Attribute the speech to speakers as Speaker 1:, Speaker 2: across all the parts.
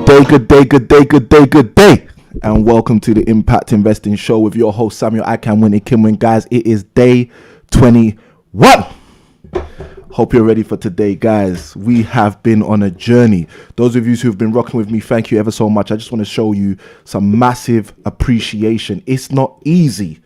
Speaker 1: Good day. And welcome to the Impact Investing Show with your host, Samuel I Can Win It Can Win. Guys, it is day 21. Hope you're ready for today, guys. We have been on a journey. Those of you who have been rocking with me, thank you ever so much. I just want to show you some massive appreciation. It's not easy.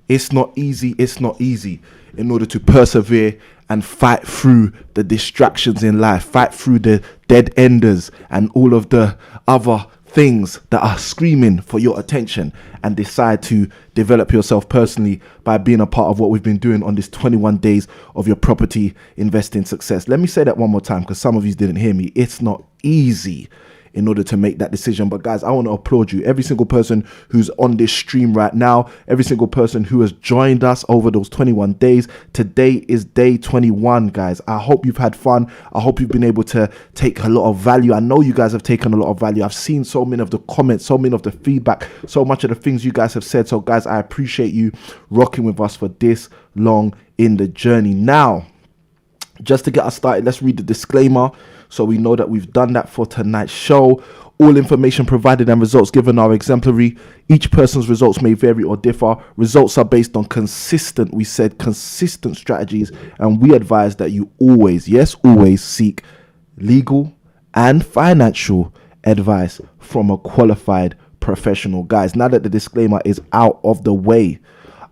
Speaker 1: It's not easy in order to persevere and fight through the distractions in life, fight through the dead enders and all of the other things that are screaming for your attention, and decide to develop yourself personally by being a part of what we've been doing on this 21 days of your property investing success. Let me say that one more time because some of you didn't hear me. It's not easy in order to make that decision. But guys, I want to applaud you. Every single person who's on this stream right now, every single person who has joined us over those 21 days. Today is day 21, guys. I hope you've had fun. I hope you've been able to take a lot of value. I know you guys have taken a lot of value. I've seen so many of the comments, so many of the feedback, so much of the things you guys have said. So guys, I appreciate you rocking with us for this long in the journey. Now, just to get us started, let's read the disclaimer so we know that we've done that for tonight's show. All information provided and results given are exemplary. Each person's results may vary or differ. Results are based on consistent strategies, and we advise that you always seek legal and financial advice from a qualified professional. Guys, now that the disclaimer is out of the way,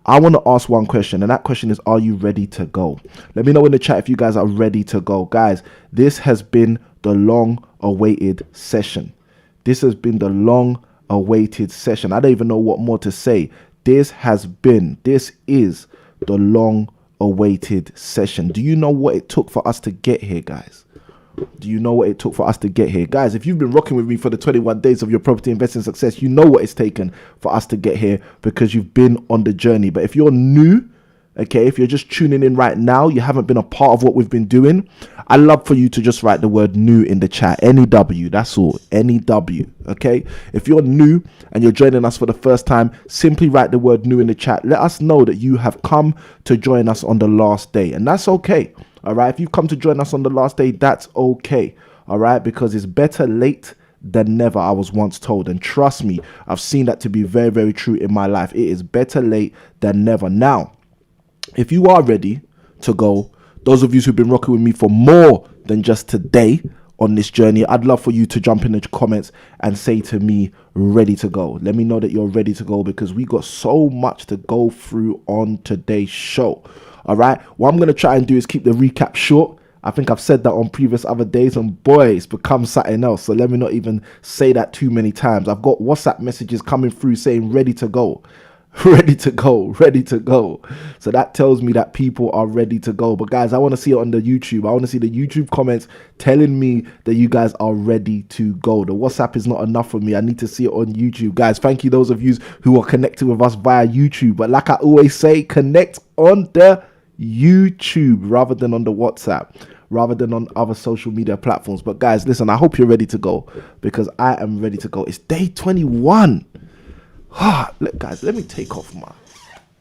Speaker 1: I want to ask one question, and that question is, are you ready to go? Let me know in the chat if you guys are ready to go. Guys, this has been the long-awaited session. This has been the long-awaited session. I don't even know what more to say. This is the long-awaited session. Do you know what it took for us to get here, guys? Do you know what it took for us to get here? Guys, if you've been rocking with me for the 21 days of your property investing success, you know what it's taken for us to get here because you've been on the journey. But if you're new, okay, if you're just tuning in right now, you haven't been a part of what we've been doing, I'd love for you to just write the word new in the chat. N-E-W, that's all. N-E-W, okay? If you're new and you're joining us for the first time, simply write the word new in the chat. Let us know that you have come to join us on the last day, and that's okay. All right, if you've come to join us on the last day, that's okay. All right, because it's better late than never, I was once told. And trust me, I've seen that to be very, very true in my life. It is better late than never. Now, if you are ready to go, those of you who've been rocking with me for more than just today on this journey, I'd love for you to jump in the comments and say to me, ready to go. Let me know that you're ready to go because we got so much to go through on today's show. All right, what I'm going to try and do is keep the recap short. I think I've said that on previous other days, and boy, it's become something else. So let me not even say that too many times. I've got WhatsApp messages coming through saying ready to go. Ready to go. So that tells me that people are ready to go. But guys, I want to see it on the YouTube. I want to see the YouTube comments telling me that you guys are ready to go. The WhatsApp is not enough for me. I need to see it on YouTube. Guys, thank you those of you who are connected with us via YouTube. But like I always say, connect on the YouTube rather than on the WhatsApp, rather than on other social media platforms. But guys, listen, I hope you're ready to go because I am ready to go. It's day 21. Look, guys, let me take off my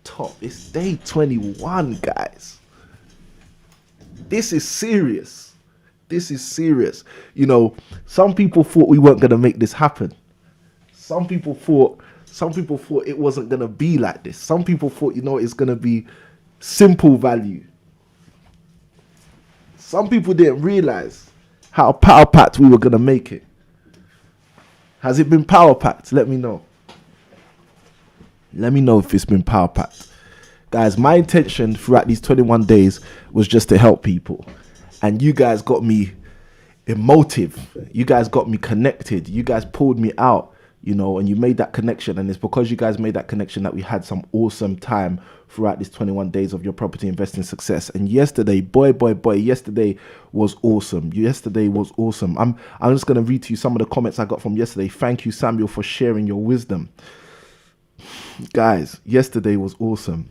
Speaker 1: top. It's day 21, guys. This is serious. You know, some people thought we weren't going to make this happen. Some people thought it wasn't going to be like this. Some people thought, it's going to be simple value. Some people didn't realize how power packed we were going to make it. Has it been power packed? Let me know. Let me know if it's been power packed. Guys, my intention throughout these 21 days was just to help people. And you guys got me emotive. You guys got me connected. You guys pulled me out, and you made that connection. And it's because you guys made that connection that we had some awesome time throughout these 21 days of your property investing success. And yesterday, boy, yesterday was awesome. I'm just going to read to you some of the comments I got from yesterday. Thank you, Samuel, for sharing your wisdom. Guys, yesterday was awesome.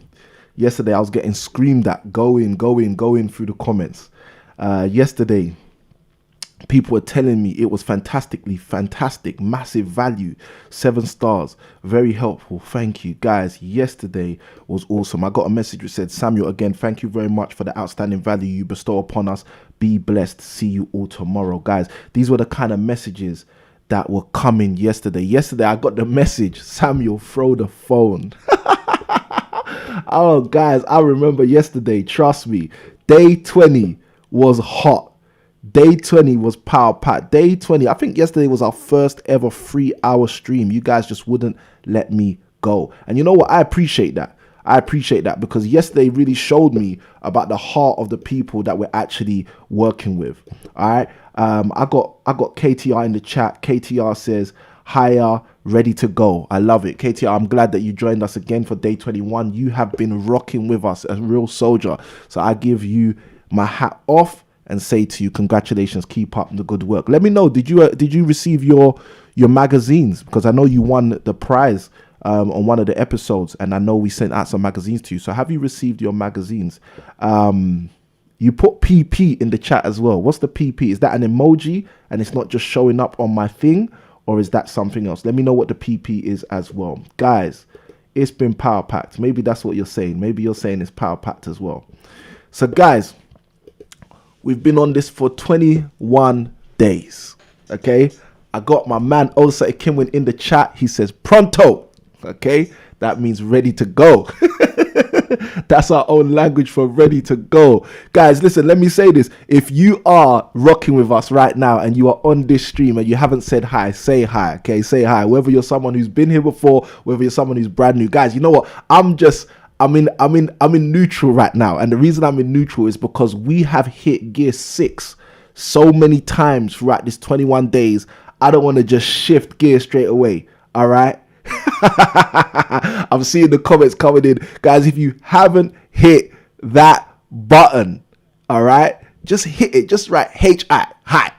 Speaker 1: Yesterday, I was getting screamed at, going through the comments. Yesterday, people were telling me it was fantastic, massive value, 7 stars, very helpful. Thank you, guys. Yesterday was awesome. I got a message which said, Samuel, again, thank you very much for the outstanding value you bestow upon us. Be blessed. See you all tomorrow. Guys, these were the kind of messages that were coming yesterday. Yesterday, I got the message, Samuel, throw the phone. Oh, guys, I remember yesterday. Trust me. Day 20 was hot. Day 20 was power packed. Day 20, I think yesterday was our first ever 3-hour stream. You guys just wouldn't let me go. And you know what? I appreciate that. I appreciate that because yesterday really showed me about the heart of the people that we're actually working with. All right. I got KTR in the chat. KTR says, higher, ready to go. I love it. KTR, I'm glad that you joined us again for day 21. You have been rocking with us, a real soldier. So I give you my hat off and say to you, congratulations, keep up the good work. Let me know, did you receive your magazines? Because I know you won the prize on one of the episodes, and I know we sent out some magazines to you. So have you received your magazines? You put PP in the chat as well. What's the PP? Is that an emoji and it's not just showing up on my thing, or is that something else? Let me know what the PP is as well. Guys, it's been power packed. Maybe that's what you're saying. Maybe you're saying it's power packed as well. So guys, we've been on this for 21 days. Okay. I got my man Osa Ikinwin in the chat. He says pronto. Okay. That means ready to go. That's our own language for ready to go. Guys, listen, let me say this. If you are rocking with us right now and you are on this stream and you haven't said hi, say hi. Okay, say hi. Whether you're someone who's been here before, whether you're someone who's brand new. Guys, you know what? I'm in neutral right now. And the reason I'm in neutral is because we have hit gear 6 so many times throughout this 21 days. I don't want to just shift gear straight away. All right. I'm seeing the comments coming in. Guys, if you haven't hit that button, all right, just hit it. Just write HI, hi,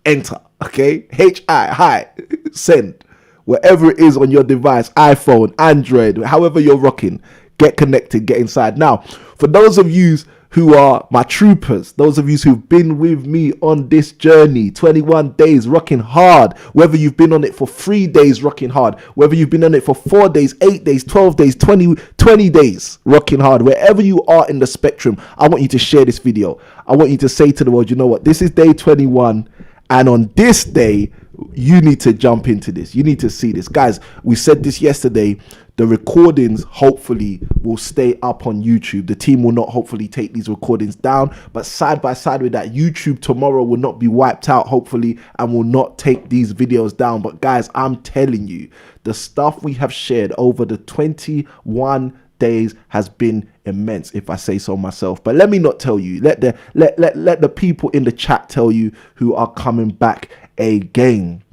Speaker 1: enter. Okay. HI, hi, send. Wherever it is on your device, iPhone, Android, however you're rocking, get connected, get inside. Now, for those of you who are my troopers, those of you who've been with me on this journey, 21 days rocking hard, whether you've been on it for 3 days rocking hard, whether you've been on it for 4 days, 8 days, 12 days, 20 days rocking hard, wherever you are in the spectrum, I want you to share this video. I want you to say to the world, you know what, this is day 21, and on this day, you need to jump into this. You need to see this. Guys, we said this yesterday. The recordings hopefully will stay up on YouTube. The team will not hopefully take these recordings down, but side by side with that, YouTube tomorrow will not be wiped out hopefully and will not take these videos down. But guys, I'm telling you, the stuff we have shared over the 21 days has been immense, if I say so myself. But let me not tell you. Let the people in the chat tell you who are coming back again.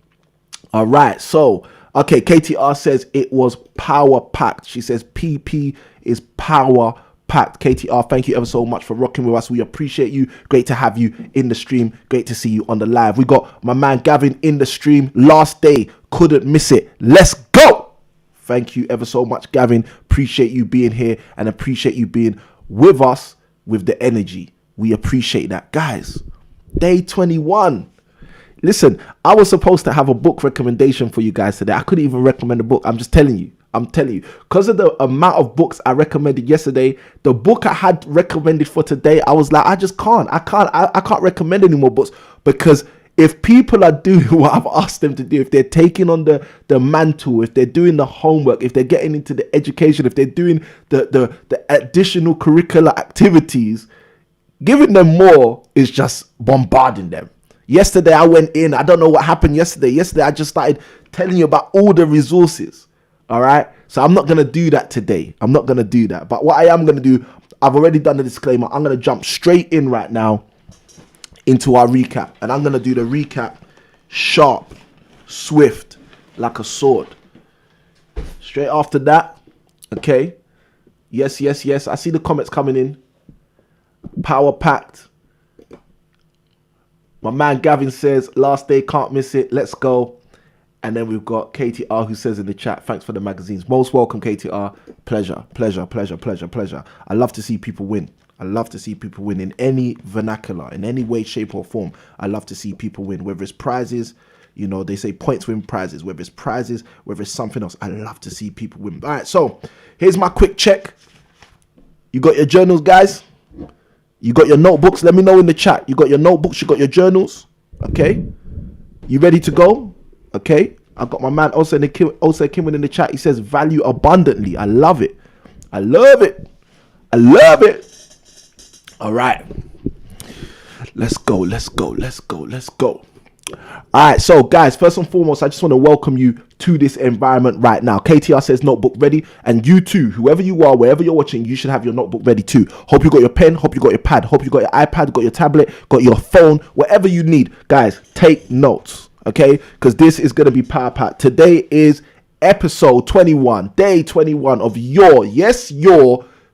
Speaker 1: All right, so okay, KTR says it was power packed. She says PP is power packed. KTR, thank you ever so much for rocking with us. We appreciate you. Great to have you in the stream. Great to see you on the live. We got my man Gavin in the stream. Last day, couldn't miss it. Let's go. Thank you ever so much, Gavin. Appreciate you being here and appreciate you being with us with the energy. We appreciate that. Guys, day 21. Listen, I was supposed to have a book recommendation for you guys today. I couldn't even recommend a book. I'm just telling you. I'm telling you. Because of the amount of books I recommended yesterday, the book I had recommended for today, I was like, I just can't. I can't recommend any more books, because if people are doing what I've asked them to do, if they're taking on the mantle, if they're doing the homework, if they're getting into the education, if they're doing the additional curricular activities, giving them more is just bombarding them. Yesterday I went in, I don't know what happened yesterday. Yesterday I just started telling you about all the resources. All right. So I'm not going to do that today. I'm not going to do that. But what I am going to do, I've already done the disclaimer. I'm going to jump straight in right now into our recap. And I'm going to do the recap sharp, swift, like a sword. Straight after that. Okay. Yes, yes, yes. I see the comments coming in. Power packed. My man Gavin says, last day, can't miss it. Let's go. And then we've got KTR who says in the chat, thanks for the magazines. Most welcome, KTR. Pleasure, pleasure, pleasure, pleasure, pleasure. I love to see people win. I love to see people win in any vernacular, in any way, shape or form. I love to see people win, whether it's prizes, you know, they say points win prizes, whether it's prizes, whether it's something else. I love to see people win. All right, so here's my quick check. You got your journals, guys? You got your notebooks? Let me know in the chat. You got your notebooks, you got your journals? Okay. You ready to go? Okay, I got my man also Kim in the chat. He says value abundantly. I love it. I love it. I love it. All right, let's go. All right, so guys, first and foremost, I just want to welcome you to this environment right now. KTR says notebook ready, and you too, whoever you are, wherever you're watching, you should have your notebook ready too. Hope you got your pen, hope you got your pad, hope you got your iPad, got your tablet, got your phone, whatever you need. Guys, take notes, okay? Because this is going to be power packed. Today is episode 21, day 21 of your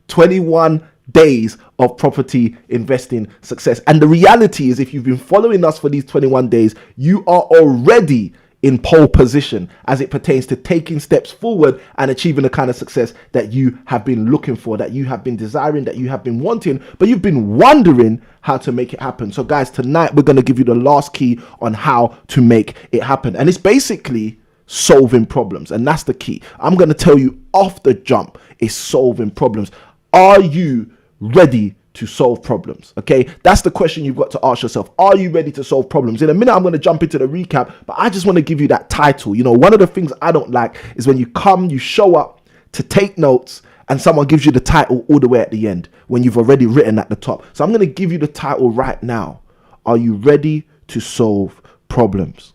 Speaker 1: 21 days of property investing success. And the reality is, if you've been following us for these 21 days, you are already in pole position as it pertains to taking steps forward and achieving the kind of success that you have been looking for, that you have been desiring, that you have been wanting, but you've been wondering how to make it happen. So guys, tonight we're going to give you the last key on how to make it happen. And it's basically solving problems. And that's the key. I'm going to tell you off the jump, is solving problems. Are you ready to solve problems? Okay, that's the question you've got to ask yourself. Are you ready to solve problems? In a minute, I'm going to jump into the recap, but I just want to give you that title. You know, one of the things I don't like is when you show up to take notes and someone gives you the title all the way at the end when you've already written at the top. So I'm going to give you the title right now. Are you ready to solve problems?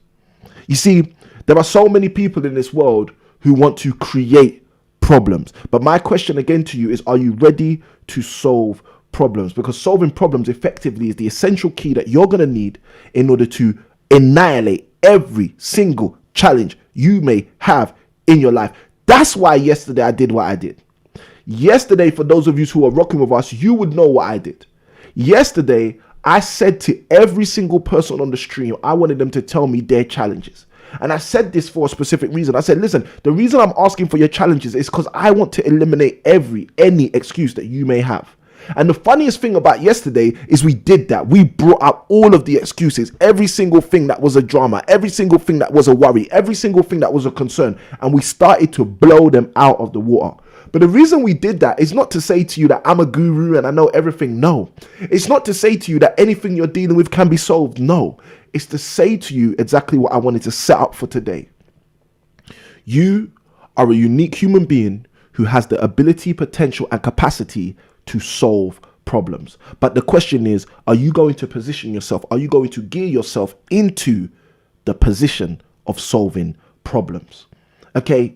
Speaker 1: You see, there are so many people in this world who want to create problems. But my question again to you is, are you ready to solve problems? Because solving problems effectively is the essential key that you're going to need in order to annihilate every single challenge you may have in your life. That's why yesterday I did what I did. Yesterday, for those of you who are rocking with us, you would know what I did. Yesterday, I said to every single person on the stream, I wanted them to tell me their challenges. And I said this for a specific reason. I said, listen, the reason I'm asking for your challenges is because I want to eliminate any excuse that you may have. And the funniest thing about yesterday is we did that. We brought up all of the excuses, every single thing that was a drama, every single thing that was a worry, every single thing that was a concern. And we started to blow them out of the water. But the reason we did that is not to say to you that I'm a guru and I know everything. No. It's not to say to you that anything you're dealing with can be solved. No. It's to say to you exactly what I wanted to set up for today. You are a unique human being who has the ability, potential, and capacity to solve problems. But the question is, are you going to position yourself? Are you going to gear yourself into the position of solving problems? Okay.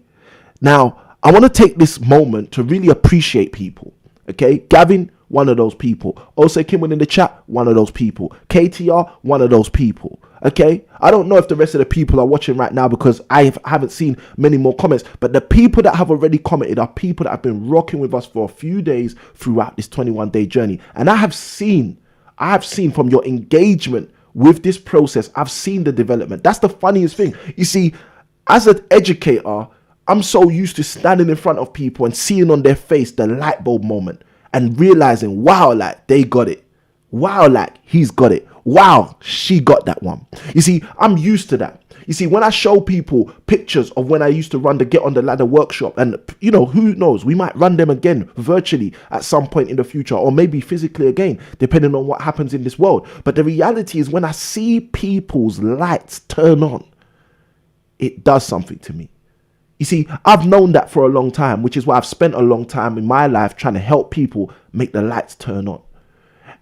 Speaker 1: Now, I want to take this moment to really appreciate people. Okay. Gavin, one of those people. Also, Kim in the chat, one of those people. KTR, one of those people. Okay, I don't know if the rest of the people are watching right now because I haven't seen many more comments, but the people that have already commented are people that have been rocking with us for a few days throughout this 21-day journey. And I have seen from your engagement with this process, I've seen the development. That's the funniest thing. You see, as an educator, I'm so used to standing in front of people and seeing on their face the light bulb moment and realizing, wow, like they got it. Wow, like he's got it. Wow, she got that one. You see, I'm used to that. You see, when I show people pictures of when I used to run the Get on the Ladder workshop, and you know, who knows, we might run them again virtually at some point in the future, or maybe physically again, depending on what happens in this world. But the reality is, when I see people's lights turn on, it does something to me. You see, I've known that for a long time, which is why I've spent a long time in my life trying to help people make the lights turn on.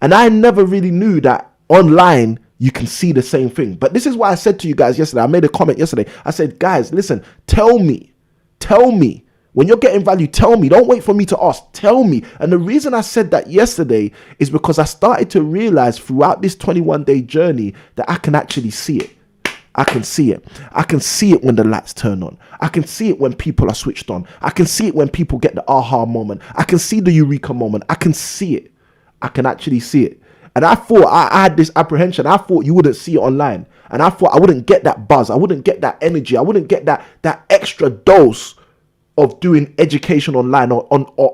Speaker 1: And I never really knew that online you can see the same thing. But this is why I said to you guys yesterday, I made a comment yesterday. I said, guys, listen, tell me, when you're getting value, tell me. Don't wait for me to ask, tell me. And the reason I said that yesterday is because I started to realize throughout this 21-day journey that I can actually see it. I can see it. I can see it when the lights turn on. I can see it when people are switched on. I can see it when people get the aha moment. I can see the eureka moment. I can see it. I can actually see it. And I thought I had this apprehension. I thought you wouldn't see it online. And I thought I wouldn't get that buzz. I wouldn't get that energy. I wouldn't get that extra dose of doing education online or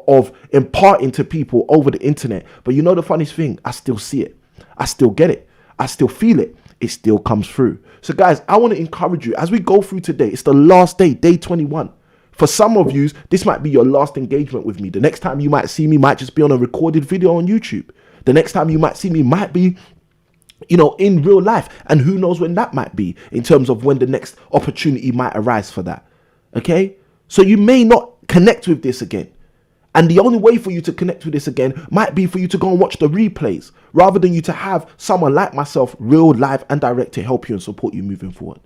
Speaker 1: of imparting to people over the internet. But you know the funniest thing? I still see it. I still get it. I still feel it. It still comes through. So guys, I want to encourage you as we go through today. It's the last day, day 21. For some of you, this might be your last engagement with me. The next time you might see me might just be on a recorded video on YouTube. The next time you might see me might be in real life. And who knows when that might be in terms of when the next opportunity might arise for that. Okay? So you may not connect with this again. And the only way for you to connect with this again might be for you to go and watch the replays rather than you to have someone like myself, real, live and direct, to help you and support you moving forward.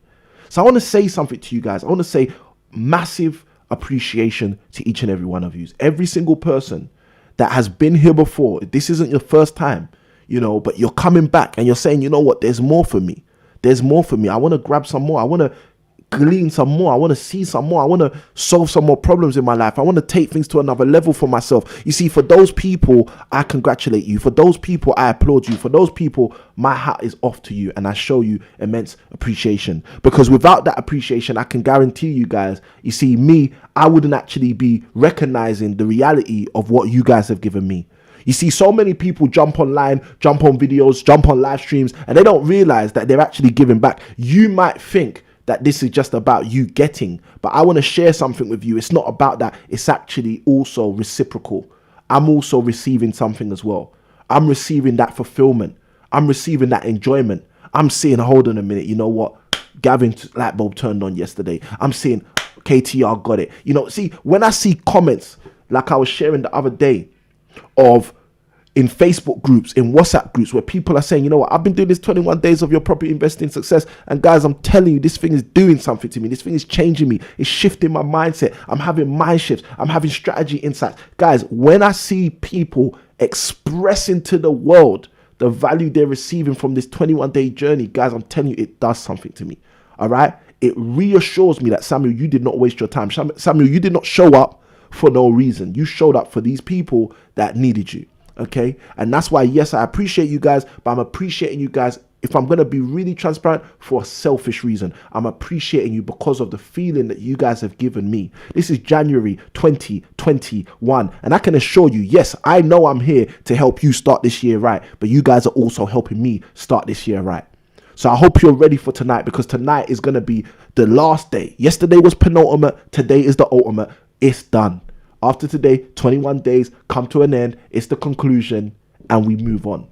Speaker 1: So I want to say something to you guys. I want to say massive appreciation to each and every one of you. Every single person that has been here before. This isn't your first time, but you're coming back and you're saying, you know what, there's more for me. There's more for me. I want to grab some more. I want to glean some more. I want to see some more. I want to solve some more problems in my life. I want to take things to another level for myself. You see, for those people, I congratulate you. For those people, I applaud you. For those people, my hat is off to you and I show you immense appreciation, because without that appreciation, I can guarantee you guys, you see, I wouldn't actually be recognizing the reality of what you guys have given me. You see, so many people jump online, jump on videos, jump on live streams, and they don't realize that they're actually giving back. You might think that this is just about you getting, but I want to share something with you. It's not about that. It's actually also reciprocal. I'm also receiving something as well. I'm receiving that fulfillment. I'm receiving that enjoyment. I'm seeing, hold on a minute, you know what? Gavin's light bulb turned on yesterday. I'm seeing KTR got it. See, when I see comments like I was sharing the other day of in Facebook groups, in WhatsApp groups, where people are saying, you know what, I've been doing this 21 days of your property investing success. And guys, I'm telling you, this thing is doing something to me. This thing is changing me. It's shifting my mindset. I'm having mind shifts. I'm having strategy insights. Guys, when I see people expressing to the world the value they're receiving from this 21-day journey, guys, I'm telling you, it does something to me. All right. It reassures me that, Samuel, you did not waste your time. Samuel, you did not show up for no reason. You showed up for these people that needed you. Okay. And that's why, yes, I appreciate you guys, but I'm appreciating you guys, if I'm going to be really transparent, for a selfish reason. I'm appreciating you because of the feeling that you guys have given me. This is January 2021. And I can assure you, yes, I know I'm here to help you start this year right, but you guys are also helping me start this year right. So I hope you're ready for tonight, because tonight is going to be the last day. Yesterday was penultimate. Today is the ultimate. It's done. After today, 21 days come to an end. It's the conclusion and we move on.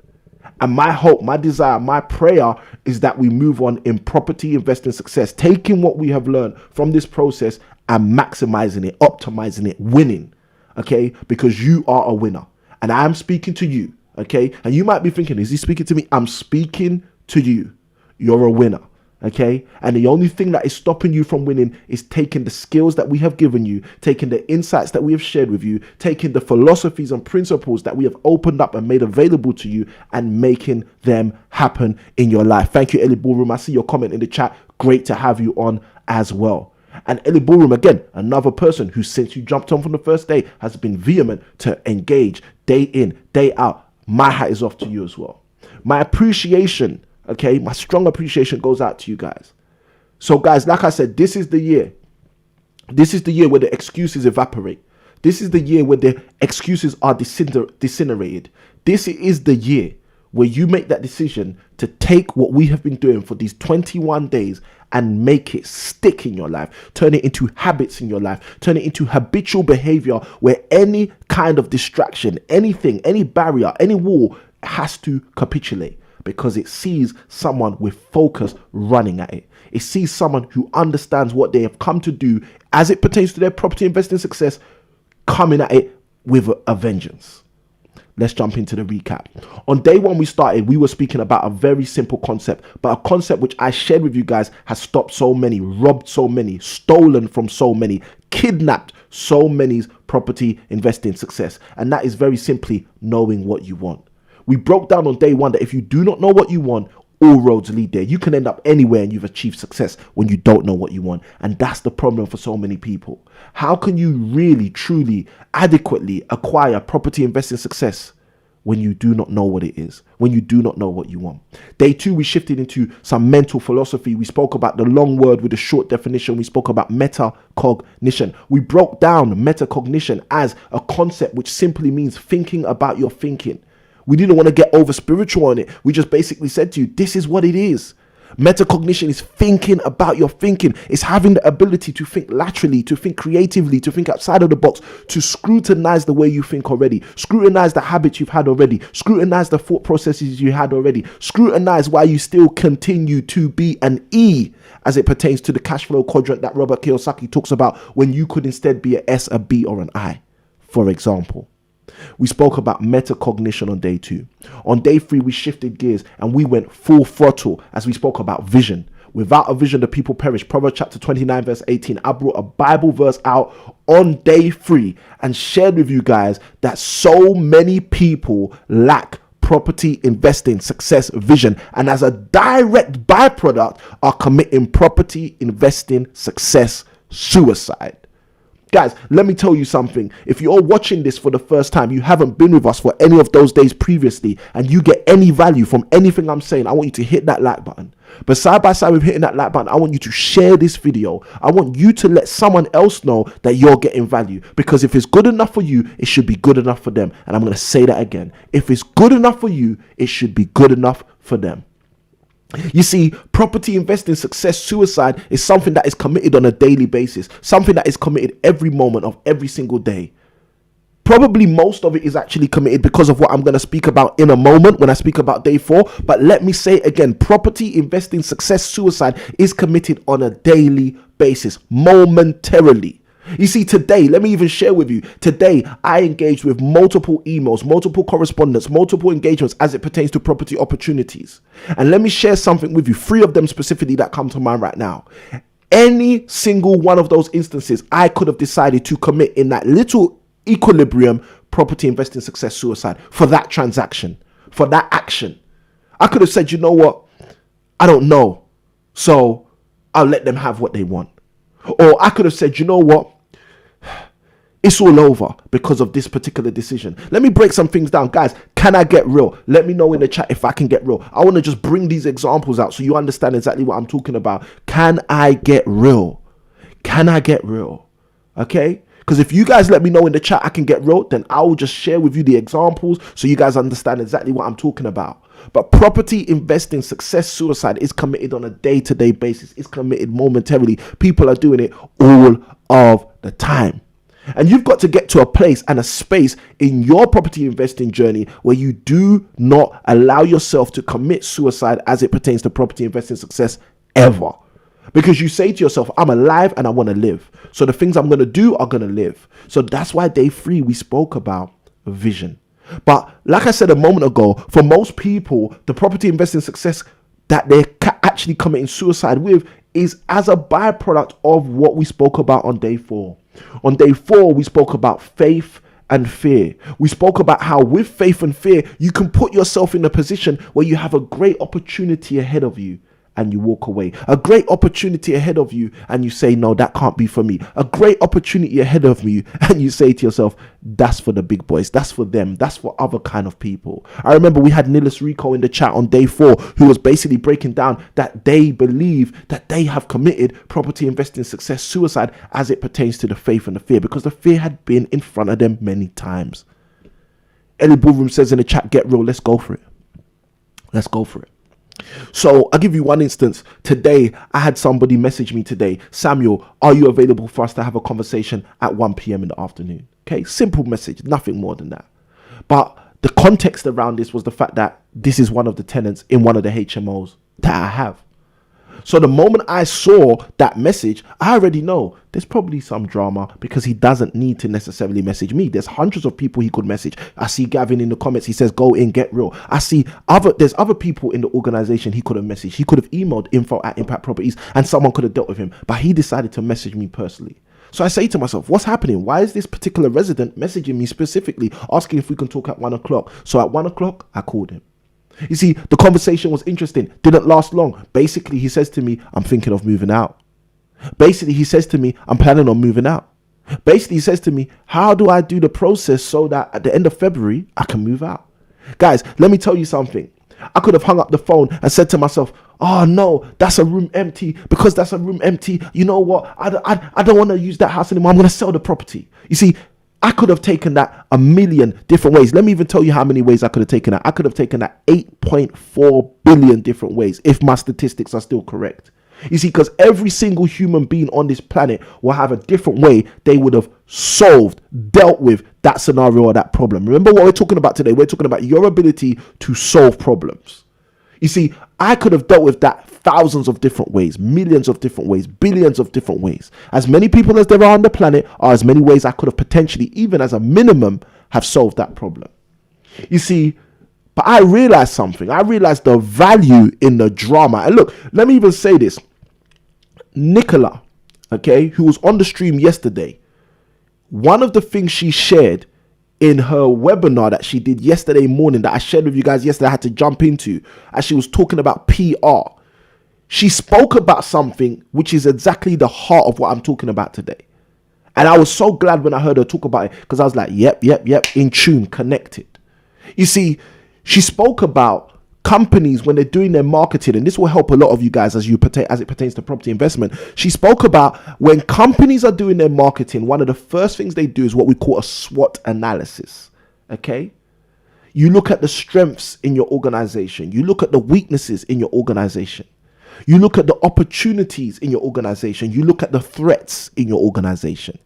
Speaker 1: And my hope, my desire, my prayer is that we move on in property investing success, taking what we have learned from this process and maximizing it, optimizing it, winning. Okay? Because you are a winner. And I am speaking to you. Okay? And you might be thinking, is he speaking to me? I'm speaking to you. You're a winner. Okay. And the only thing that is stopping you from winning is taking the skills that we have given you, taking the insights that we have shared with you, taking the philosophies and principles that we have opened up and made available to you, and making them happen in your life. Thank you, Ellie Ballroom. I see your comment in the chat. Great to have you on as well. And Ellie Ballroom, again, another person who, since you jumped on from the first day, has been vehement to engage day in, day out. My hat is off to you as well. My appreciation, okay, my strong appreciation goes out to you guys. So guys, like I said, this is the year. This is the year where the excuses evaporate. This is the year where the excuses are disintegrated. This is the year where you make that decision to take what we have been doing for these 21 days and make it stick in your life. Turn it into habits in your life. Turn it into habitual behavior where any kind of distraction, anything, any barrier, any wall has to capitulate. Because it sees someone with focus running at it. It sees someone who understands what they have come to do as it pertains to their property investing success, coming at it with a vengeance. Let's jump into the recap. On day one, we started, we were speaking about a very simple concept, but a concept which I shared with you guys has stopped so many, robbed so many, stolen from so many, kidnapped so many's property investing success. And that is very simply knowing what you want. We broke down on day one that if you do not know what you want, all roads lead there. You can end up anywhere and you've achieved success when you don't know what you want. And that's the problem for so many people. How can you really, truly, adequately acquire property investing success when you do not know what it is, when you do not know what you want? Day two, we shifted into some mental philosophy. We spoke about the long word with a short definition. We spoke about metacognition. We broke down metacognition as a concept which simply means thinking about your thinking. We didn't want to get over spiritual on it. We just basically said to you, this is what it is. Metacognition is thinking about your thinking. It's having the ability to think laterally, to think creatively, to think outside of the box, to scrutinize the way you think already, scrutinize the habits you've had already, scrutinize the thought processes you had already, scrutinize why you still continue to be an E as it pertains to the cash flow quadrant that Robert Kiyosaki talks about, when you could instead be an S, a B, or an I, for example. We spoke about metacognition on day 2. On day 3, we shifted gears and we went full throttle as we spoke about vision. Without a vision, the people perish. Proverbs chapter 29, verse 18. I brought a Bible verse out on day 3 and shared with you guys that so many people lack property investing success vision, and as a direct byproduct are committing property investing success suicide. Guys, let me tell you something. If you're watching this for the first time, you haven't been with us for any of those days previously, and you get any value from anything I'm saying, I want you to hit that like button. But side by side with hitting that like button, I want you to share this video. I want you to let someone else know that you're getting value, because if it's good enough for you, it should be good enough for them. And I'm going to say that again. If it's good enough for you, it should be good enough for them. You see, property investing success suicide is something that is committed on a daily basis, something that is committed every moment of every single day. Probably most of it is actually committed because of what I'm going to speak about in a moment when I speak about day 4. But let me say again, property investing success suicide is committed on a daily basis, momentarily. You see, today, let me even share with you, today I engaged with multiple emails, multiple correspondence, multiple engagements as it pertains to property opportunities. And let me share something with you, 3 of them specifically that come to mind right now. Any single one of those instances, I could have decided to commit in that little equilibrium property investing success suicide for that transaction, for that action. I could have said, you know what, I don't know, so I'll let them have what they want. Or I could have said, you know what, it's all over because of this particular decision. Let me break some things down. Guys, can I get real? Let me know in the chat if I can get real. I want to just bring these examples out so you understand exactly what I'm talking about. Can I get real? Can I get real? Okay? Because if you guys let me know in the chat I can get real, then I will just share with you the examples so you guys understand exactly what I'm talking about. But property investing success suicide is committed on a day-to-day basis. It's committed momentarily. People are doing it all of the time. And you've got to get to a place and a space in your property investing journey where you do not allow yourself to commit suicide as it pertains to property investing success ever. Because you say to yourself, I'm alive and I want to live. So the things I'm going to do are going to live. So that's why day 3 we spoke about vision. But like I said a moment ago, for most people, the property investing success that they're actually committing suicide with is as a byproduct of what we spoke about on day 4. On day 4, we spoke about faith and fear. We spoke about how with faith and fear, you can put yourself in a position where you have a great opportunity ahead of you and you walk away. A great opportunity ahead of you and you say, no, that can't be for me. A great opportunity ahead of you and you say to yourself, that's for the big boys. That's for them. That's for other kind of people. I remember we had Nilis Rico in the chat on day 4 who was basically breaking down that they believe that they have committed property investing success suicide as it pertains to the faith and the fear, because the fear had been in front of them many times. Ellie Ballroom says in the chat, get real. Let's go for it. Let's go for it. So I'll give you one instance. Today, I had somebody message me today, Samuel, are you available for us to have a conversation at 1 p.m. in the afternoon? Okay, simple message, nothing more than that. But the context around this was the fact that this is one of the tenants in one of the HMOs that I have. So the moment I saw that message, I already know there's probably some drama because he doesn't need to necessarily message me. There's hundreds of people he could message. I see Gavin in the comments. He says, go in, get real. I see there's other people in the organization he could have messaged. He could have emailed info@Impact Properties and someone could have dealt with him. But he decided to message me personally. So I say to myself, what's happening? Why is this particular resident messaging me specifically, asking if we can talk at 1 o'clock? So at 1 o'clock, I called him. You see, the conversation was interesting. Didn't last long. Basically, he says to me, I'm thinking of moving out. Basically, he says to me, I'm planning on moving out. Basically, he says to me, how do I do the process so that at the end of February, I can move out? Guys, let me tell you something. I could have hung up the phone and said to myself, oh no, that's a room empty. Because that's a room empty, you know what? I don't want to use that house anymore. I'm going to sell the property. You see, I could have taken that a million different ways. Let me even tell you how many ways I could have taken that. I could have taken that 8.4 billion different ways if my statistics are still correct. You see, because every single human being on this planet will have a different way they would have solved, dealt with that scenario or that problem. Remember what we're talking about today? We're talking about your ability to solve problems. You see, I could have dealt with that thousands of different ways, millions of different ways, billions of different ways. As many people as there are on the planet are as many ways I could have potentially, even as a minimum, have solved that problem. You see, but I realized something. I realized the value in the drama. And look, let me even say this. Nicola, okay, who was on the stream yesterday, one of the things she shared in her webinar that she did yesterday morning, that I shared with you guys yesterday, I had to jump into, as she was talking about PR. She spoke about something which is exactly the heart of what I'm talking about today. And I was so glad when I heard her talk about it, because I was like, yep, in tune, connected. You see, she spoke about companies when they're doing their marketing, and this will help a lot of you guys as it pertains to property investment. She spoke about when companies are doing their marketing, one of the first things they do is what we call a SWOT analysis. Okay, you look at the strengths in your organization, you look at the weaknesses in your organization, you look at the opportunities in your organization, you look at the threats in your organization.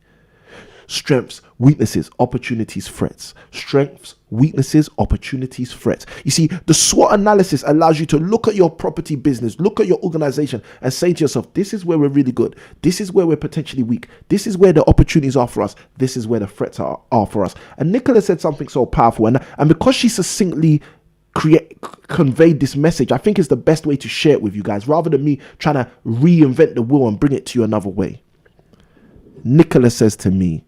Speaker 1: Strengths, weaknesses, opportunities, threats. Strengths, weaknesses, opportunities, threats. You see, the SWOT analysis allows you to look at your property business, look at your organization, and say to yourself, this is where we're really good. This is where we're potentially weak. This is where the opportunities are for us. This is where the threats are for us. And Nicola said something so powerful. And because she succinctly conveyed this message, I think it's the best way to share it with you guys, rather than me trying to reinvent the wheel and bring it to you another way. Nicola says to me,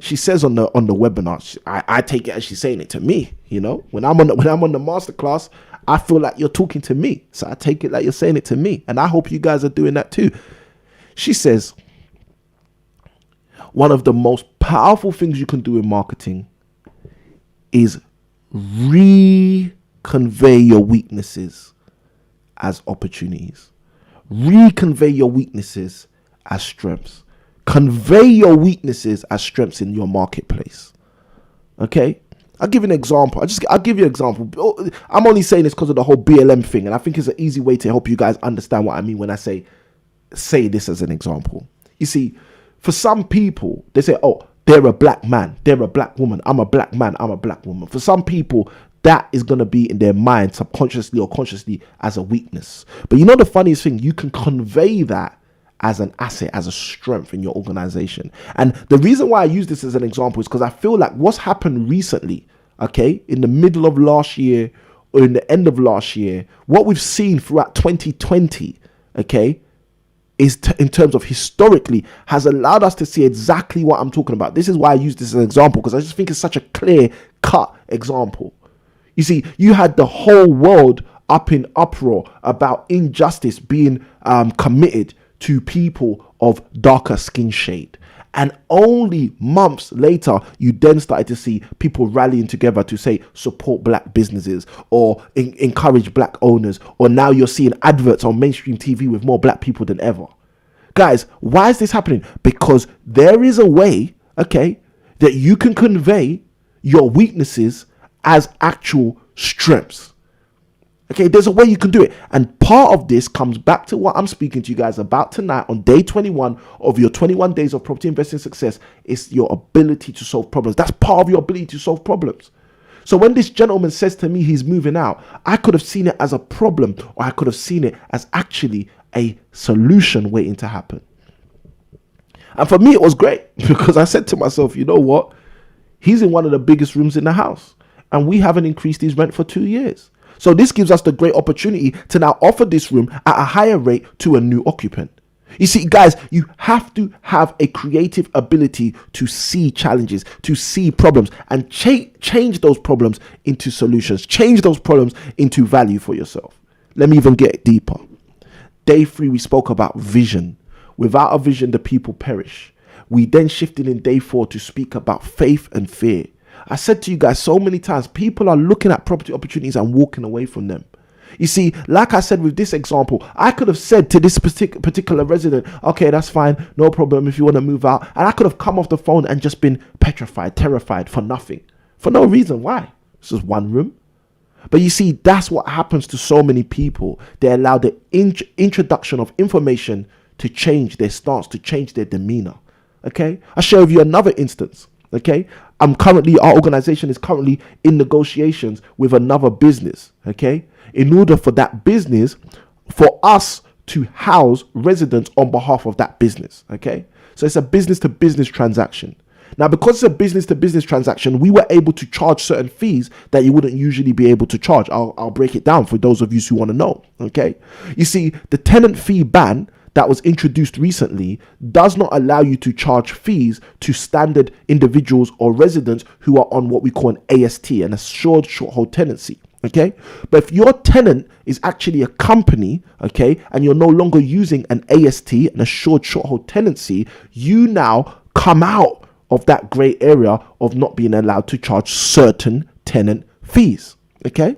Speaker 1: she says on the webinar, I take it as she's saying it to me. You know, when I'm on the masterclass, I feel like you're talking to me. So I take it like you're saying it to me. And I hope you guys are doing that too. She says, one of the most powerful things you can do in marketing is reconvey your weaknesses as opportunities. Reconvey your weaknesses as strengths. Convey your weaknesses as strengths in your marketplace. Okay, I'll give you an example. I'll give you an example. I'm only saying this because of the whole BLM thing, and I think it's an easy way to help you guys understand what I mean when I say this as an example. You see, for some people, they say, oh, they're a black man, they're a black woman, I'm a black man, I'm a black woman. For some people, that is going to be in their mind subconsciously or consciously as a weakness. But you know the funniest thing, you can convey that as an asset, as a strength in your organization. And the reason why I use this as an example is because I feel like what's happened recently, okay, in the middle of last year or in the end of last year, what we've seen throughout 2020, okay, is in terms of historically has allowed us to see exactly what I'm talking about. This is why I use this as an example, because I just think it's such a clear cut example. You see, you had the whole world up in uproar about injustice being committed to people of darker skin shade. And only months later, you then started to see people rallying together to say, support black businesses or encourage black owners. Or now you're seeing adverts on mainstream TV with more black people than ever. Guys, why is this happening? Because there is a way, okay, that you can convey your weaknesses as actual strengths. Okay, there's a way you can do it. And part of this comes back to what I'm speaking to you guys about tonight on day 21 of your 21 days of property investing success. Is your ability to solve problems. That's part of your ability to solve problems. So when this gentleman says to me he's moving out, I could have seen it as a problem, or I could have seen it as actually a solution waiting to happen. And for me, it was great because I said to myself, you know what? He's in one of the biggest rooms in the house and we haven't increased his rent for 2 years. So this gives us the great opportunity to now offer this room at a higher rate to a new occupant. You see, guys, you have to have a creative ability to see challenges, to see problems, and change those problems into solutions, change those problems into value for yourself. Let me even get deeper. Day 3, we spoke about vision. Without a vision, the people perish. We then shifted in day 4 to speak about faith and fear. I said to you guys so many times, people are looking at property opportunities and walking away from them. You see, like I said with this example, I could have said to this particular resident, okay, that's fine, no problem if you want to move out. And I could have come off the phone and just been petrified, terrified for nothing, for no reason. Why? This is one room. But you see, that's what happens to so many people. They allow the introduction of information to change their stance, to change their demeanor. Okay, I'll share with you another instance. Okay, our organization is currently in negotiations with another business. Okay, in order for that business, for us to house residents on behalf of that business. Okay, so it's a business to business transaction. Now, because it's a business to business transaction, we were able to charge certain fees that you wouldn't usually be able to charge. I'll break it down for those of you who want to know. Okay, you see, the tenant fee ban that was introduced recently does not allow you to charge fees to standard individuals or residents who are on what we call an AST, an assured short hold tenancy. Okay, but if your tenant is actually a company, okay, and you're no longer using an AST, an assured short hold tenancy, you now come out of that gray area of not being allowed to charge certain tenant fees. Okay,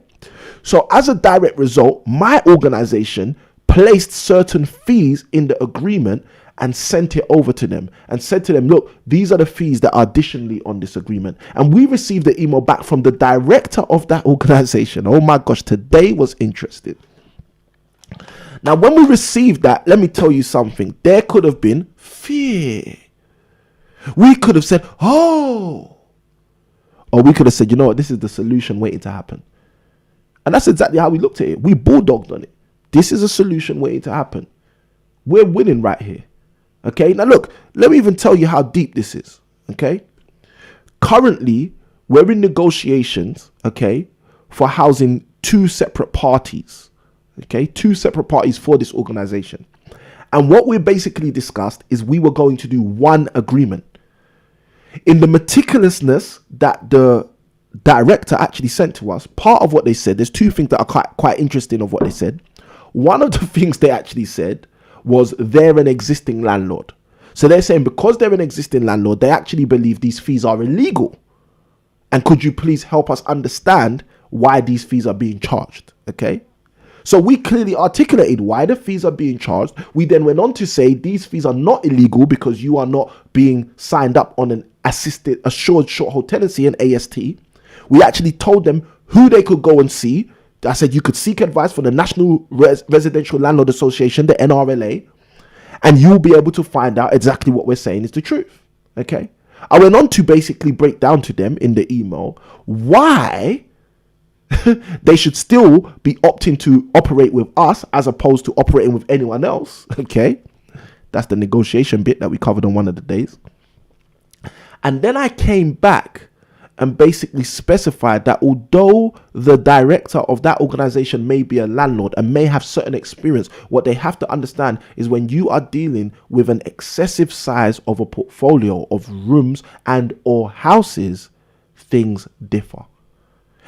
Speaker 1: so as a direct result, my organization placed certain fees in the agreement and sent it over to them and said to them, look, these are the fees that are additionally on this agreement. And we received the email back from the director of that organization. Oh my gosh, today was interesting. Now, when we received that, let me tell you something. There could have been fear. We could have said, oh, or we could have said, you know what, this is the solution waiting to happen. And that's exactly how we looked at it. We bulldogged on it. This is a solution waiting to happen. We're winning right here. Okay, now look, let me even tell you how deep this is. Okay, currently we're in negotiations, okay, for housing two separate parties. Okay, two separate parties for this organization. And what we basically discussed is we were going to do one agreement. In the meticulousness that the director actually sent to us, part of what they said, there's two things that are quite interesting of what they said. One of the things they actually said was they're an existing landlord. So they're saying because they're an existing landlord, they actually believe these fees are illegal. And could you please help us understand why these fees are being charged? Okay. So we clearly articulated why the fees are being charged. We then went on to say these fees are not illegal because you are not being signed up on an assured short hold tenancy, an AST. We actually told them who they could go and see. I said you could seek advice from the National Residential Landlord Association, the NRLA, and you'll be able to find out exactly what we're saying is the truth. Okay. I went on to basically break down to them in the email why they should still be opting to operate with us as opposed to operating with anyone else. Okay. That's the negotiation bit that we covered on one of the days. And then I came back and basically specified that although the director of that organization may be a landlord and may have certain experience, what they have to understand is when you are dealing with an excessive size of a portfolio of rooms and or houses, things differ.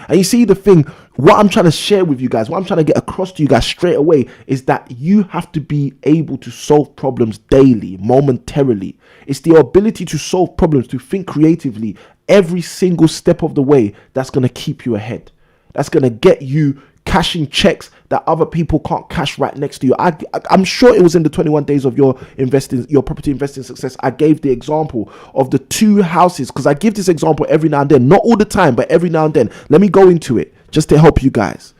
Speaker 1: And you see the thing, what I'm trying to share with you guys, what I'm trying to get across to you guys straight away is that you have to be able to solve problems daily, momentarily. It's the ability to solve problems, to think creatively every single step of the way that's going to keep you ahead. That's going to get you cashing checks that other people can't cash right next to you. I'm sure it was in the 21 days of your property investing success. I gave the example of the two houses because I give this example every now and then, not all the time, but every now and then. Let me go into it just to help you guys.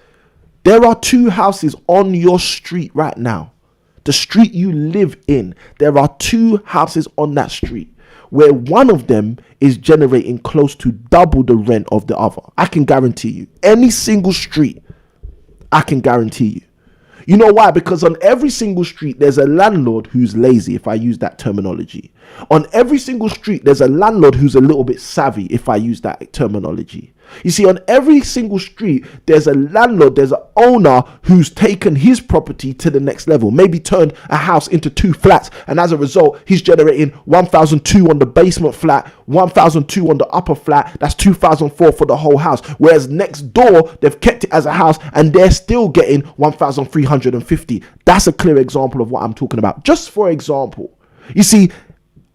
Speaker 1: There are two houses on your street right now. The street you live in, there are two houses on that street where one of them is generating close to double the rent of the other. I can guarantee you. Any single street, I can guarantee you. You know why? Because on every single street, there's a landlord who's lazy, if I use that terminology. On every single street, there's a landlord who's a little bit savvy, if I use that terminology. You see, on every single street, there's a landlord, there's an owner who's taken his property to the next level, maybe turned a house into two flats, and as a result, he's generating 1,002 on the basement flat, 1,002 on the upper flat, that's 2,004 for the whole house. Whereas next door, they've kept it as a house, and they're still getting 1,350. That's a clear example of what I'm talking about. Just for example, you see,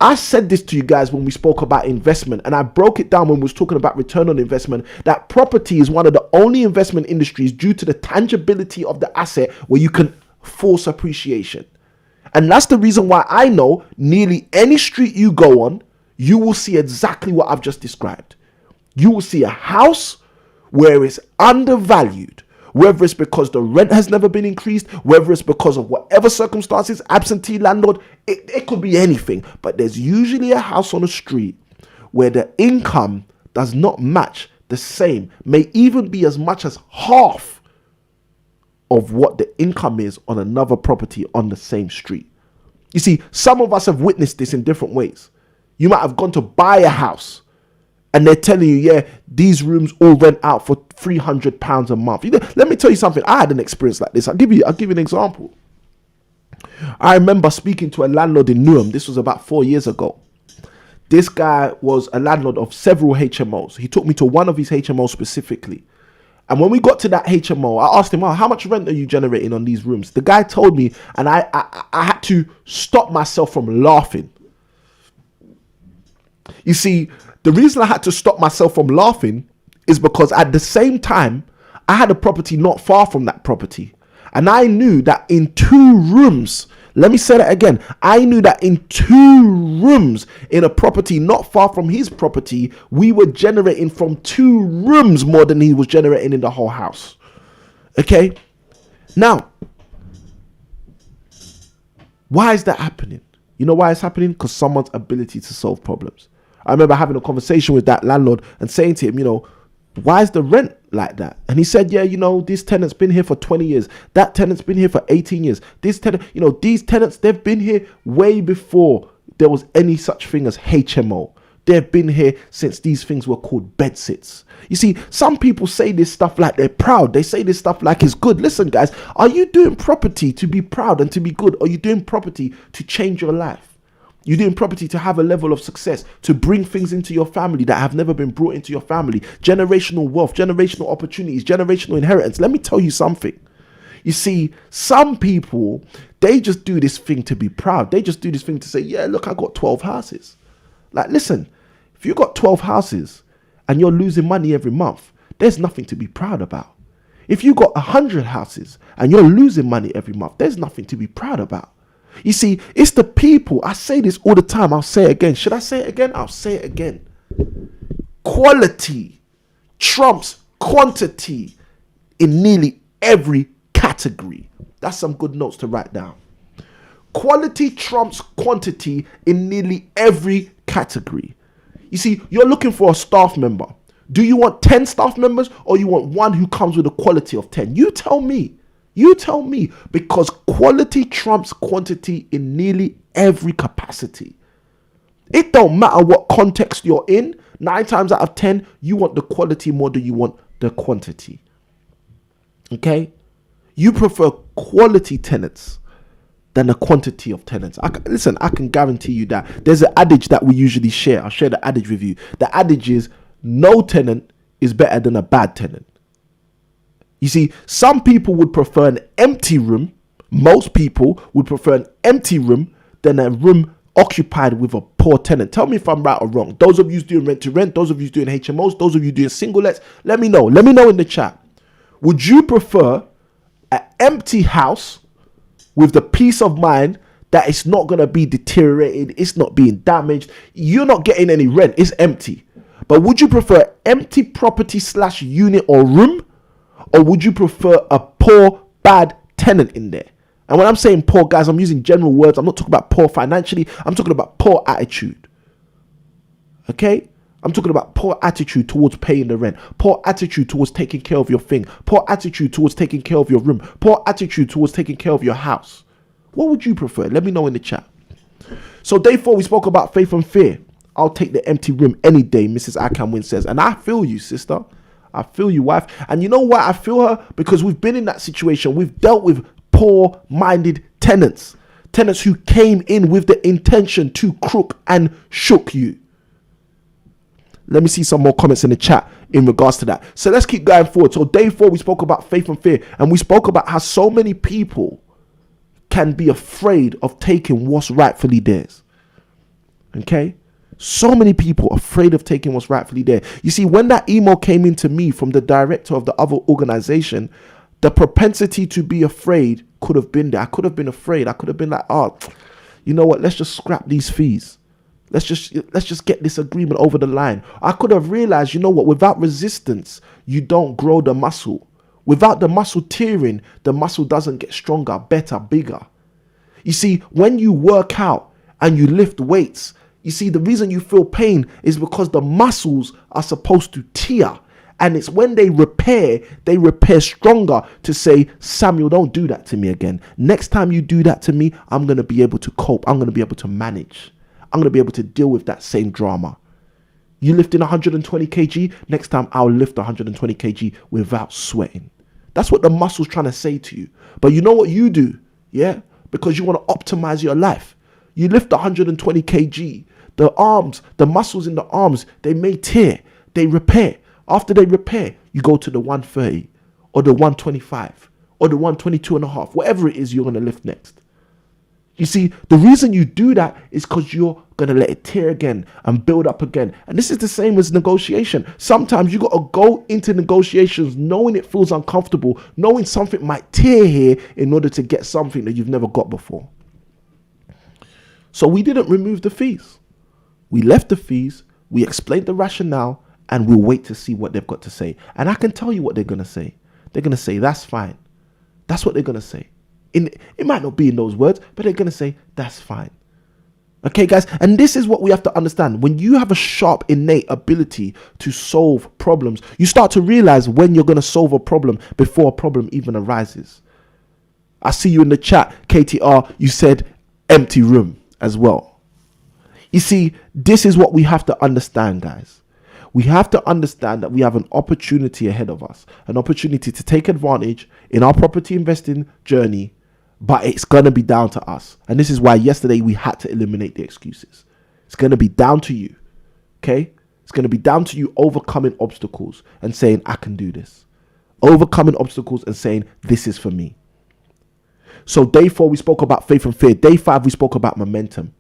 Speaker 1: I said this to you guys when we spoke about investment, and I broke it down when we was talking about return on investment, that property is one of the only investment industries due to the tangibility of the asset where you can force appreciation. And that's the reason why I know nearly any street you go on, you will see exactly what I've just described. You will see a house where it's undervalued, whether it's because the rent has never been increased, whether it's because of whatever circumstances, absentee landlord, it could be anything. But there's usually a house on a street where the income does not match the same, may even be as much as half of what the income is on another property on the same street. You see, some of us have witnessed this in different ways. You might have gone to buy a house and they're telling you, yeah, these rooms all rent out for £300 a month. Let me tell you something. I had an experience like this. I'll give you an example. I remember speaking to a landlord in Newham. This was about 4 years ago. This guy was a landlord of several HMOs. He took me to one of his HMOs specifically. And when we got to that HMO, I asked him, how much rent are you generating on these rooms? The guy told me, and I had to stop myself from laughing. You see, the reason I had to stop myself from laughing is because at the same time, I had a property not far from that property. And I knew that in 2 rooms, let me say that again. I knew that in 2 rooms in a property not far from his property, we were generating from 2 rooms more than he was generating in the whole house. Okay? Now, why is that happening? You know why it's happening? Because someone's ability to solve problems. I remember having a conversation with that landlord and saying to him, why is the rent like that? And he said, yeah, this tenant's been here for 20 years. That tenant's been here for 18 years. This tenant, these tenants, they've been here way before there was any such thing as HMO. They've been here since these things were called bedsits. You see, some people say this stuff like they're proud. They say this stuff like it's good. Listen, guys, are you doing property to be proud and to be good? Or are you doing property to change your life? You're doing property to have a level of success, to bring things into your family that have never been brought into your family. Generational wealth, generational opportunities, generational inheritance. Let me tell you something. You see, some people, they just do this thing to be proud. They just do this thing to say, yeah, look, I got 12 houses. Like, listen, if you got 12 houses and you're losing money every month, there's nothing to be proud about. If you got 100 houses and you're losing money every month, there's nothing to be proud about. You see, it's the people. I say this all the time. I'll say it again. Should I say it again? I'll say it again. Quality trumps quantity in nearly every category. That's some good notes to write down. Quality trumps quantity in nearly every category. You see, you're looking for a staff member. Do you want 10 staff members or you want one who comes with a quality of 10? You tell me. You tell me, because quality trumps quantity in nearly every capacity. It don't matter what context you're in. 9 times out of 10, you want the quality more than you want the quantity. Okay? You prefer quality tenants than a quantity of tenants. Listen, I can guarantee you that. There's an adage that we usually share. I'll share the adage with you. The adage is, no tenant is better than a bad tenant. You see, some people would prefer an empty room. Most people would prefer an empty room than a room occupied with a poor tenant. Tell me if I'm right or wrong. Those of you doing rent to rent, those of you doing HMOs, those of you doing single lets, let me know. Let me know in the chat. Would you prefer an empty house with the peace of mind that it's not going to be deteriorated, it's not being damaged, you're not getting any rent, it's empty? But would you prefer empty property / unit or room? Or would you prefer a poor, bad tenant in there? And when I'm saying poor, guys, I'm using general words. I'm not talking about poor financially. I'm talking about poor attitude. Okay? I'm talking about poor attitude towards paying the rent. Poor attitude towards taking care of your thing. Poor attitude towards taking care of your room. Poor attitude towards taking care of your house. What would you prefer? Let me know in the chat. So day 4, we spoke about faith and fear. I'll take the empty room any day, Mrs. Akamwin says. And I feel you, sister. I feel you, wife. And you know why I feel her? Because we've been in that situation. We've dealt with poor-minded tenants. Tenants who came in with the intention to crook and shook you. Let me see some more comments in the chat in regards to that. So let's keep going forward. So day 4, we spoke about faith and fear. And we spoke about how so many people can be afraid of taking what's rightfully theirs. Okay? So many people afraid of taking what's rightfully there. You see, when that email came into me from the director of the other organization, the propensity to be afraid could have been there. I could have been afraid. I could have been like, oh, you know what? Let's just scrap these fees. Let's just get this agreement over the line. I could have realized, you know what? Without resistance, you don't grow the muscle. Without the muscle tearing, the muscle doesn't get stronger, better, bigger. You see, when you work out and you lift weights, you see, the reason you feel pain is because the muscles are supposed to tear. And it's when they repair stronger to say, Samuel, don't do that to me again. Next time you do that to me, I'm going to be able to cope. I'm going to be able to manage. I'm going to be able to deal with that same drama. You lifting 120 kg, next time I'll lift 120 kg without sweating. That's what the muscle's trying to say to you. But you know what you do? Yeah? Because you want to optimize your life. You lift 120 kg. The arms, the muscles in the arms, they may tear. They repair. After they repair, you go to the 130 or the 125 or the 122 and a half, whatever it is you're going to lift next. You see, the reason you do that is because you're going to let it tear again and build up again. And this is the same as negotiation. Sometimes you got to go into negotiations knowing it feels uncomfortable, knowing something might tear here in order to get something that you've never got before. So we didn't remove the fees. We left the fees, we explained the rationale, and we'll wait to see what they've got to say. And I can tell you what they're going to say. They're going to say, that's fine. That's what they're going to say. It might not be in those words, but they're going to say, that's fine. Okay, guys? And this is what we have to understand. When you have a sharp, innate ability to solve problems, you start to realize when you're going to solve a problem before a problem even arises. I see you in the chat, KTR, you said empty room as well. You see, this is what we have to understand, guys. We have to understand that we have an opportunity ahead of us, an opportunity to take advantage in our property investing journey, but it's going to be down to us. And this is why yesterday we had to eliminate the excuses. It's going to be down to you, okay? It's going to be down to you overcoming obstacles and saying, I can do this. Overcoming obstacles and saying, this is for me. So day 4, we spoke about faith and fear. Day 5, we spoke about momentum,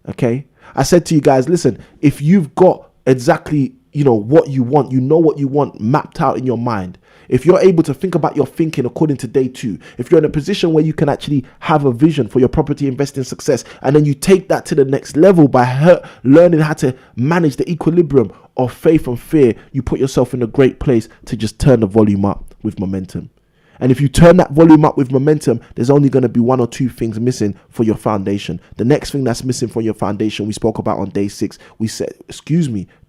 Speaker 1: okay? I said to you guys, listen, if you've got exactly, what you want, what you want mapped out in your mind, if you're able to think about your thinking according to day 2, if you're in a position where you can actually have a vision for your property investing success, and then you take that to the next level by learning how to manage the equilibrium of faith and fear, you put yourself in a great place to just turn the volume up with momentum. And if you turn that volume up with momentum, there's only going to be 1 or 2 things missing for your foundation. The next thing that's missing from your foundation, we spoke about on day 6.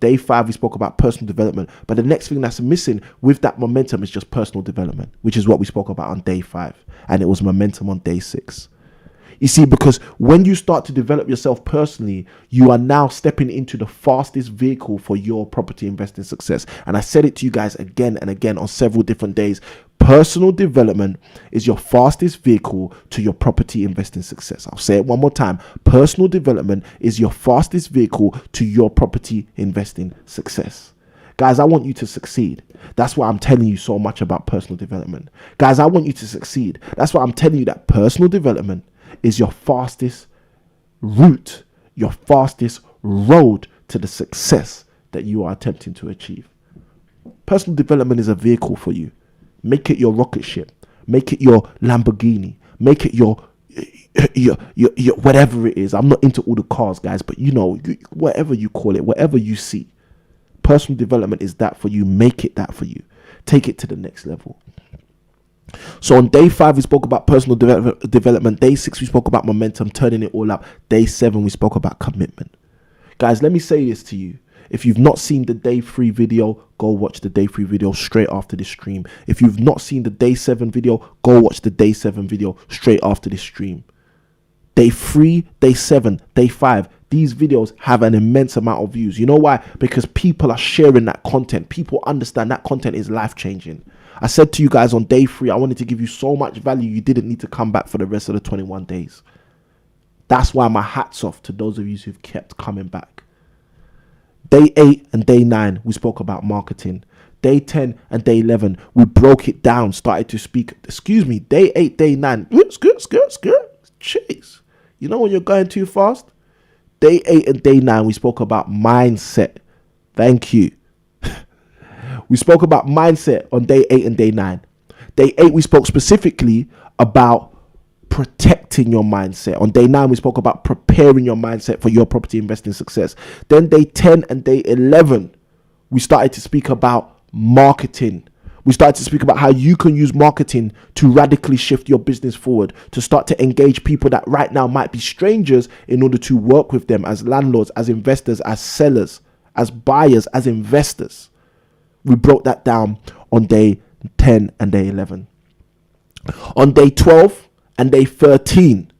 Speaker 1: Day 5, we spoke about personal development. But the next thing that's missing with that momentum is just personal development, which is what we spoke about on day 5. And it was momentum on day 6. You see, because when you start to develop yourself personally, you are now stepping into the fastest vehicle for your property investing success. And I said it to you guys again and again on several different days. Personal development is your fastest vehicle to your property investing success. I'll say it one more time. Personal development is your fastest vehicle to your property investing success. Guys, I want you to succeed. That's why I'm telling you so much about personal development. Guys, I want you to succeed. That's why I'm telling you that personal development is your fastest route, your fastest road to the success that you are attempting to achieve. Personal development is a vehicle for you. Make it your rocket ship. Make it your Lamborghini. Make it your whatever it is. I'm not into all the cars, guys, but whatever you call it, whatever you see. Personal development is that for you. Make it that for you. Take it to the next level. So on day 5, we spoke about personal development. Day 6, we spoke about momentum, turning it all up. Day 7, we spoke about commitment. Guys, let me say this to you. If you've not seen the day 3 video, go watch the day 3 video straight after this stream. If you've not seen the day 7 video, go watch the day 7 video straight after this stream. Day 3, day 7, day 5, these videos have an immense amount of views. You know why? Because people are sharing that content. People understand that content is life-changing. I said to you guys on day 3, I wanted to give you so much value you didn't need to come back for the rest of the 21 days. That's why my hat's off to those of you who've kept coming back. Day 8 and day 9, we spoke about marketing. Day 10 and day 11, we broke it down, started to speak. Day 8, day 9. Jeez. You know when you're going too fast? Day 8 and day 9, we spoke about mindset. Thank you. We spoke about mindset on day 8 and day 9. Day 8, we spoke specifically about protecting your mindset. On day 9, we spoke about preparing your mindset for your property investing success. Then day 10 and day 11, we started to speak about marketing. We started to speak about how you can use marketing to radically shift your business forward, to start to engage people that right now might be strangers in order to work with them as landlords, as investors, as sellers, as buyers, as investors. We broke that down on day 10 and day 11. On day 12 and day 13,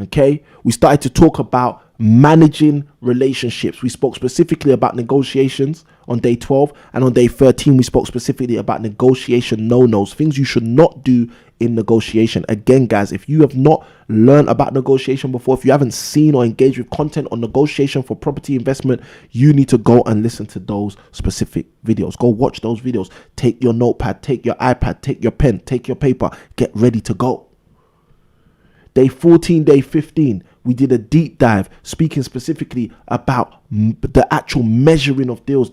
Speaker 1: okay, we started to talk about managing relationships. We spoke specifically about negotiations on day 12, and on day 13 we spoke specifically about negotiation no-nos, things you should not do in negotiation. Again, guys, if you have not learned about negotiation before, if you haven't seen or engaged with content on negotiation for property investment, you need to go and listen to those specific videos. Go watch those videos. Take your notepad, take your iPad, take your pen, take your paper, get ready to go. Day 14, day 15, we did a deep dive speaking specifically about the actual measuring of deals,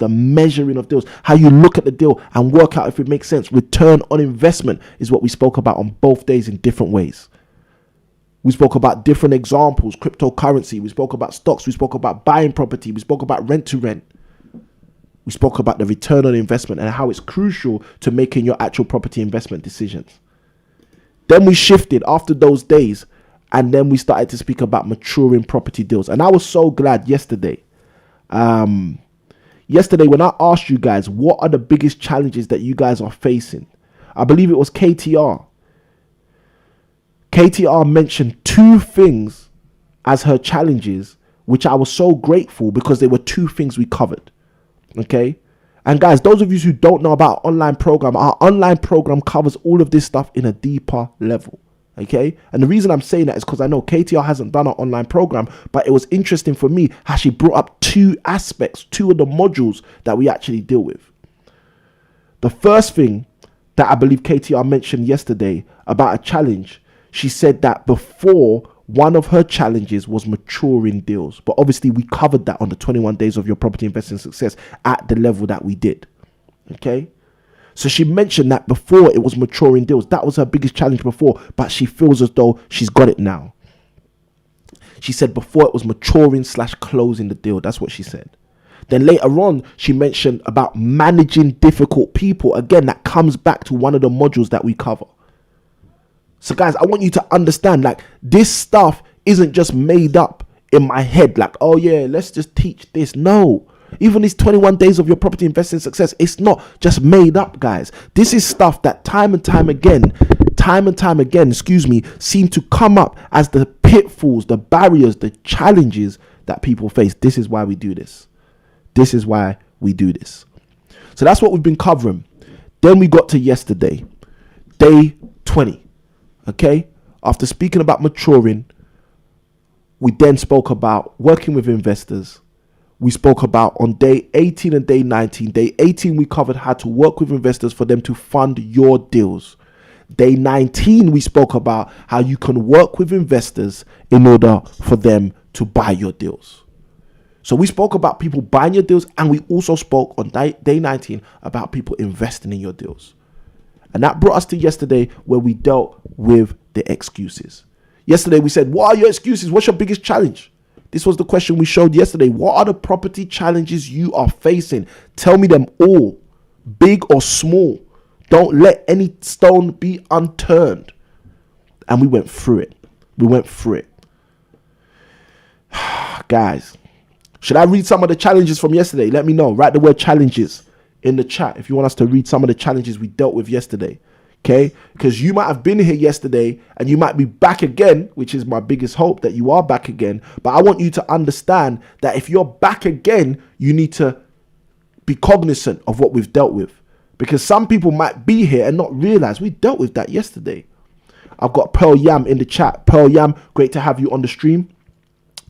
Speaker 1: how you look at the deal and work out if it makes sense. Return on investment is what we spoke about on both days in different ways. We spoke about different examples, cryptocurrency. We spoke about stocks. We spoke about buying property. We spoke about rent to rent. We spoke about the return on investment and how it's crucial to making your actual property investment decisions. Then we shifted after those days, and then we started to speak about maturing property deals. And I was so glad yesterday. Yesterday, when I asked you guys, what are the biggest challenges that you guys are facing? I believe it was KTR. KTR mentioned 2 things as her challenges, which I was so grateful because they were 2 things we covered. Okay. And guys, those of you who don't know about our online program covers all of this stuff in a deeper level. Okay. And the reason I'm saying that is because I know KTR hasn't done our online program, but it was interesting for me how she brought up 2 aspects, 2 of the modules that we actually deal with. The first thing that I believe KTR mentioned yesterday about a challenge, she said that before, one of her challenges was maturing deals. But obviously we covered that on the 21 days of your property investing success at the level that we did. Okay. So she mentioned that before it was maturing deals. That was her biggest challenge before, but she feels as though she's got it now. She said before it was maturing / closing the deal. That's what she said. Then later on, she mentioned about managing difficult people. Again, that comes back to one of the modules that we cover. So guys, I want you to understand, like, this stuff isn't just made up in my head. Like, oh yeah, let's just teach this. No, even these 21 days of your property investing success, it's not just made up, guys. This is stuff that time and time again, seem to come up as the pitfalls, the barriers, the challenges that people face. This is why we do this. So that's what we've been covering. Then we got to yesterday, day 20. Okay, after speaking about maturing, we then spoke about working with investors. We spoke about on day 18 and day 19. Day 18, we covered how to work with investors for them to fund your deals. Day 19, we spoke about how you can work with investors in order for them to buy your deals. So we spoke about people buying your deals, and we also spoke on day 19 about people investing in your deals. And that brought us to yesterday, where we dealt with the excuses. Yesterday, we said, what are your excuses? What's your biggest challenge? This was the question we showed yesterday. What are the property challenges you are facing? Tell me them all, big or small. Don't let any stone be unturned. And we went through it. Guys, should I read some of the challenges from yesterday? Let me know. Write the word challenges in the chat if you want us to read some of the challenges we dealt with yesterday. Okay, because you might have been here yesterday and you might be back again, which is my biggest hope, that you are back again. But I want you to understand that if you're back again, you need to be cognizant of what we've dealt with, because some people might be here and not realize we dealt with that yesterday. I've got Pearl Yam in the chat. Pearl Yam, great to have you on the stream.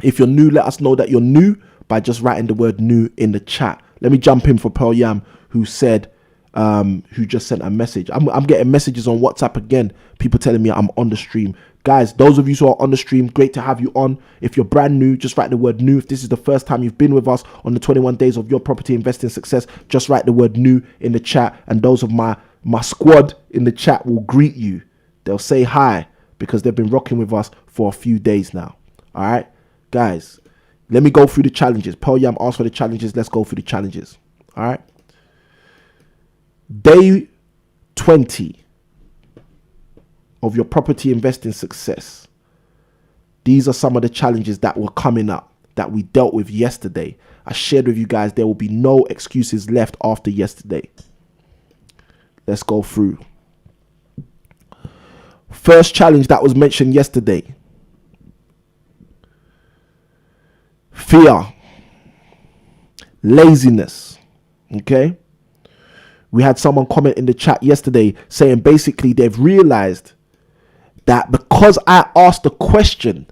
Speaker 1: If you're new, let us know that you're new by just writing the word new in the chat. Let me jump in for Pearl Yam, who said who just sent a message. I'm getting messages on WhatsApp again, people telling me I'm on the stream. Guys, those of you who are on the stream, great to have you on. If you're brand new, just write the word new. If this is the first time you've been with us on the 21 days of your property investing success, just write the word new in the chat, and those of my squad in the chat will greet you. They'll say hi because they've been rocking with us for a few days now. All right, guys, let me go through the challenges. Pearl Yam asked for the challenges. Let's go through the challenges. All right. Day 20 of your property investing success. These are some of the challenges that were coming up that we dealt with yesterday. I shared with you guys there will be no excuses left after yesterday. Let's go through. First challenge that was mentioned yesterday. Fear. Laziness. Okay. We had someone comment in the chat yesterday saying basically they've realized that because I asked a question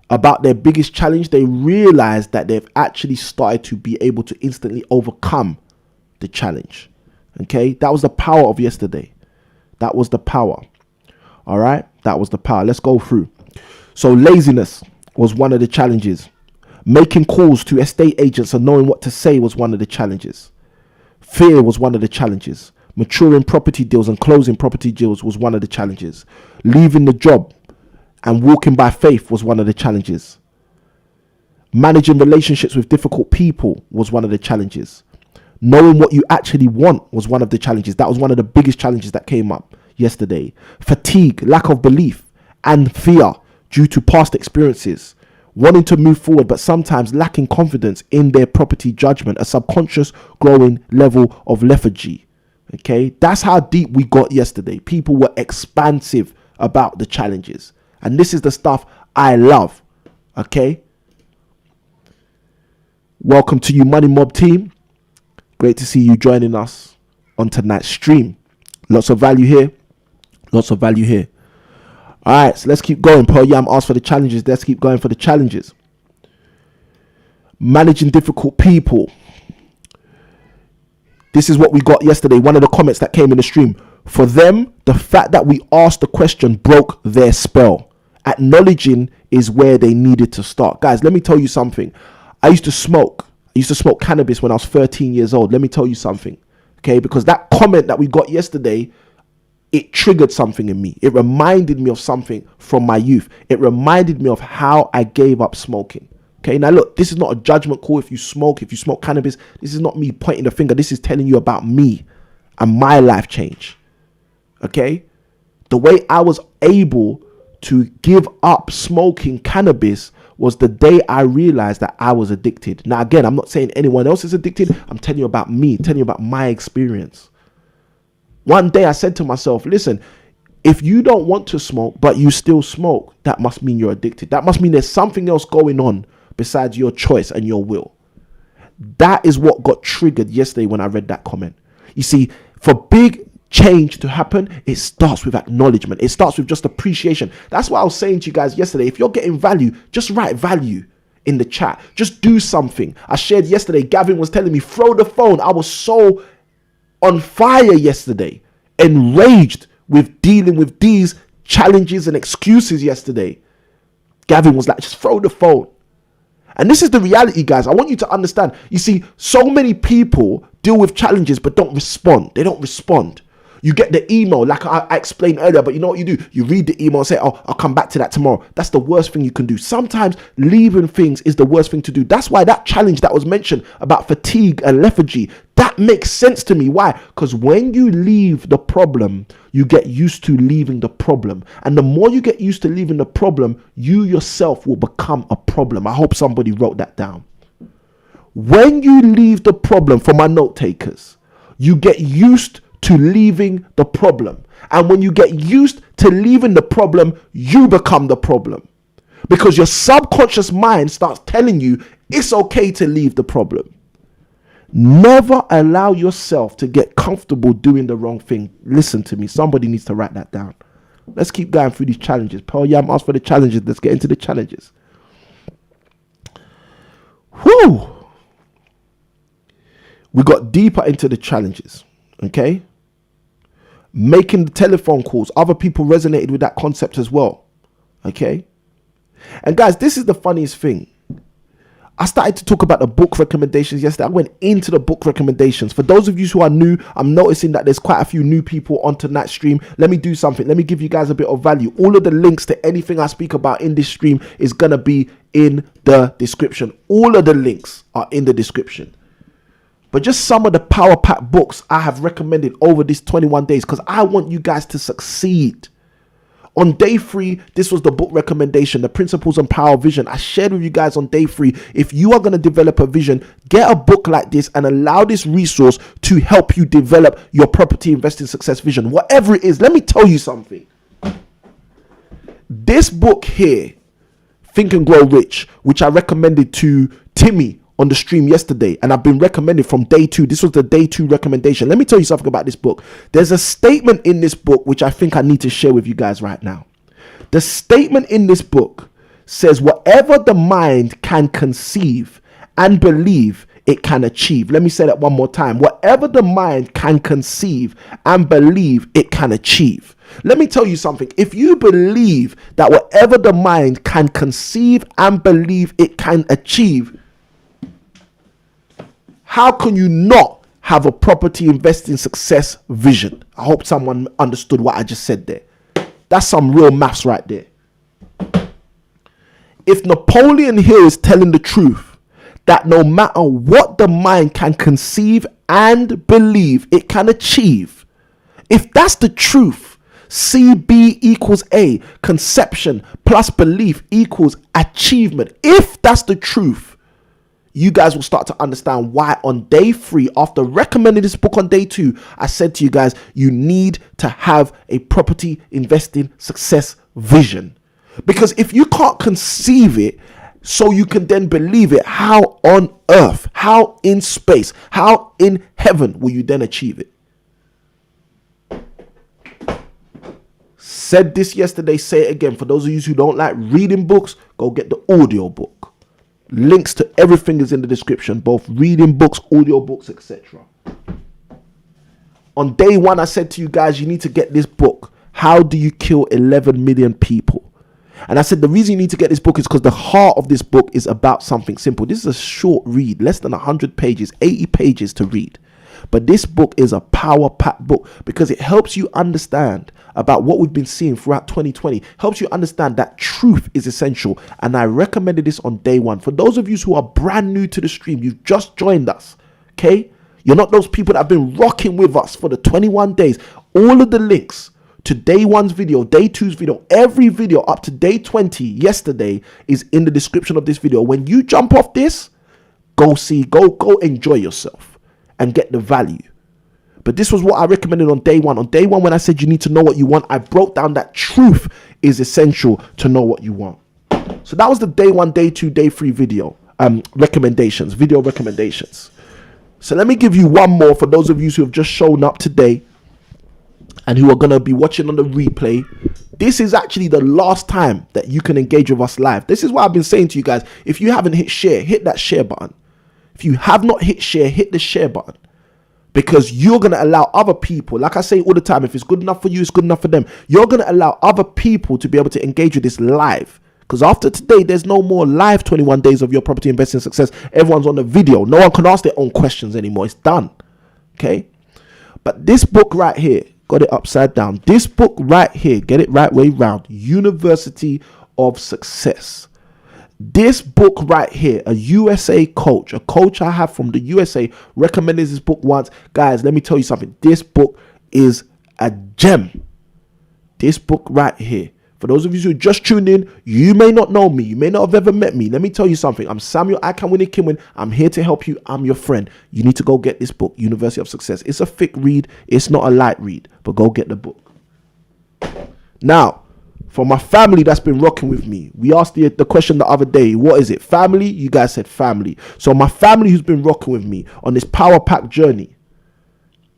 Speaker 1: about their biggest challenge, they realized that they've actually started to be able to instantly overcome the challenge. Okay, that was the power of yesterday. That was the power. All right, that was the power. Let's go through. So laziness was one of the challenges. Making calls to estate agents and knowing what to say was one of the challenges. Fear was one of the challenges. Maturing property deals and closing property deals was one of the challenges. Leaving the job and walking by faith was one of the challenges. Managing relationships with difficult people was one of the challenges. Knowing what you actually want was one of the challenges. That was one of the biggest challenges that came up yesterday. Fatigue, lack of belief, and fear due to past experiences. Wanting to move forward, but sometimes lacking confidence in their property judgment, a subconscious growing level of lethargy. Okay, that's how deep we got yesterday. People were expansive about the challenges, and this is the stuff I love. Okay, welcome to you, Money Mob team. Great to see you joining us on tonight's stream. Lots of value here. Lots of value here. All right, so let's keep going. Pearl Yam asked for the challenges. Let's keep going for the challenges. Managing difficult people. This is what we got yesterday. One of the comments that came in the stream. For them, the fact that we asked the question broke their spell. Acknowledging is where they needed to start. Guys, let me tell you something. I used to smoke cannabis when I was 13 years old. Let me tell you something. Okay, because that comment that we got yesterday, it triggered something in me. It reminded me of something from my youth. It reminded me of how I gave up smoking. Okay, now look, this is not a judgment call if you smoke cannabis. This is not me pointing the finger. This is telling you about me and my life change. Okay, the way I was able to give up smoking cannabis was the day I realized that I was addicted. Now, again, I'm not saying anyone else is addicted. I'm telling you about me, telling you about my experience. One day I said to myself, listen, if you don't want to smoke, but you still smoke, that must mean you're addicted. That must mean there's something else going on besides your choice and your will. That is what got triggered yesterday when I read that comment. You see, for big change to happen, it starts with acknowledgement. It starts with just appreciation. That's what I was saying to you guys yesterday. If you're getting value, just write value in the chat. Just do something. I shared yesterday, Gavin was telling me, throw the phone. I was so on fire yesterday, enraged with dealing with these challenges and excuses yesterday. Gavin was like, just throw the phone. And this is the reality, guys. I want you to understand. You see, so many people deal with challenges but don't respond. They don't respond. You get the email like I explained earlier, but you know what you do? You read the email and say, oh, I'll come back to that tomorrow. That's the worst thing you can do. Sometimes leaving things is the worst thing to do. That's why that challenge that was mentioned about fatigue and lethargy, that makes sense to me. Why? Because when you leave the problem, you get used to leaving the problem. And the more you get used to leaving the problem, you yourself will become a problem. I hope somebody wrote that down. When you leave the problem, for my note takers, you get used to leaving the problem. And when you get used to leaving the problem, you become the problem. Because your subconscious mind starts telling you it's okay to leave the problem. Never allow yourself to get comfortable doing the wrong thing. Listen to me. Somebody needs to write that down. Let's keep going through these challenges. Pearl Yam asked for the challenges. Let's get into the challenges. Whew. We got deeper into the challenges. Okay. making the telephone calls. Other people resonated with that concept as well. Okay. And guys, this is the funniest thing. I started to talk about the book recommendations yesterday. I went into the book recommendations. For those of you who are new, I'm noticing that there's quite a few new people on tonight's stream. Let me do something. Let me give you guys a bit of value. All of the links to anything I speak about in this stream is going to be in the description. All of the links are in the description. But just some of the power pack books I have recommended over these 21 days because I want you guys to succeed. On day 3, this was the book recommendation, The Principles and Power of Vision. I shared with you guys on day 3, if you are going to develop a vision, get a book like this and allow this resource to help you develop your property investing success vision. Whatever it is, let me tell you something. This book here, Think and Grow Rich, which I recommended to Timmy on the stream yesterday, and I've been recommended from day 2. This was the day 2 recommendation. Let me tell you something about this book. There's a statement in this book which I think I need to share with you guys right now. The statement in this book says, whatever the mind can conceive and believe, it can achieve. Let me say that one more time. Whatever the mind can conceive and believe, it can achieve. Let me tell you something. If you believe that whatever the mind can conceive and believe, it can achieve, how can you not have a property investing success vision? I hope someone understood what I just said there. That's some real maths right there. If Napoleon Hill is telling the truth, that no matter what the mind can conceive and believe, it can achieve. If that's the truth, CB equals A, conception plus belief equals achievement. If that's the truth, you guys will start to understand why on day 3, after recommending this book on day 2, I said to you guys, you need to have a property investing success vision. Because if you can't conceive it, so you can then believe it, how on earth, how in space, how in heaven will you then achieve it? Said this yesterday, say it again. For those of you who don't like reading books, go get the audio book. Links to everything is in the description, both reading books, audio books, etc. On day 1, I said to you guys, you need to get this book. How do you kill 11 million people? And I said the reason you need to get this book is because the heart of this book is about something simple. This is a short read, less than 100 pages, 80 pages to read. But this book is a power-packed book because it helps you understand about what we've been seeing throughout 2020. Helps you understand that truth is essential. And I recommended this on day 1. For those of you who are brand new to the stream, you've just joined us, okay? You're not those people that have been rocking with us for the 21 days. All of the links to day 1's video, day 2's video, every video up to day 20 yesterday is in the description of this video. When you jump off this, go enjoy yourself and get the value. But this was what I recommended on day 1. On day 1, when I said you need to know what you want, I broke down that truth is essential to know what you want. So that was the day 1, day 2, day 3 video recommendations, video recommendations. So let me give you one more for those of you who have just shown up today and who are going to be watching on the replay. This is actually the last time that you can engage with us live. This is what I've been saying to you guys. If you haven't hit share, hit that share button. If you have not hit share, hit the share button. Because you're going to allow other people, like I say all the time, if it's good enough for you, it's good enough for them. You're going to allow other people to be able to engage with this live. Because after today, there's no more live 21 days of your property investing success. Everyone's on the video. No one can ask their own questions anymore. It's done. Okay? But this book right here, got it upside down. This book right here, get it right way round. University of Success. This book right here, a USA coach, a coach I have from the USA, recommended this book once. Guys, let me tell you something. This book is a gem. This book right here. For those of you who just tuned in, you may not know me. You may not have ever met me. Let me tell you something. I'm Samuel Akanwini-Kinwin. I'm here to help you. I'm your friend. You need to go get this book, University of Success. It's a thick read. It's not a light read, but go get the book. Now, for my family that's been rocking with me, we asked the question the other day, what is it? Family? You guys said family. So my family who's been rocking with me on this power pack journey.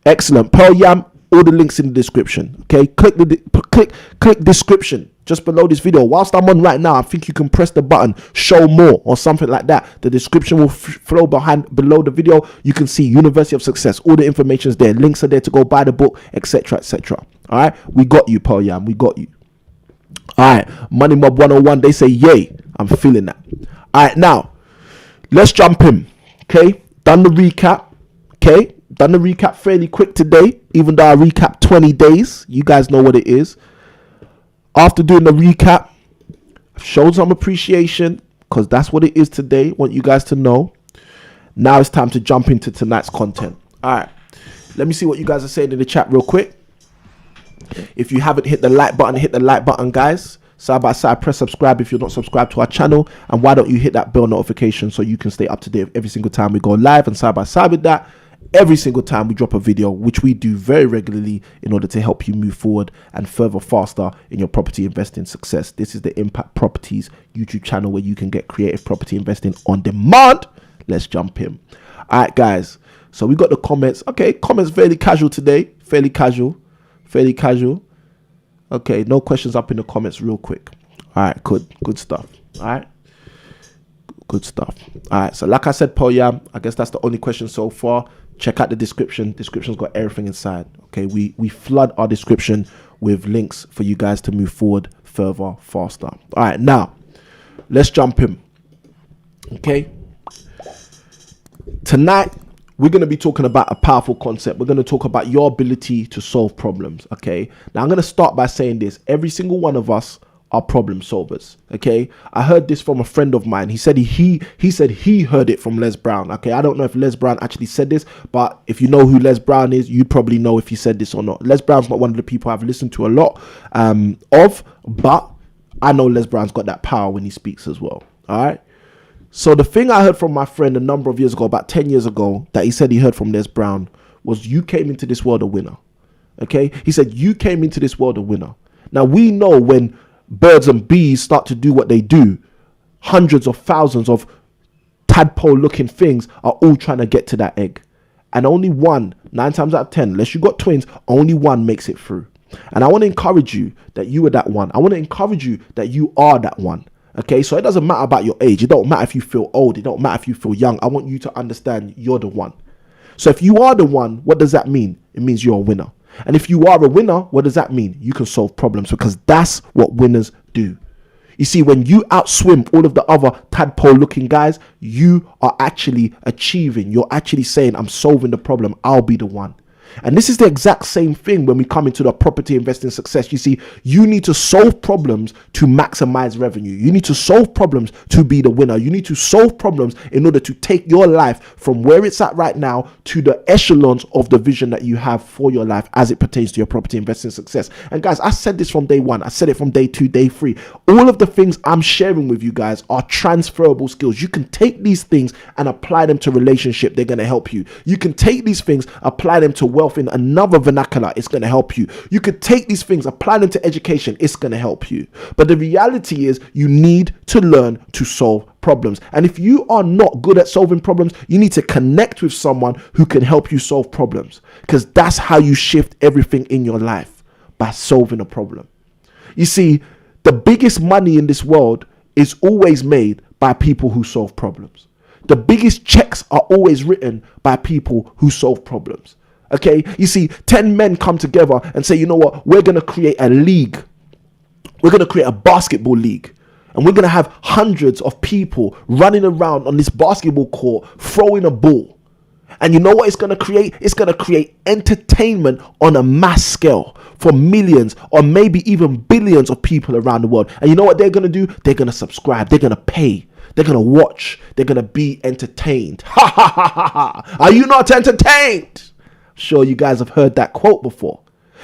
Speaker 1: Excellent. Pearl Yam, All the links in the description. Okay, click description just below this video. Whilst I'm on right now, I think you can press the button show more or something like that. The description will flow below the video. You can see University of Success. All the information is there. Links are there to go buy the book, etc., etc. All right, we got you, Pearl Yam. We got you. All right, Money Mob 101. They say yay. I'm feeling that. All right, now let's jump in. Okay, done the recap. Okay, done the recap fairly quick today, even though I recapped 20 days. You guys know what it is. After doing the recap, I've shown some appreciation because that's what it is today. Want you guys to know. Now it's time to jump into tonight's content. All right, let me see what you guys are saying in the chat real quick. If you haven't hit the like button, hit the like button, guys. Side by side, press subscribe if you're not subscribed to our channel. And why don't you hit that bell notification so you can stay up to date every single time we go live. And side by side with that, every single time we drop a video, which we do very regularly in order to help you move forward and further faster in your property investing success. This is the Impact Properties YouTube channel where you can get creative property investing on demand. Let's jump in. All right, guys. So we got the comments. Okay, comments fairly casual today. Fairly casual. Okay, no questions up in the comments real quick. All right, good stuff. All right. Good stuff. All right, so like I said, Paul Yam, I guess that's the only question so far. Check out the description. Description's got everything inside. Okay, we flood our description with links for you guys to move forward further, faster. All right, now let's jump in. Okay, tonight we're going to be talking about a powerful concept. We're going to talk about your ability to solve problems. Okay, now I'm going to start by saying this: every single one of us are problem solvers. Okay, I heard this from a friend of mine. He said he said he heard it from Les Brown. Okay, I don't know if Les Brown actually said this, but if you know who Les Brown is, you'd probably know if he said this or not. Les Brown's not one of the people I've listened to a lot but I know Les Brown's got that power when he speaks as well. All right, so the thing I heard from my friend a number of years ago, about 10 years ago, that he said he heard from Les Brown was, you came into this world a winner. Okay, he said you came into this world a winner. Now we know when birds and bees start to do what they do, hundreds of thousands of tadpole looking things are all trying to get to that egg, and only one, 9 times out of 10, unless you got twins, only one makes it through. And I want to encourage you that you are that one. I want to encourage you that you are that one. Okay, so it doesn't matter about your age. It don't matter if you feel old. It don't matter if you feel young. I want you to understand you're the one. So if you are the one, what does that mean? It means you're a winner. And if you are a winner, what does that mean? You can solve problems, because that's what winners do. You see, when you outswim all of the other tadpole looking guys, you are actually achieving. You're actually saying, I'm solving the problem. I'll be the one. And this is the exact same thing when we come into the property investing success. You see, you need to solve problems to maximize revenue. You need to solve problems to be the winner. You need to solve problems in order to take your life from where it's at right now to the echelons of the vision that you have for your life as it pertains to your property investing success. And guys, I said this from day one. I said it from day 2, day 3. All of the things I'm sharing with you guys are transferable skills. You can take these things and apply them to relationship. They're going to help you. You can take these things, apply them to wealth in another vernacular. It's going to help you. You could take these things, apply them to education. It's going to help you. But the reality is you need to learn to solve problems. And if you are not good at solving problems, you need to connect with someone who can help you solve problems, because that's how you shift everything in your life, by solving a problem. You see, the biggest money in this world is always made by people who solve problems. The biggest checks are always written by people who solve problems. Okay, you see, 10 men come together and say, you know what, we're going to create a league. We're going to create a basketball league. And we're going to have hundreds of people running around on this basketball court, throwing a ball. And you know what it's going to create? It's going to create entertainment on a mass scale for millions or maybe even billions of people around the world. And you know what they're going to do? They're going to subscribe. They're going to pay. They're going to watch. They're going to be entertained. Ha ha ha ha ha. Are you not entertained? Sure, you guys have heard that quote before.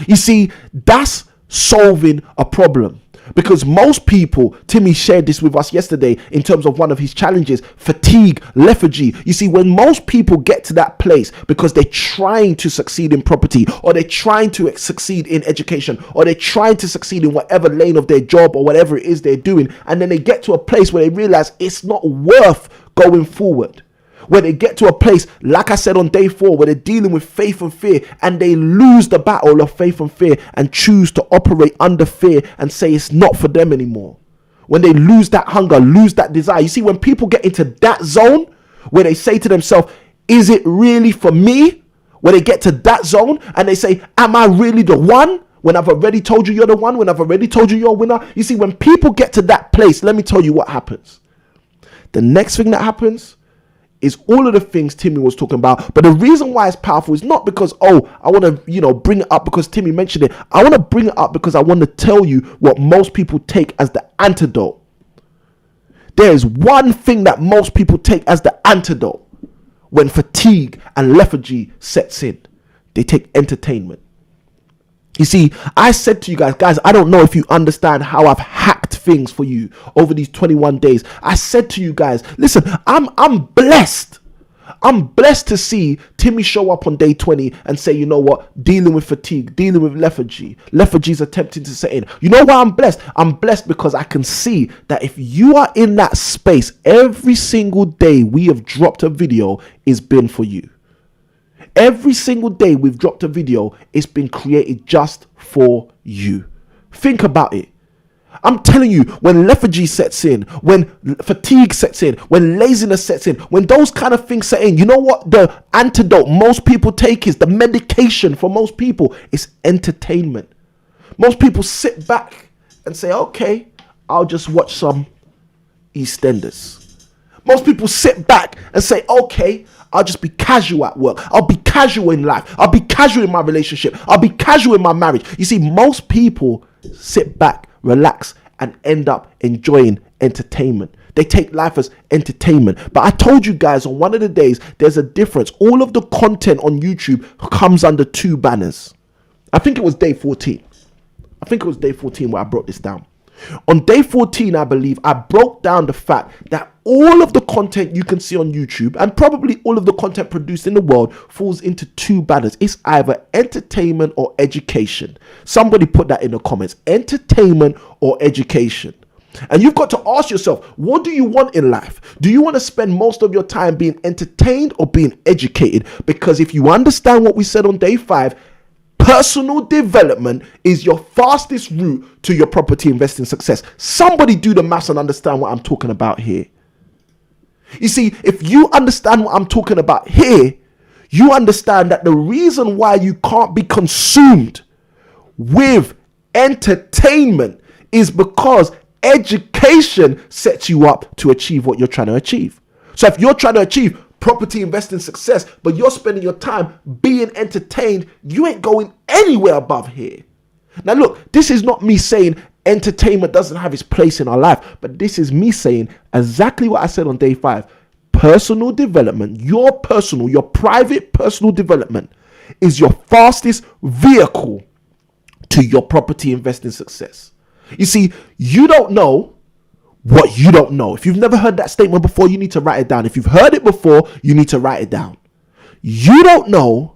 Speaker 1: You see, that's solving a problem, because most people, Timmy shared this with us yesterday in terms of one of his challenges, fatigue, lethargy. You see, when most people get to that place because they're trying to succeed in property, or they're trying to succeed in education, or they're trying to succeed in whatever lane of their job or whatever it is they're doing, and then they get to a place where they realize it's not worth going forward. When they get to a place, like I said on day 4, where they're dealing with faith and fear, and they lose the battle of faith and fear and choose to operate under fear and say it's not for them anymore. When they lose that hunger, lose that desire. You see, when people get into that zone where they say to themselves, is it really for me? When they get to that zone and they say, am I really the one? When I've already told you you're the one, when I've already told you you're a winner. You see, when people get to that place, let me tell you what happens. The next thing that happens is all of the things Timmy was talking about. But the reason why it's powerful is not because, I want to, bring it up because Timmy mentioned it. I want to bring it up because I want to tell you what most people take as the antidote. There is one thing that most people take as the antidote when fatigue and lethargy sets in. They take entertainment. You see, I said to you guys, I don't know if you understand how I've hacked things for you over these 21 days. I said to you guys, listen, I'm blessed. I'm blessed to see Timmy show up on day 20 and say, you know what, dealing with fatigue, dealing with lethargy. Lethargy is attempting to set in. You know why I'm blessed? I'm blessed because I can see that if you are in that space, every single day we have dropped a video is been for you. Every single day we've dropped a video, it's been created just for you. Think about it. I'm telling you, when lethargy sets in, when fatigue sets in, when laziness sets in, when those kind of things set in, you know what the antidote most people take is? The medication for most people is entertainment. Most people sit back and say, okay, I'll just watch some EastEnders. Most people sit back and say, okay, I'll just be casual at work. I'll be casual in life. I'll be casual in my relationship. I'll be casual in my marriage. You see, most people sit back, relax, and end up enjoying entertainment. They take life as entertainment. But I told you guys on one of the days, there's a difference. All of the content on YouTube comes under 2 banners. I think it was day 14. I think it was day 14 where I brought this down. On day 14, I believe, I broke down the fact that all of the content you can see on YouTube and probably all of the content produced in the world falls into 2 banners. It's either entertainment or education. Somebody put that in the comments. Entertainment or education. And you've got to ask yourself, what do you want in life? Do you want to spend most of your time being entertained or being educated? Because if you understand what we said on day 5, personal development is your fastest route to your property investing success. Somebody do the maths and understand what I'm talking about here. You see, if you understand what I'm talking about here, you understand that the reason why you can't be consumed with entertainment is because education sets you up to achieve what you're trying to achieve. So if you're trying to achieve property investing success, but you're spending your time being entertained, you ain't going anywhere above here. Now look, this is not me saying entertainment doesn't have its place in our life, but this is me saying exactly what I said on day 5. Personal development, your private personal development is your fastest vehicle to your property investing success. You see, you don't know what you don't know. If you've never heard that statement before, you need to write it down. If you've heard it before, you need to write it down. You don't know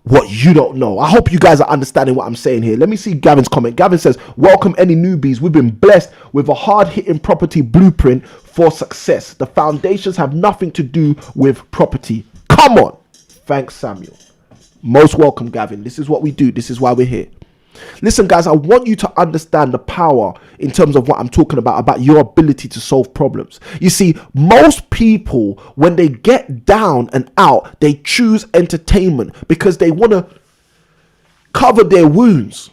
Speaker 1: what you don't know. I hope you guys are understanding what I'm saying here. Let me see Gavin's comment. Gavin says, welcome any newbies. We've been blessed with a hard-hitting property blueprint for success. The foundations have nothing to do with property. Come on. Thanks, Samuel. Most welcome, Gavin. This is what we do. This is why we're here. Listen, guys, I want you to understand the power in terms of what I'm talking about your ability to solve problems. You see, most people, when they get down and out, they choose entertainment because they want to cover their wounds.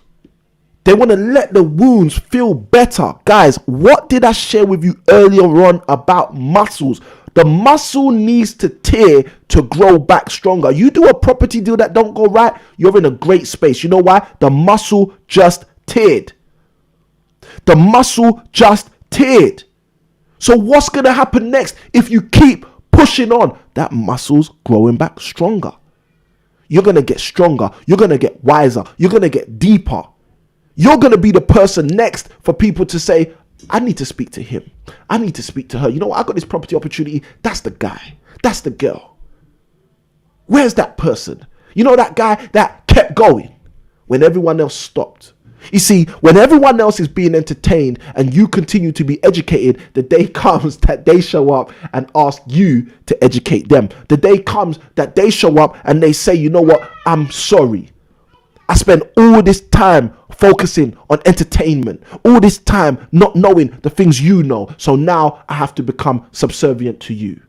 Speaker 1: They want to let the wounds feel better. Guys, what did I share with you earlier on about muscles? The muscle needs to tear to grow back stronger. You do a property deal that don't go right, you're in a great space. You know why? The muscle just teared. The muscle just teared. So what's going to happen next if you keep pushing on? That muscle's growing back stronger. You're going to get stronger. You're going to get wiser. You're going to get deeper. You're going to be the person next for people to say, I need to speak to him. I need to speak to her. You know what? I got this property opportunity. That's the guy. That's the girl. Where's that person? You know, that guy that kept going when everyone else stopped. You see, when everyone else is being entertained and you continue to be educated, the day comes that they show up and ask you to educate them. The day comes that they show up and they say, you know what, I'm sorry. I spent all this time focusing on entertainment, all this time not knowing the things you know. So now I have to become subservient to you.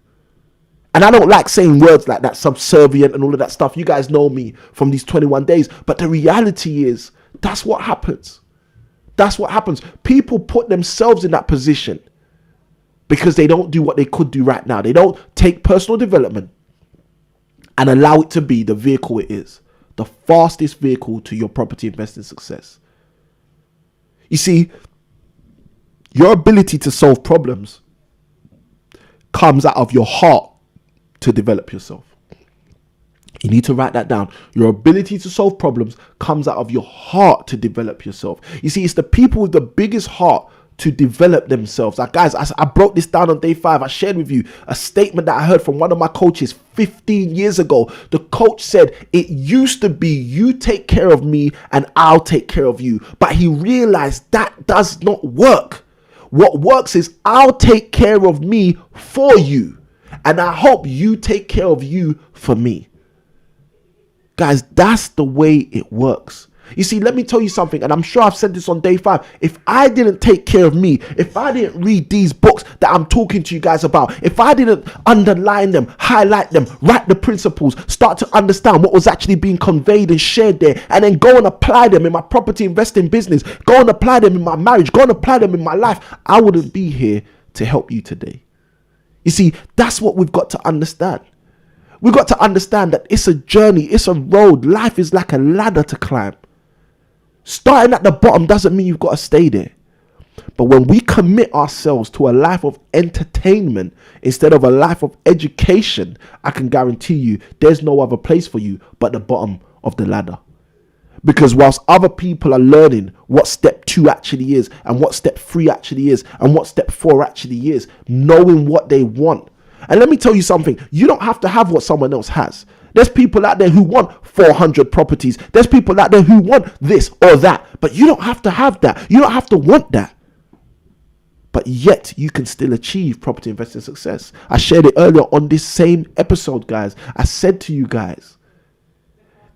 Speaker 1: And I don't like saying words like that, subservient and all of that stuff. You guys know me from these 21 days. But the reality is, that's what happens. That's what happens. People put themselves in that position because they don't do what they could do right now. They don't take personal development and allow it to be the vehicle it is. The fastest vehicle to your property investing success. You see, your ability to solve problems comes out of your heart to develop yourself. You need to write that down. Your ability to solve problems comes out of your heart to develop yourself. You see, it's the people with the biggest heart to develop themselves. Like, guys, I broke this down on day 5. I shared with you a statement that I heard from one of my coaches 15 years ago. The coach said, it used to be you take care of me and I'll take care of you. But he realized that does not work. What works is I'll take care of me for you. And I hope you take care of you for me. Guys, that's the way it works. You see, let me tell you something, and I'm sure I've said this on day 5. If I didn't take care of me, if I didn't read these books that I'm talking to you guys about, if I didn't underline them, highlight them, write the principles, start to understand what was actually being conveyed and shared there, and then go and apply them in my property investing business, go and apply them in my marriage, go and apply them in my life, I wouldn't be here to help you today. You see, that's what we've got to understand. We've got to understand that it's a journey, it's a road. Life is like a ladder to climb. Starting at the bottom doesn't mean you've got to stay there. But when we commit ourselves to a life of entertainment instead of a life of education, I can guarantee you there's no other place for you but the bottom of the ladder. Because whilst other people are learning what step 2 actually is, and what step 3 actually is, and what step 4 actually is, knowing what they want. And let me tell you something, you don't have to have what someone else has. There's people out there who want 400 properties. There's people out there who want this or that. But you don't have to have that. You don't have to want that. But yet you can still achieve property investing success. I shared it earlier on this same episode, guys. I said to you guys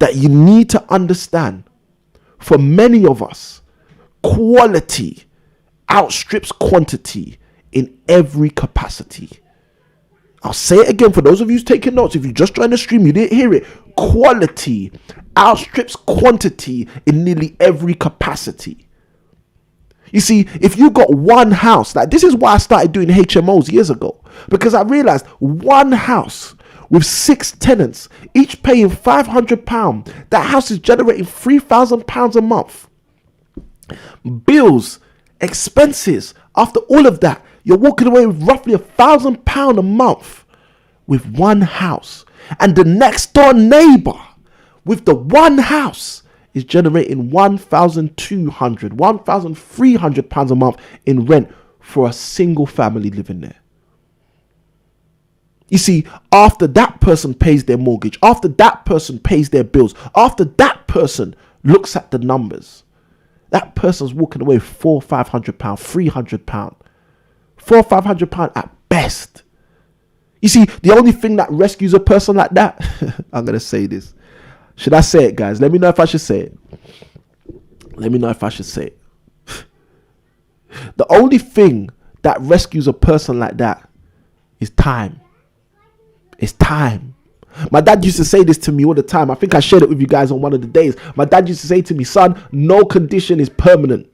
Speaker 1: that you need to understand, for many of us, quality outstrips quantity in every capacity. I'll say it again for those of you who's taking notes. If you just joined the stream, you didn't hear it. Quality outstrips quantity in nearly every capacity. You see, if you got one house, like this is why I started doing HMOs years ago, because I realized one house with 6 tenants, each paying £500, that house is generating £3,000 a month. Bills, expenses, after all of that, you're walking away with roughly £1,000 a month with one house. And the next door neighbor with the one house is generating £1,200, £1,300 a month in rent for a single family living there. You see, after that person pays their mortgage, after that person pays their bills, after that person looks at the numbers, that person's walking away with £400, £500, £300, £400, £500 at You see, the only thing that rescues a person like that, I'm going to say this. Should I say it, guys? Let me know if I should say it. Let me know if I should say it. The only thing that rescues a person like that is time. It's time. My dad used to say this to me all the time. I think I shared it with you guys on one of the days. My dad used to say to me, son, no condition is permanent.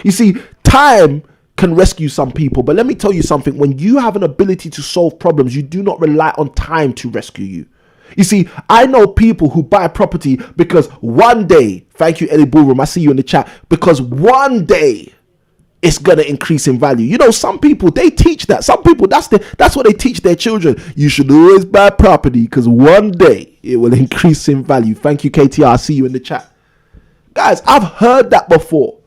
Speaker 1: You see, time can rescue some people. But let me tell you something. When you have an ability to solve problems, you do not rely on time to rescue you. You see, I know people who buy property because one day, thank you, Eddie Ballroom, I see you in the chat, because one day it's going to increase in value. You know, some people, they teach that. Some people, that's what they teach their children. You should always buy property because one day it will increase in value. Thank you, KTR. I see you in the chat. Guys, I've heard that before.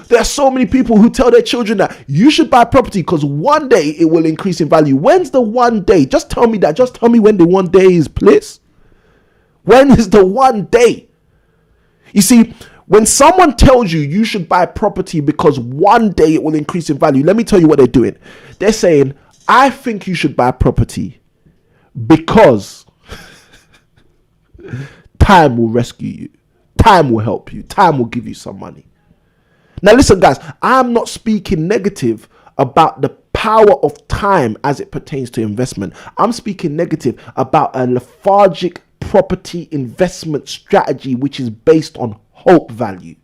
Speaker 1: There are so many people who tell their children that you should buy property because one day it will increase in value. When's the one day? Just tell me that. Just tell me when the one day is, please. When is the one day? You see, When someone tells you you should buy property because one day it will increase in value, let me tell you what they're doing. They're saying, I think you should buy property because time will rescue you. Time will help you. Time will give you some money. Now listen, guys, I'm not speaking negative about the power of time as it pertains to investment. I'm speaking negative about a lethargic property investment strategy which is based on hope value.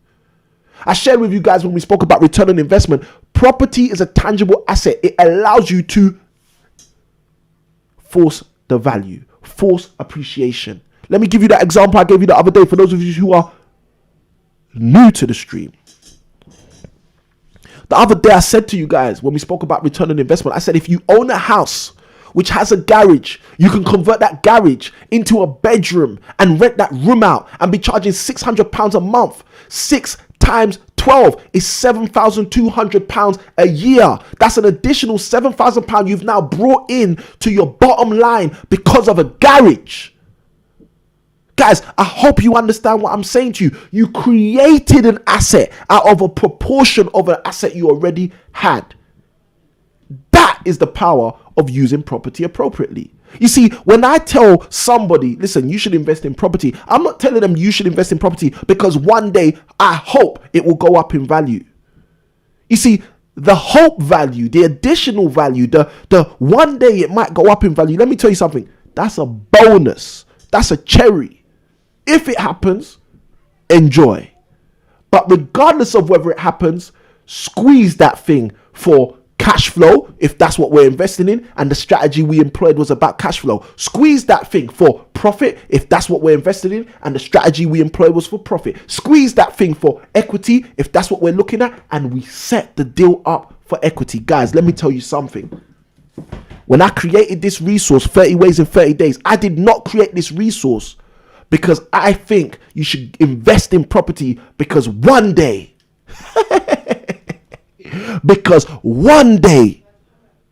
Speaker 1: I shared with you guys when we spoke about return on investment, property is a tangible asset. It allows you to force the value, force appreciation. Let me give you that example I gave you the other day for those of you who are new to the stream. The other day I said to you guys when we spoke about return on investment, I said if you own a house which has a garage, you can convert that garage into a bedroom and rent that room out and be charging £600 a month. 6 times 12 is £7,200 a year. That's an additional £7,000 you've now brought in to your bottom line because of a garage. Guys, I hope you understand what I'm saying to you. You created an asset out of a proportion of an asset you already had. That is the power of using property appropriately. You see, when I tell somebody, listen, you should invest in property, I'm not telling them you should invest in property because one day I hope it will go up in value. You see, the hope value, the additional value, the one day it might go up in value, let me tell you something, that's a bonus. That's a cherry. If it happens, enjoy. But regardless of whether it happens, squeeze that thing for cash flow, if that's what we're investing in, and the strategy we employed was about cash flow. Squeeze that thing for profit, if that's what we're invested in, and the strategy we employed was for profit. Squeeze that thing for equity, if that's what we're looking at, and we set the deal up for equity. Guys, let me tell you something. When I created this resource, 30 Ways in 30 Days, I did not create this resource because I think you should invest in property because one day,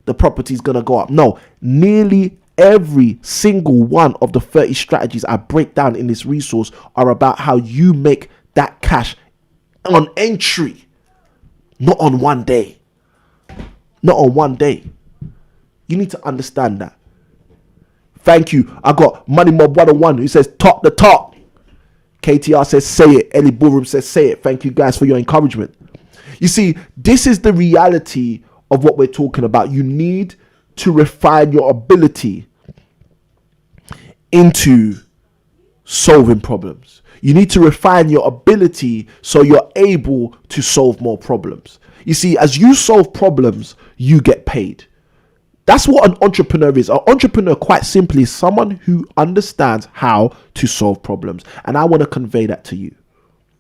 Speaker 1: the property is going to go up. No, nearly every single one of the 30 strategies I break down in this resource are about how you make that cash on entry, not on one day. Not on one day. You need to understand that. Thank you. I got Money Mob 101 who says top the top. KTR says say it. Ellie Bullroom says say it. Thank you guys for your encouragement. You see, this is the reality of what we're talking about. You need to refine your ability into solving problems. You need to refine your ability so you're able to solve more problems. You see, as you solve problems, you get paid. That's what an entrepreneur is. An entrepreneur, quite simply, is someone who understands how to solve problems. And I want to convey that to you.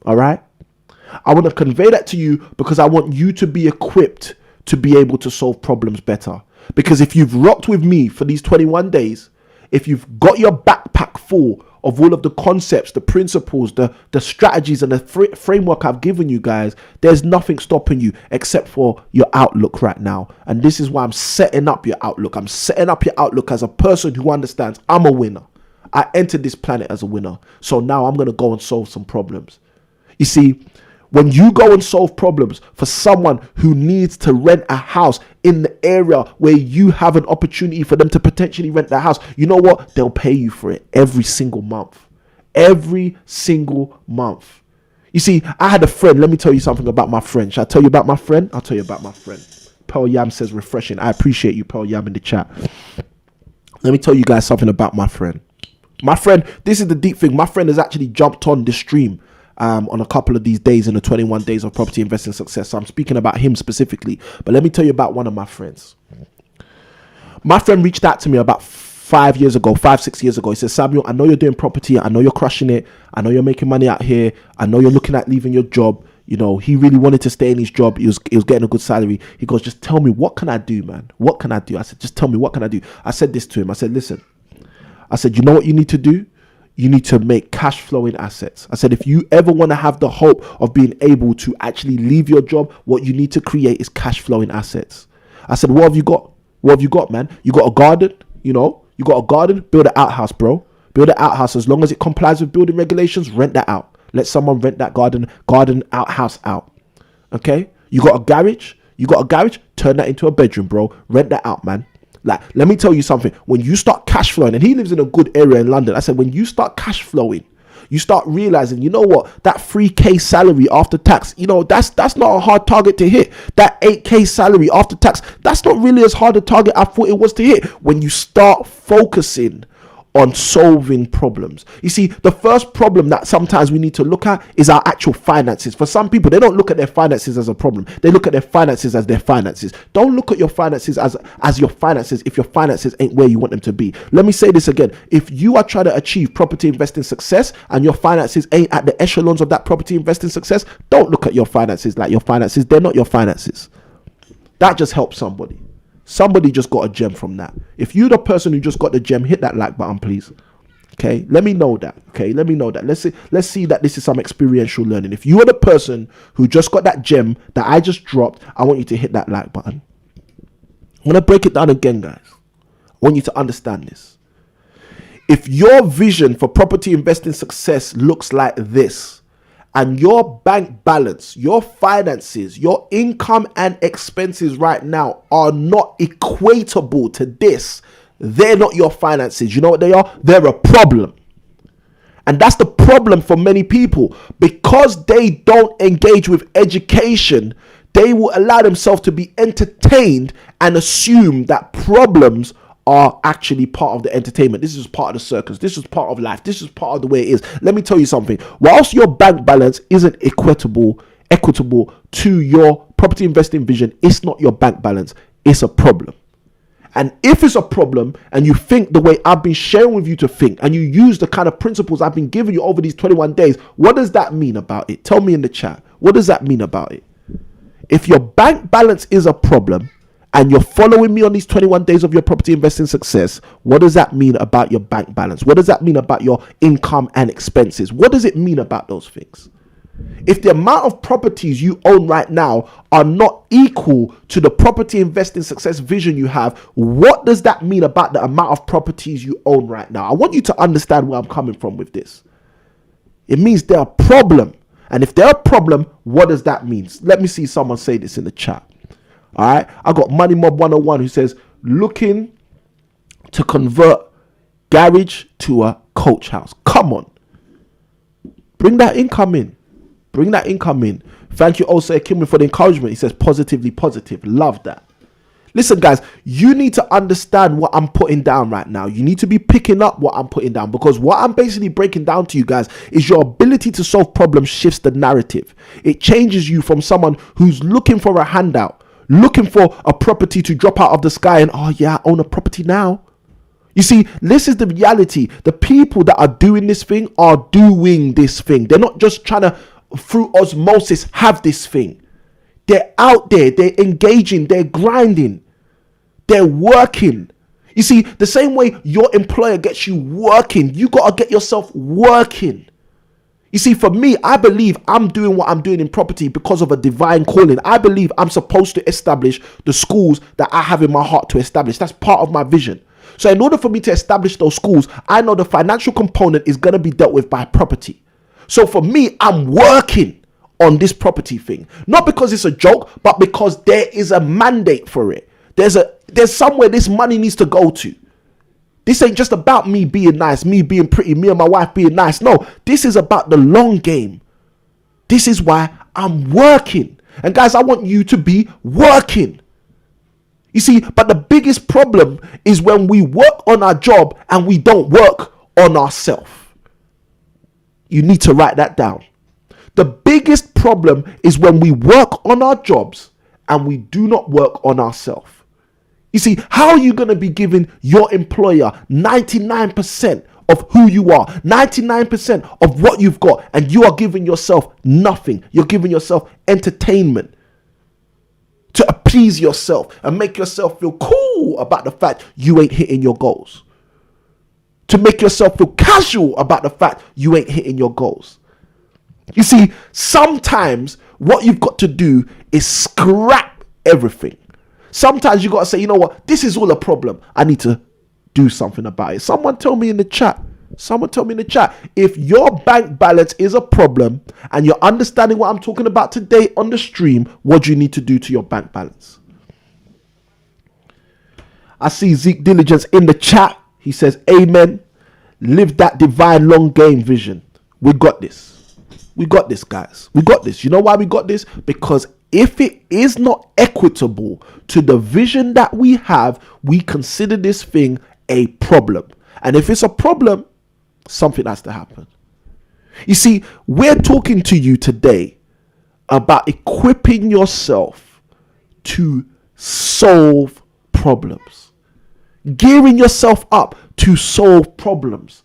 Speaker 1: All right? I want to convey that to you because I want you to be equipped to be able to solve problems better. Because if you've rocked with me for these 21 days, if you've got your backpack full of all of the concepts, the principles, the strategies and the framework I've given you guys, there's nothing stopping you except for your outlook right now. And this is why I'm setting up your outlook. I'm setting up your outlook as a person who understands I'm a winner. I entered this planet as a winner. So now I'm going to go and solve some problems. You see, when you go and solve problems for someone who needs to rent a house in the area where you have an opportunity for them to potentially rent the house, you know what? They'll pay you for it every single month. Every single month. You see, I had a friend. Let me tell you something about my friend. Shall I tell you about my friend? I'll tell you about my friend. Pearl Yam says refreshing. I appreciate you, Pearl Yam, in the chat. Let me tell you guys something about my friend. My friend, this is the deep thing. My friend has actually jumped on the stream on a couple of these days in the 21 days of property investing success. So I'm speaking about him specifically, but let me tell you about one of my friends. My friend reached out to me about 5 years ago, 5-6 years ago. He says, Samuel, I know you're doing property. I know you're crushing it. I know you're making money out here. I know you're looking at leaving your job. You know, he really wanted to stay in his job. He was getting a good salary. He goes, just tell me, what can I do, man? What can I do? I said, just tell me, what can I do? I said this to him. I said, listen, I said, you know what you need to do? You need to make cash flowing assets. I said, if you ever want to have the hope of being able to actually leave your job, what you need to create is cash flowing assets. I said, what have you got? What have you got, man? You got a garden, you know, you got a garden, build an outhouse, bro. Build an outhouse. As long as it complies with building regulations, rent that out. Let someone rent that garden outhouse out. Okay? You got a garage? Turn that into a bedroom, bro. Rent that out, man. Like, let me tell you something. When you start cash flowing, and he lives in a good area in London. I said, when you start cash flowing, you start realizing, you know what, that 3K salary after tax, you know, that's not a hard target to hit. That 8K salary after tax, that's not really as hard a target I thought it was to hit. When you start focusing on solving problems. You see, the first problem that sometimes we need to look at is our actual finances. For some people, they don't look at their finances as a problem. They look at their finances as their finances. Don't look at your finances as your finances if your finances ain't where you want them to be. Let me say this again. If you are trying to achieve property investing success and your finances ain't at the echelons of that property investing success, don't look at your finances like your finances. They're not your finances. That just helps somebody. Somebody just got a gem from that. If you're the person who just got the gem, hit that like button, please. Okay, let me know that. Okay, let me know that. Let's see that this is some experiential learning. If you are the person who just got that gem that I just dropped, I want you to hit that like button. I'm gonna break it down again, guys. I want you to understand this. If your vision for property investing success looks like this, and your bank balance, your finances, your income and expenses right now are not equatable to this, they're not your finances. You know what they are? They're a problem. And that's the problem for many people. Because they don't engage with education, they will allow themselves to be entertained and assume that problems are actually part of the entertainment. This is part of the circus. This is part of life. This is part of the way it is. Let me tell you something. Whilst your bank balance isn't equitable to your property investing vision, it's not your bank balance. It's a problem. And if it's a problem and you think the way I've been sharing with you to think, and you use the kind of principles I've been giving you over these 21 days, what does that mean about it? Tell me in the chat. What does that mean about it? If your bank balance is a problem, and you're following me on these 21 days of your property investing success, what does that mean about your bank balance? What does that mean about your income and expenses? What does it mean about those things? If the amount of properties you own right now are not equal to the property investing success vision you have, what does that mean about the amount of properties you own right now? I want you to understand where I'm coming from with this. It means they're a problem. And if they're a problem, what does that mean? Let me see someone say this in the chat. All right, I got Money Mob 101 who says, looking to convert garage to a coach house. Come on. Bring that income in. Bring that income in. Thank you also, Kimmy, for the encouragement. He says, positively positive. Love that. Listen, guys, you need to understand what I'm putting down right now. You need to be picking up what I'm putting down, because what I'm basically breaking down to you guys is your ability to solve problems shifts the narrative. It changes you from someone who's looking for a handout, looking for a property to drop out of the sky and, oh yeah, I own a property now. You see, this is the reality. The people that are doing this thing are doing this thing. They're not just trying to, through osmosis, have this thing. They're out there, they're engaging, they're grinding, they're working. You see, the same way your employer gets you working, you got to get yourself working. You see, for me, I believe I'm doing what I'm doing in property because of a divine calling. I believe I'm supposed to establish the schools that I have in my heart to establish. That's part of my vision. So in order for me to establish those schools, I know the financial component is going to be dealt with by property. So for me, I'm working on this property thing, not because it's a joke, but because there is a mandate for it. There's somewhere this money needs to go to. This ain't just about me being nice, me being pretty, me and my wife being nice. No, this is about the long game. This is why I'm working. And guys, I want you to be working. You see, but the biggest problem is when we work on our job and we don't work on ourselves. You need to write that down. The biggest problem is when we work on our jobs and we do not work on ourselves. You see, how are you going to be giving your employer 99% of who you are, 99% of what you've got, and you are giving yourself nothing? You're giving yourself entertainment to appease yourself and make yourself feel cool about the fact you ain't hitting your goals, to make yourself feel casual about the fact you ain't hitting your goals. You see, sometimes what you've got to do is scrap everything. Sometimes you got to say, you know what, this is all a problem. I need to do something about it. Someone tell me in the chat, Someone tell me in the chat. If your bank balance is a problem and you're understanding what I'm talking about today on the stream, what do you need to do to your bank balance? I see Zeke Diligence in the chat. He says, amen. Live that divine long game vision. We got this. We got this, guys. We got this. You know why we got this? Because if it is not equitable to the vision that we have, we consider this thing a problem. And if it's a problem, something has to happen. You see, we're talking to you today about equipping yourself to solve problems, gearing yourself up to solve problems,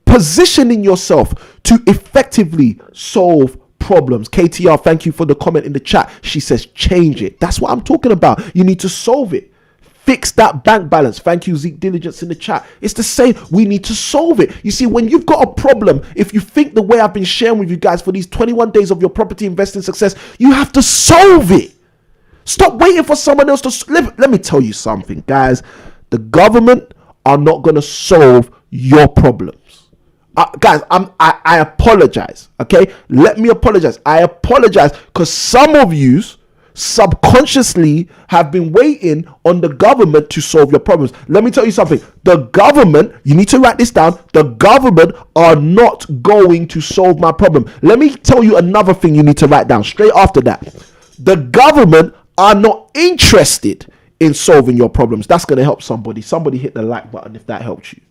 Speaker 1: positioning yourself to effectively solve problems. KTR, thank you for the comment in the chat. She says, change it. That's what I'm talking about. You need to solve it. Fix that bank balance. Thank you, Zeke Diligence in the chat. It's the same. We need to solve it. You see, when you've got a problem, if you think the way I've been sharing with you guys for these 21 days of your property investing success, you have to solve it. Stop waiting for someone else to let me tell you something, guys. The government are not going to solve your problems. Guys, I apologize. Okay, let me apologize. I apologize because some of you subconsciously have been waiting on the government to solve your problems. Let me tell you something. The government, you need to write this down. The government are not going to solve my problem. Let me tell you another thing you need to write down straight after that. The government are not interested in solving your problems. That's going to help somebody. Somebody hit the like button if that helps you.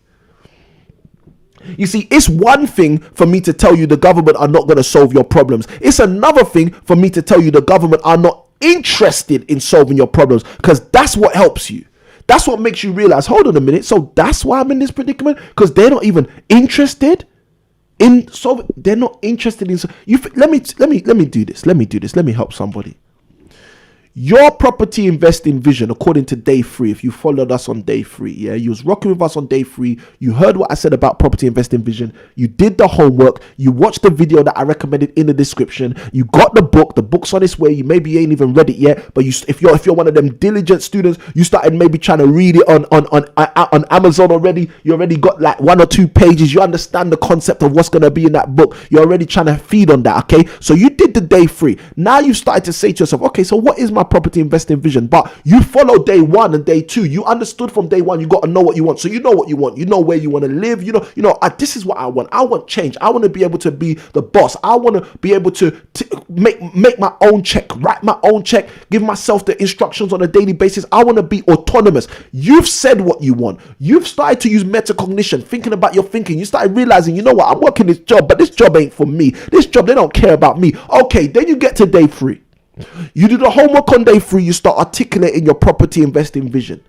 Speaker 1: You see, it's one thing for me to tell you the government are not going to solve your problems. It's another thing for me to tell you the government are not interested in solving your problems, because that's what helps you. That's what makes you realize, hold on a minute, so that's why I'm in this predicament, because they're not even interested in solving. They're not interested in you. Let me do this. Let me help somebody. Your property investing vision, according to day 3, if you followed us on day 3, yeah, you was rocking with us on day 3, you heard what I said about property investing vision, you did the homework, you watched the video that I recommended in the description, you got the book's on its way, you maybe ain't even read it yet, but if you're one of them diligent students, you started maybe trying to read it on Amazon already, you already got like 1 or 2 pages, you understand the concept of what's going to be in that book, you're already trying to feed on that, okay? So you did the day 3. Now you started to say to yourself, okay, so what is my property investing vision? But you follow day 1 and day 2. You understood from day 1. You got to know what you want. So you know what you want. You know where you want to live. You know. This is what I want. I want change. I want to be able to be the boss. I want to be able to make my own check, write my own check, give myself the instructions on a daily basis. I want to be autonomous. You've said what you want. You've started to use metacognition, thinking about your thinking. You started realizing, you know what? I'm working this job, but this job ain't for me. This job, they don't care about me. Okay, then you get to day 3. You do the homework on day 3, you start articulating your property investing vision.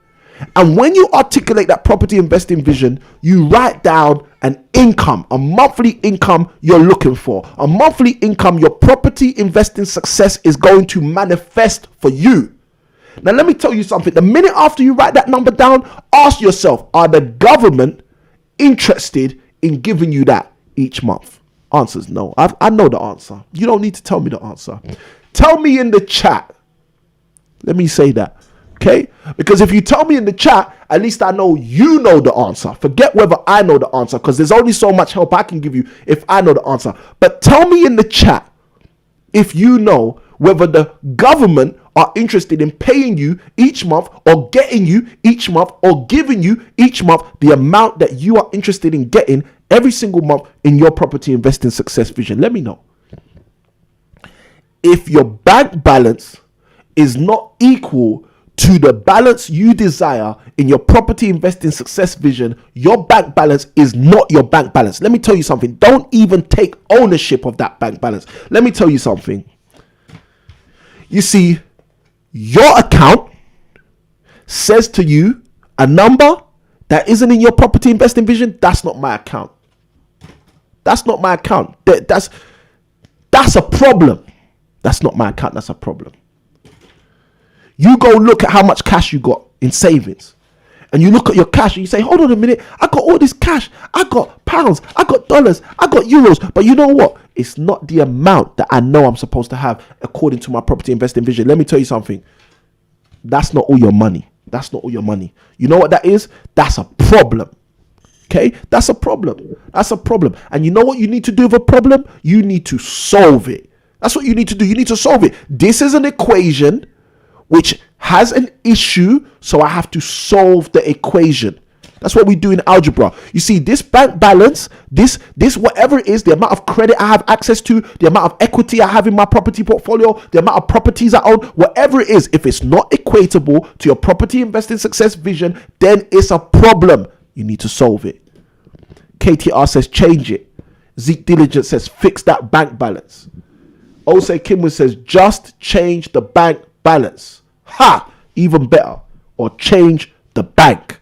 Speaker 1: And when you articulate that property investing vision, you write down an income, a monthly income you're looking for. A monthly income your property investing success is going to manifest for you. Now, let me tell you something. The minute after you write that number down, ask yourself, are the government interested in giving you that each month? Answer's no. I know the answer. You don't need to tell me the answer. Tell me in the chat. Let me say that. Okay? Because if you tell me in the chat, at least I know you know the answer. Forget whether I know the answer, because there's only so much help I can give you if I know the answer. But tell me in the chat if you know whether the government are interested in paying you each month, or getting you each month, or giving you each month the amount that you are interested in getting every single month in your property investing success vision. Let me know. If your bank balance is not equal to the balance you desire in your property investing success vision, your bank balance is not your bank balance. Let me tell you something. Don't even take ownership of that bank balance. Let me tell you something. You see, your account says to you a number that isn't in your property investing vision. That's not my account. That's not my account. That's a problem. That's not my account. That's a problem. You go look at how much cash you got in savings, and you look at your cash and you say, hold on a minute, I got all this cash. I got pounds, I got dollars, I got euros. But you know what? It's not the amount that I know I'm supposed to have according to my property investing vision. Let me tell you something. That's not all your money. That's not all your money. You know what that is? That's a problem. Okay, that's a problem. That's a problem. And you know what you need to do with a problem? You need to solve it. That's what you need to do. You need to solve it. This is an equation which has an issue, so I have to solve the equation. That's what we do in algebra. You see, this bank balance, this whatever it is, the amount of credit I have access to, the amount of equity I have in my property portfolio, the amount of properties I own, whatever it is, if it's not equatable to your property investing success vision, then it's a problem. You need to solve it. KTR says change it. Zeke Diligent says fix that bank balance. Ose Kimwin says just change the bank balance. Ha! Even better. Or change the bank.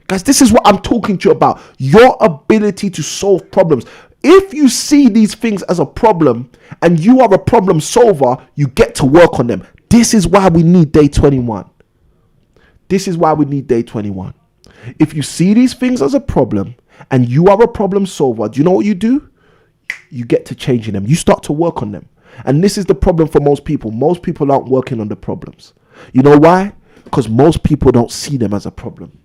Speaker 1: Guys, this is what I'm talking to you about. Your ability to solve problems. If you see these things as a problem and you are a problem solver, you get to work on them. This is why we need day 21. This is why we need day 21. If you see these things as a problem and you are a problem solver, do you know what you do? You get to changing them. You start to work on them. And this is the problem for most people. Most people aren't working on the problems. You know why? Because most people don't see them as a problem.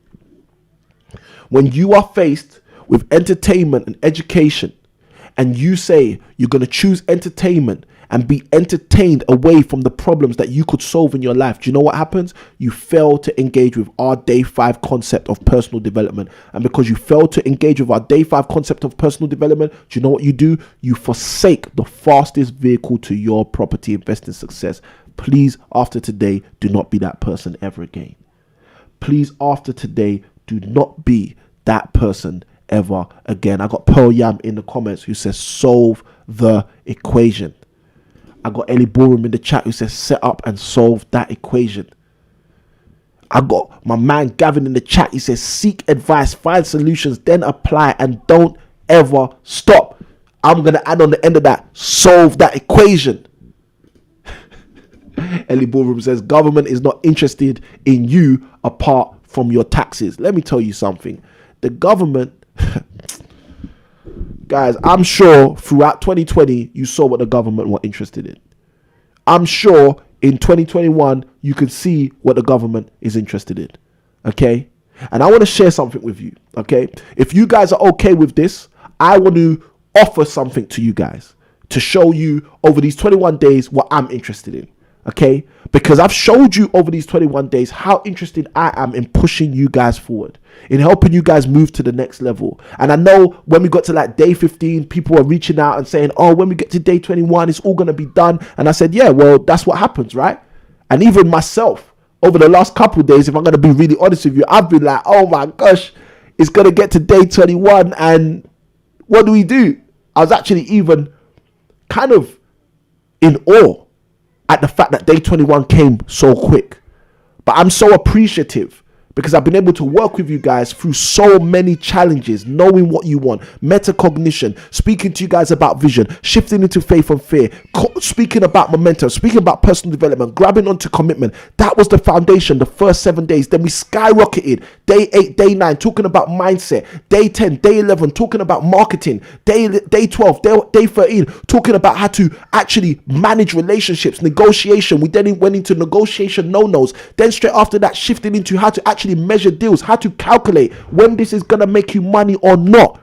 Speaker 1: When you are faced with entertainment and education and you say you're going to choose entertainment and be entertained away from the problems that you could solve in your life, do you know what happens? You fail to engage with our day 5 concept of personal development. And because you fail to engage with our day 5 concept of personal development, do you know what you do? You forsake the fastest vehicle to your property investing success. Please, after today, do not be that person ever again. Please, after today, do not be that person ever again. I got Pearl Yam in the comments who says solve the equation. I got Ellie Borum in the chat who says set up and solve that equation. I got my man Gavin in the chat. He says seek advice, find solutions, then apply, and don't ever stop. I'm going to add on the end of that, solve that equation. Ellie Borum says government is not interested in you apart from your taxes. Let me tell you something. The government, guys, I'm sure throughout 2020, you saw what the government were interested in. I'm sure in 2021, you can see what the government is interested in. Okay? And I want to share something with you. Okay? If you guys are okay with this, I want to offer something to you guys to show you over these 21 days what I'm interested in. Okay, because I've showed you over these 21 days how interested I am in pushing you guys forward, in helping you guys move to the next level. And I know when we got to like day 15, people were reaching out and saying, oh, when we get to day 21, it's all going to be done. And I said, yeah, well, that's what happens, right? And even myself, over the last couple of days, if I'm going to be really honest with you, I've been like, oh my gosh, it's going to get to day 21. And what do? I was actually even kind of in awe at the fact that day 21 came so quick. But I'm so appreciative because I've been able to work with you guys through so many challenges, knowing what you want, metacognition, speaking to you guys about vision, shifting into faith and fear, speaking about momentum, speaking about personal development, grabbing onto commitment. That was the foundation, the first 7 days. Then we skyrocketed. Day 8, day 9, talking about mindset. Day 10, day 11, talking about marketing. Day 12, day 13, talking about how to actually manage relationships, negotiation. We then went into negotiation no-nos. Then straight after that, shifting into how to actually measure deals, how to calculate when this is going to make you money or not.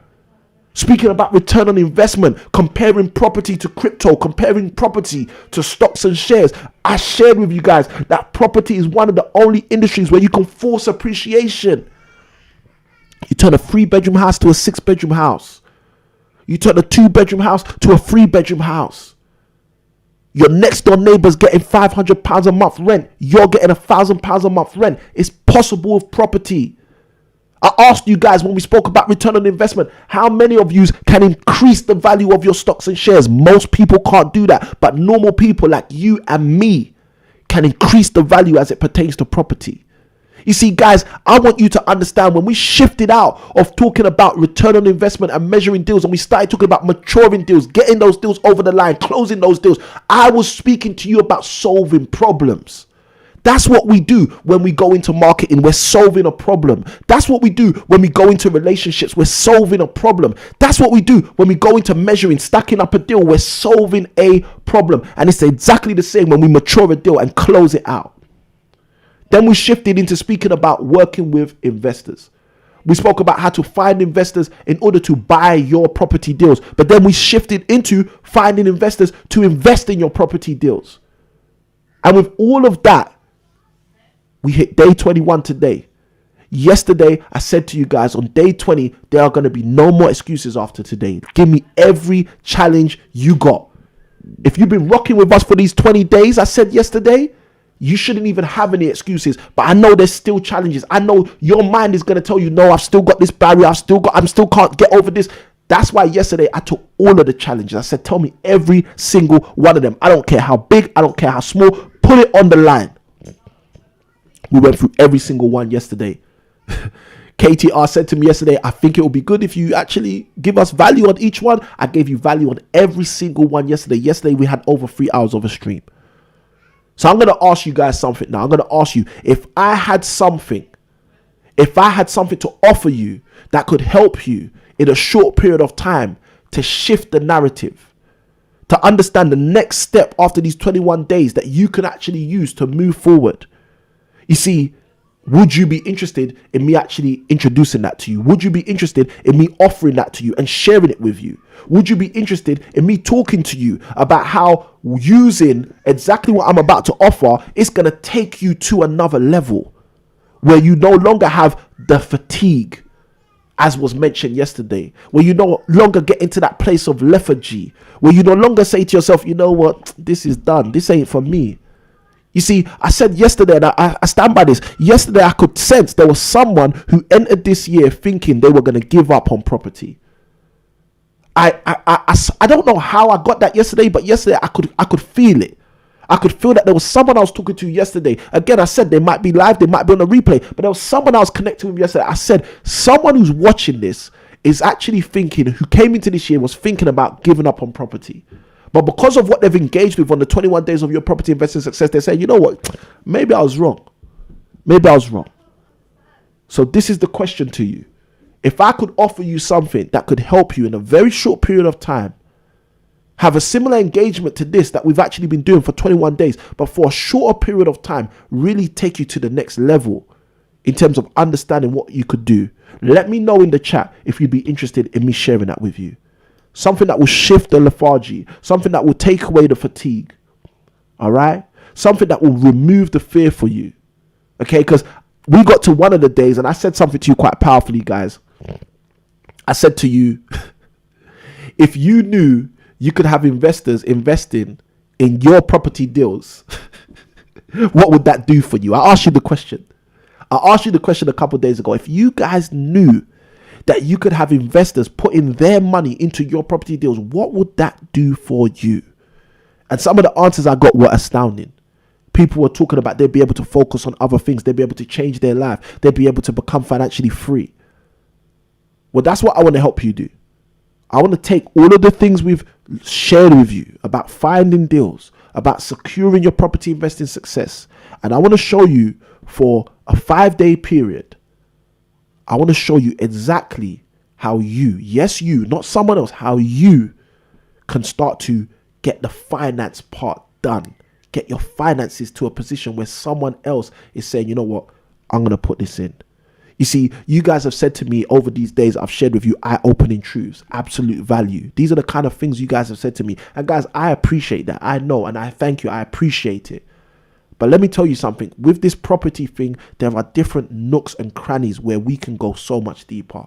Speaker 1: Speaking about return on investment, comparing property to crypto, comparing property to stocks and shares. I shared with you guys that property is one of the only industries where you can force appreciation. You turn a 3-bedroom house to a 6-bedroom house. You turn a 2-bedroom house to a 3-bedroom house. Your next door neighbor's getting £500 a month rent. You're getting £1,000 a month rent. It's possible with property. I asked you guys when we spoke about return on investment, how many of you can increase the value of your stocks and shares? Most people can't do that, but normal people like you and me can increase the value as it pertains to property. You see, guys, I want you to understand when we shifted out of talking about return on investment and measuring deals and we started talking about maturing deals, getting those deals over the line, closing those deals, I was speaking to you about solving problems. That's what we do when we go into marketing. We're solving a problem. That's what we do when we go into relationships. We're solving a problem. That's what we do when we go into measuring, stacking up a deal. We're solving a problem. And it's exactly the same when we mature a deal and close it out. Then we shifted into speaking about working with investors. We spoke about how to find investors in order to buy your property deals. But then we shifted into finding investors to invest in your property deals. And with all of that, we hit day 21 today. Yesterday, I said to you guys, on day 20, there are going to be no more excuses after today. Give me every challenge you got. If you've been rocking with us for these 20 days, I said yesterday, you shouldn't even have any excuses. But I know there's still challenges. I know your mind is going to tell you, no, I've still got this barrier. I still can't get over this. That's why yesterday I took all of the challenges. I said, tell me every single one of them. I don't care how big. I don't care how small. Put it on the line. We went through every single one yesterday. KTR said to me yesterday, I think it would be good if you actually give us value on each one. I gave you value on every single one yesterday. Yesterday we had over 3 hours of a stream. So I'm going to ask you guys something now. I'm going to ask you, if I had something to offer you that could help you in a short period of time to shift the narrative, to understand the next step after these 21 days that you can actually use to move forward. You see, would you be interested in me actually introducing that to you? Would you be interested in me offering that to you and sharing it with you? Would you be interested in me talking to you about how using exactly what I'm about to offer is going to take you to another level where you no longer have the fatigue, as was mentioned yesterday, where you no longer get into that place of lethargy, where you no longer say to yourself, you know what, this is done. This ain't for me. You see, I said yesterday, and I stand by this. Yesterday, I could sense there was someone who entered this year thinking they were going to give up on property. I don't know how I got that yesterday, but yesterday I could feel it. I could feel that there was someone I was talking to yesterday. Again, I said they might be live, they might be on a replay, but there was someone I was connecting with yesterday. I said, someone who's watching this is actually thinking, who came into this year, was thinking about giving up on property. But because of what they've engaged with on the 21 days of your property investing success, they're saying, you know what, maybe I was wrong. Maybe I was wrong. So this is the question to you. If I could offer you something that could help you in a very short period of time, have a similar engagement to this that we've actually been doing for 21 days, but for a shorter period of time, really take you to the next level in terms of understanding what you could do, let me know in the chat if you'd be interested in me sharing that with you. Something that will shift the lethargy, something that will take away the fatigue. All right? Something that will remove the fear for you. Okay? Because we got to one of the days and I said something to you quite powerfully, guys. I said to you, if you knew you could have investors investing in your property deals, what would that do for you? I asked you the question. I asked you the question a couple of days ago. If you guys knew that you could have investors putting their money into your property deals, what would that do for you? And some of the answers I got were astounding. People were talking about they'd be able to focus on other things. They'd be able to change their life. They'd be able to become financially free. Well, that's what I want to help you do. I want to take all of the things we've shared with you about finding deals, about securing your property investing success. And I want to show you for a 5-day period, I want to show you exactly how you, yes, you, not someone else, how you can start to get the finance part done. Get your finances to a position where someone else is saying, you know what, I'm going to put this in. You see, you guys have said to me over these days, I've shared with you eye-opening truths, absolute value. These are the kind of things you guys have said to me. And guys, I appreciate that. I know, and I thank you. I appreciate it. But let me tell you something. With this property thing, there are different nooks and crannies where we can go so much deeper.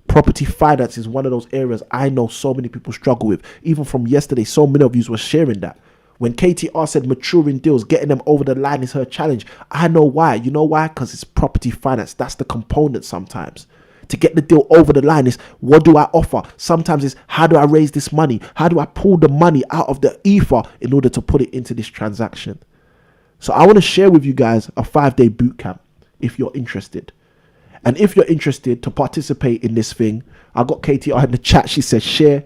Speaker 1: Property finance is one of those areas I know so many people struggle with. Even from yesterday, so many of you were sharing that. When KTR said maturing deals, getting them over the line is her challenge, I know why. You know why? Because it's property finance. That's the component sometimes. To get the deal over the line is, what do I offer? Sometimes it's, how do I raise this money? How do I pull the money out of the ether in order to put it into this transaction? So I want to share with you guys a 5-day boot camp if you're interested. And if you're interested to participate in this thing, I got KTR in the chat. She says share.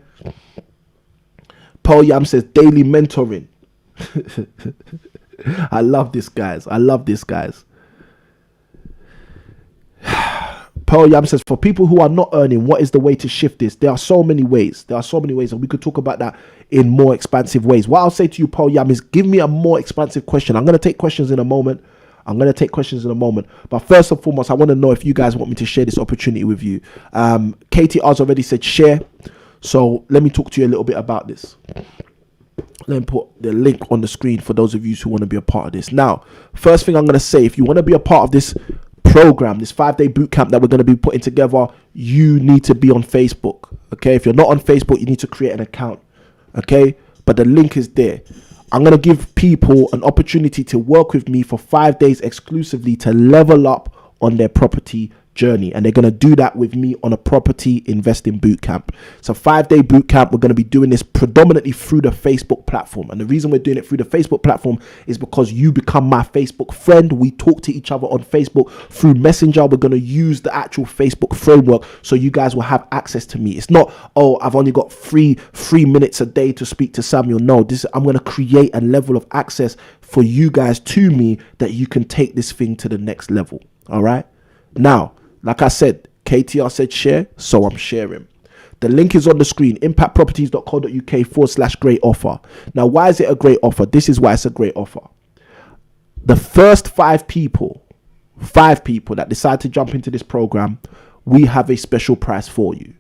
Speaker 1: Paul Yam says daily mentoring. I love this, guys. I love this, guys. Pearl Yam says, for people who are not earning, what is the way to shift this? There are so many ways. There are so many ways, and we could talk about that in more expansive ways. What I'll say to you, Pearl Yam, is give me a more expansive question. I'm going to take questions in a moment. I'm going to take questions in a moment. But first and foremost, I want to know if you guys want me to share this opportunity with you. KTR's already said share. So let me talk to you a little bit about this. Let me put the link on the screen for those of you who want to be a part of this. Now, first thing I'm going to say, if you want to be a part of this program, this 5-day boot camp that we're going to be putting together, you need to be on Facebook. Okay, if you're not on Facebook, you need to create an account. Okay, but the link is there. I'm going to give people an opportunity to work with me for 5 days exclusively to level up on their property journey, and they're going to do that with me on a property investing boot camp. It's a 5-day boot camp. We're going to be doing this predominantly through the Facebook platform, and the reason we're doing it through the Facebook platform is because you become my Facebook friend. We talk to each other on Facebook through Messenger. We're going to use the actual Facebook framework so you guys will have access to me. It's not, oh, I've only got 3 minutes a day to speak to Samuel. No, I'm going to create a level of access for you guys to me that you can take this thing to the next level. All right, now, like I said, KTR said share, so I'm sharing. The link is on the screen, impactproperties.co.uk/great offer. Now, why is it a great offer? This is why it's a great offer. The first 5 people that decide to jump into this program, we have a special price for you.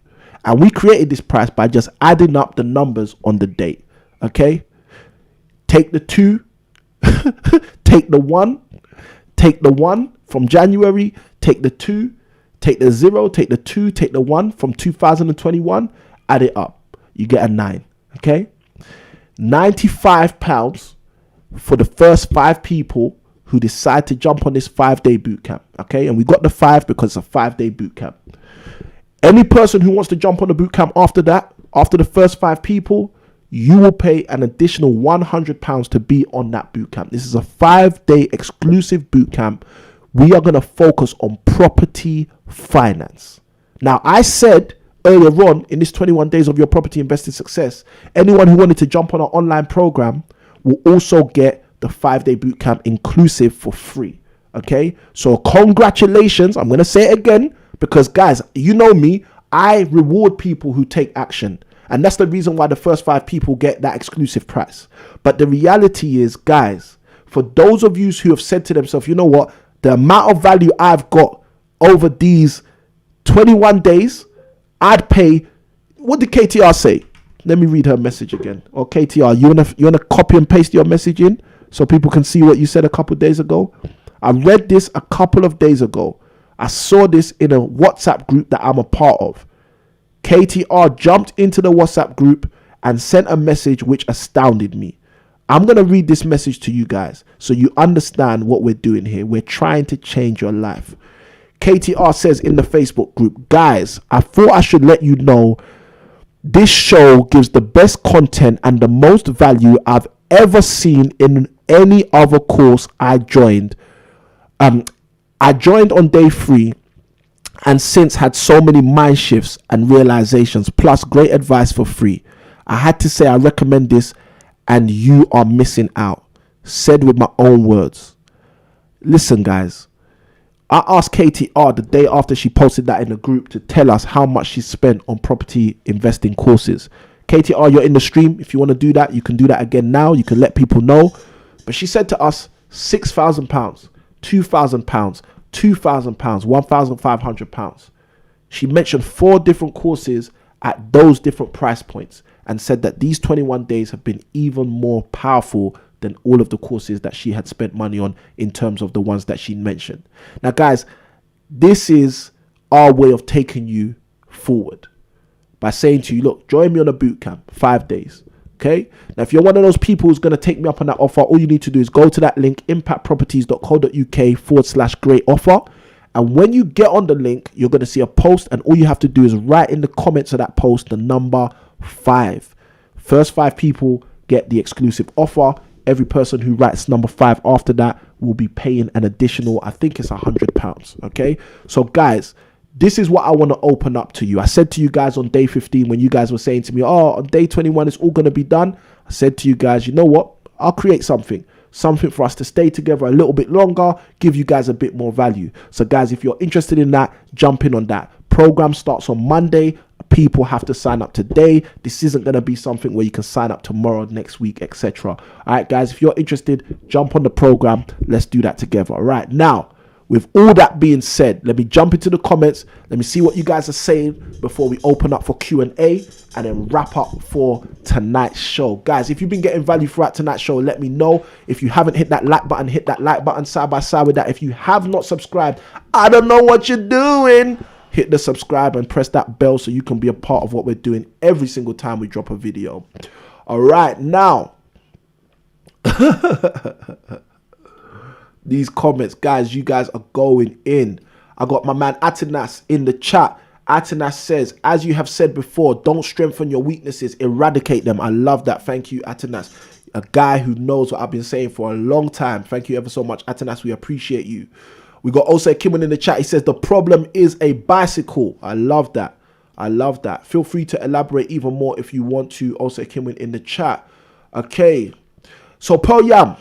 Speaker 1: And we created this price by just adding up the numbers on the date. Okay? Take the 2, take the 1, take the 1 from January, take the 2, take the 0, take the 2, take the 1 from 2021, add it up. You get a 9. Okay? £95 for the first 5 people who decide to jump on this 5-day boot camp. Okay? And we got the 5 because it's a 5-day boot camp. Any person who wants to jump on the boot camp after that, after the first 5 people, you will pay an additional £100 to be on that boot camp. This is a 5-day exclusive boot camp. We are going to focus on property finance. Now, I said earlier on in this 21 days of your property investing success, anyone who wanted to jump on our online program will also get the 5-day boot camp inclusive for free. Okay, so congratulations. I'm going to say it again because, guys, you know me, I reward people who take action. And that's the reason why the first 5 people get that exclusive price. But the reality is, guys, for those of you who have said to themselves, you know what, the amount of value I've got over these 21 days, I'd pay. What did KTR say? Let me read her message again. Or KTR, you wanna copy and paste your message in so people can see what you said a couple of days ago? I read this a couple of days ago. I saw this in a WhatsApp group that I'm a part of. KTR jumped into the WhatsApp group and sent a message which astounded me. I'm going to read this message to you guys so you understand what we're doing here. We're trying to change your life. KTR says in the Facebook group, guys, I thought I should let you know this show gives the best content and the most value I've ever seen in any other course I joined. I joined on day 3 and since had so many mind shifts and realizations, plus great advice for free. I had to say I recommend this and you are missing out. Said with my own words. Listen, guys, I asked KTR the day after she posted that in the group to tell us how much she spent on property investing courses. KTR, you're in the stream. If you want to do that, you can do that again now. You can let people know. But she said to us, £6,000, £2,000, £2,000, £1,500. She mentioned 4 different courses at those different price points and said that these 21 days have been even more powerful than all of the courses that she had spent money on in terms of the ones that she mentioned. Now, guys, this is our way of taking you forward by saying to you, look, join me on a boot camp, 5 days. Okay. Now, if you're one of those people who's going to take me up on that offer, all you need to do is go to that link, impactproperties.co.uk/great offer. And when you get on the link, you're going to see a post, and all you have to do is write in the comments of that post the number 5. First 5 people get the exclusive offer. Every person who writes number 5 after that will be paying an additional, I think it's £100. Okay. So, guys, this is what I want to open up to you. I said to you guys on day 15, when you guys were saying to me, oh, on day 21, it's all going to be done. I said to you guys, you know what? I'll create something for us to stay together a little bit longer, give you guys a bit more value. So, guys, if you're interested in that, jump in on that. Program starts on Monday. People have to sign up today. This isn't going to be something where you can sign up tomorrow, next week, etc. All right, guys, if you're interested, jump on the program. Let's do that together. All right, now, with all that being said, let me jump into the comments. Let me see what you guys are saying before we open up for Q&A and then wrap up for tonight's show. Guys, if you've been getting value throughout tonight's show, let me know. If you haven't hit that like button, hit that like button side by side with that. If you have not subscribed, I don't know what you're doing. Hit the subscribe and press that bell so you can be a part of what we're doing every single time we drop a video. All right, now. These comments, guys, you guys are going in. I got my man Atanas in the chat. Atanas says, as you have said before, don't strengthen your weaknesses, eradicate them. I love that. Thank you, Atanas. A guy who knows what I've been saying for a long time. Thank you ever so much, Atanas. We appreciate you. We got also Kimon in the chat. He says, the problem is a bicycle. I love that. I love that. Feel free to elaborate even more if you want to. Also Kimon in the chat. Okay. So, Pearl Yam,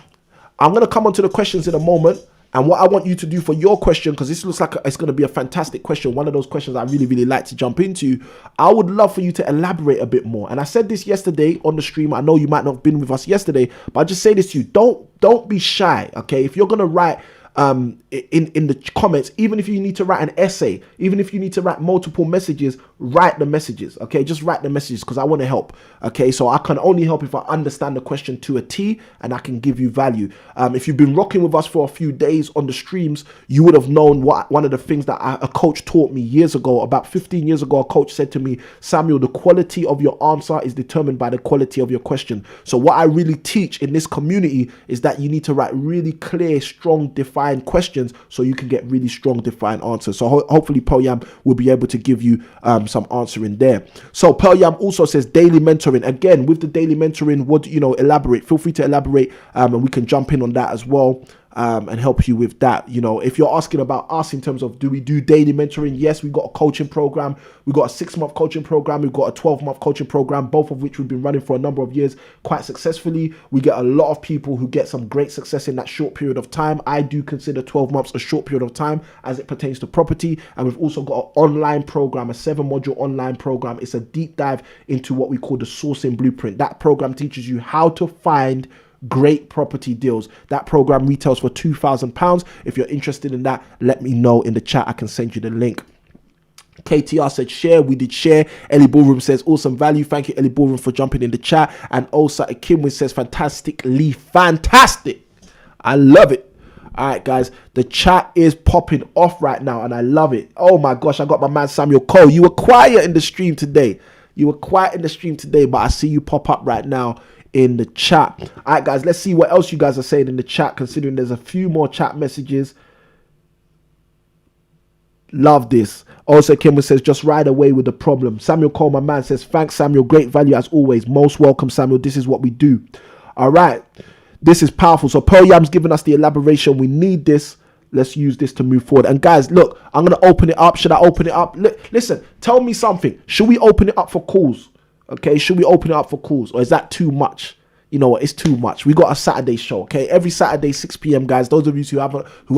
Speaker 1: I'm going to come on to the questions in a moment. And what I want you to do for your question, because this looks like it's going to be a fantastic question, one of those questions I really, really like to jump into, I would love for you to elaborate a bit more. And I said this yesterday on the stream. I know you might not have been with us yesterday, but I just say this to you. Don't be shy, okay? If you're going to write in the comments, even if you need to write an essay, even if you need to write multiple messages, write the messages, okay? Just write the messages because I want to help, okay? So I can only help if I understand the question to a T and I can give you value. If you've been rocking with us for a few days on the streams, you would have known what one of the things that a coach taught me years ago. About 15 years ago, a coach said to me, Samuel, the quality of your answer is determined by the quality of your question. So what I really teach in this community is that you need to write really clear, strong, defined questions so you can get really strong defined answers. So hopefully Pearl Yam will be able to give you some answer in there. So Pearl Yam also says daily mentoring. Again, with the daily mentoring, what elaborate, feel free to elaborate, and we can jump in on that as well. And help you with that. If you're asking about us in terms of do we do daily mentoring, yes, we've got a coaching program. We've got a 6-month coaching program. We've got a 12-month coaching program, both of which we've been running for a number of years quite successfully. We get a lot of people who get some great success in that short period of time. I do consider 12 months a short period of time as it pertains to property. And we've also got an online program, a 7-module online program. It's a deep dive into what we call the sourcing blueprint. That program teaches you how to find great property deals. That program retails for £2,000. If you're interested in that, let me know in the chat. I can send you the link. KTR said share. We did share. Ellie Ballroom says awesome value. Thank you, Ellie Ballroom, for jumping in the chat. And also Kimwin says fantastically fantastic. I love it. All right, guys, the chat is popping off right now and I love it. Oh my gosh, I got my man Samuel Cole. You were quiet in the stream today. But I see you pop up right now in the chat. All right, guys, let's see what else you guys are saying in the chat, considering there's a few more chat messages. Love this. Also, Kimber says, just ride away with the problem. Samuel Cole, my man, says, thanks, Samuel. Great value as always. Most welcome, Samuel. This is what we do. All right. This is powerful. So Pearl Yam's giving us the elaboration. We need this. Let's use this to move forward. And guys, look, I'm going to open it up. Should I open it up? Listen, tell me something. Should we open it up for calls? Okay, should we open it up for calls, or is that too much? You know what, it's too much. We got a Saturday show, okay? Every Saturday, 6 p.m., guys. Those of you who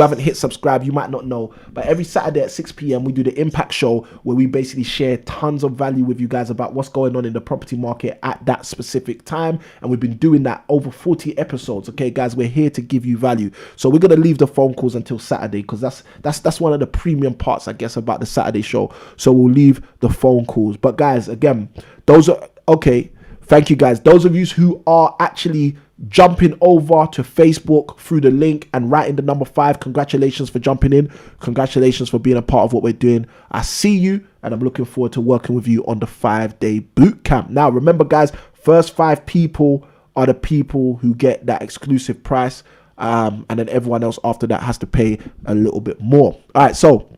Speaker 1: haven't hit subscribe, you might not know. But every Saturday at 6 p.m., we do the Impact Show, where we basically share tons of value with you guys about what's going on in the property market at that specific time. And we've been doing that over 40 episodes, okay, guys? We're here to give you value. So we're going to leave the phone calls until Saturday, because that's one of the premium parts, I guess, about the Saturday show. So we'll leave the phone calls. But guys, again, those are, okay, thank you guys. Those of you who are actually jumping over to Facebook through the link and writing the number 5, congratulations for jumping in. Congratulations for being a part of what we're doing. I see you, and I'm looking forward to working with you on the 5-day boot camp. Now, remember, guys, first 5 people are the people who get that exclusive price, and then everyone else after that has to pay a little bit more. All right, so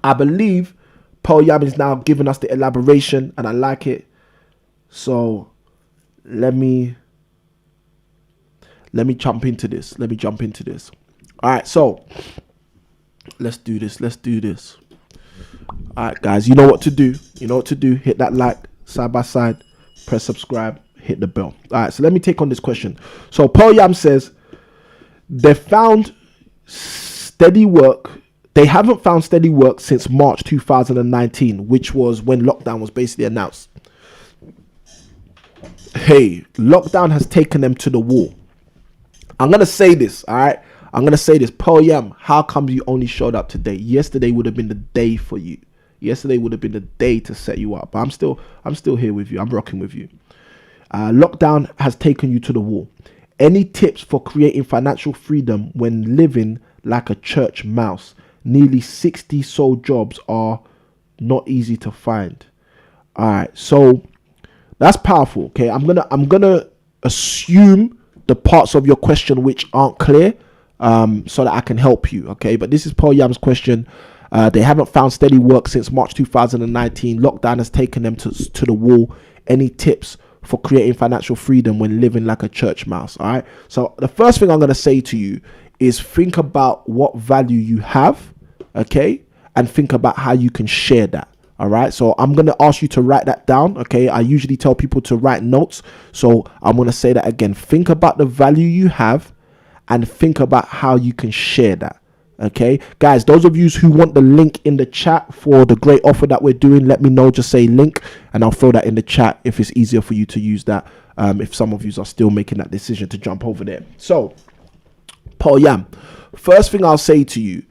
Speaker 1: I believe Paul Yam is now giving us the elaboration, and I like it. So let me jump into this. All right, so let's do this. All right, guys, you know what to do. Hit that like, side by side, press subscribe, hit the bell. All right, so let me take on this question. So Paul Yam says they found steady work They haven't found steady work since March 2019, which was when lockdown was basically announced. Hey, lockdown has taken them to the wall. I'm going to say this, all right? I'm going to say this. Pearl Yam, how come you only showed up today? Yesterday would have been the day for you. Yesterday would have been the day to set you up. But I'm still here with you. I'm rocking with you. Lockdown has taken you to the wall. Any tips for creating financial freedom when living like a church mouse? Nearly 60 sole jobs are not easy to find. All right, so that's powerful. Okay, I'm gonna assume the parts of your question which aren't clear, so that I can help you. Okay, but this is Paul Yam's question. They haven't found steady work since March 2019. Lockdown has taken them to the wall. Any tips for creating financial freedom when living like a church mouse? All right, so the first thing I'm gonna say to you is think about what value you have, okay, and think about how you can share that. All right, so I'm going to ask you to write that down. Okay, I usually tell people to write notes, so I'm going to say that again. Think about the value you have and think about how you can share that. Okay, guys, those of you who want the link in the chat for the great offer that we're doing, let me know. Just say link and I'll throw that in the chat if it's easier for you to use that, if some of you are still making that decision to jump over there. So Paul Yam, first thing I'll say to you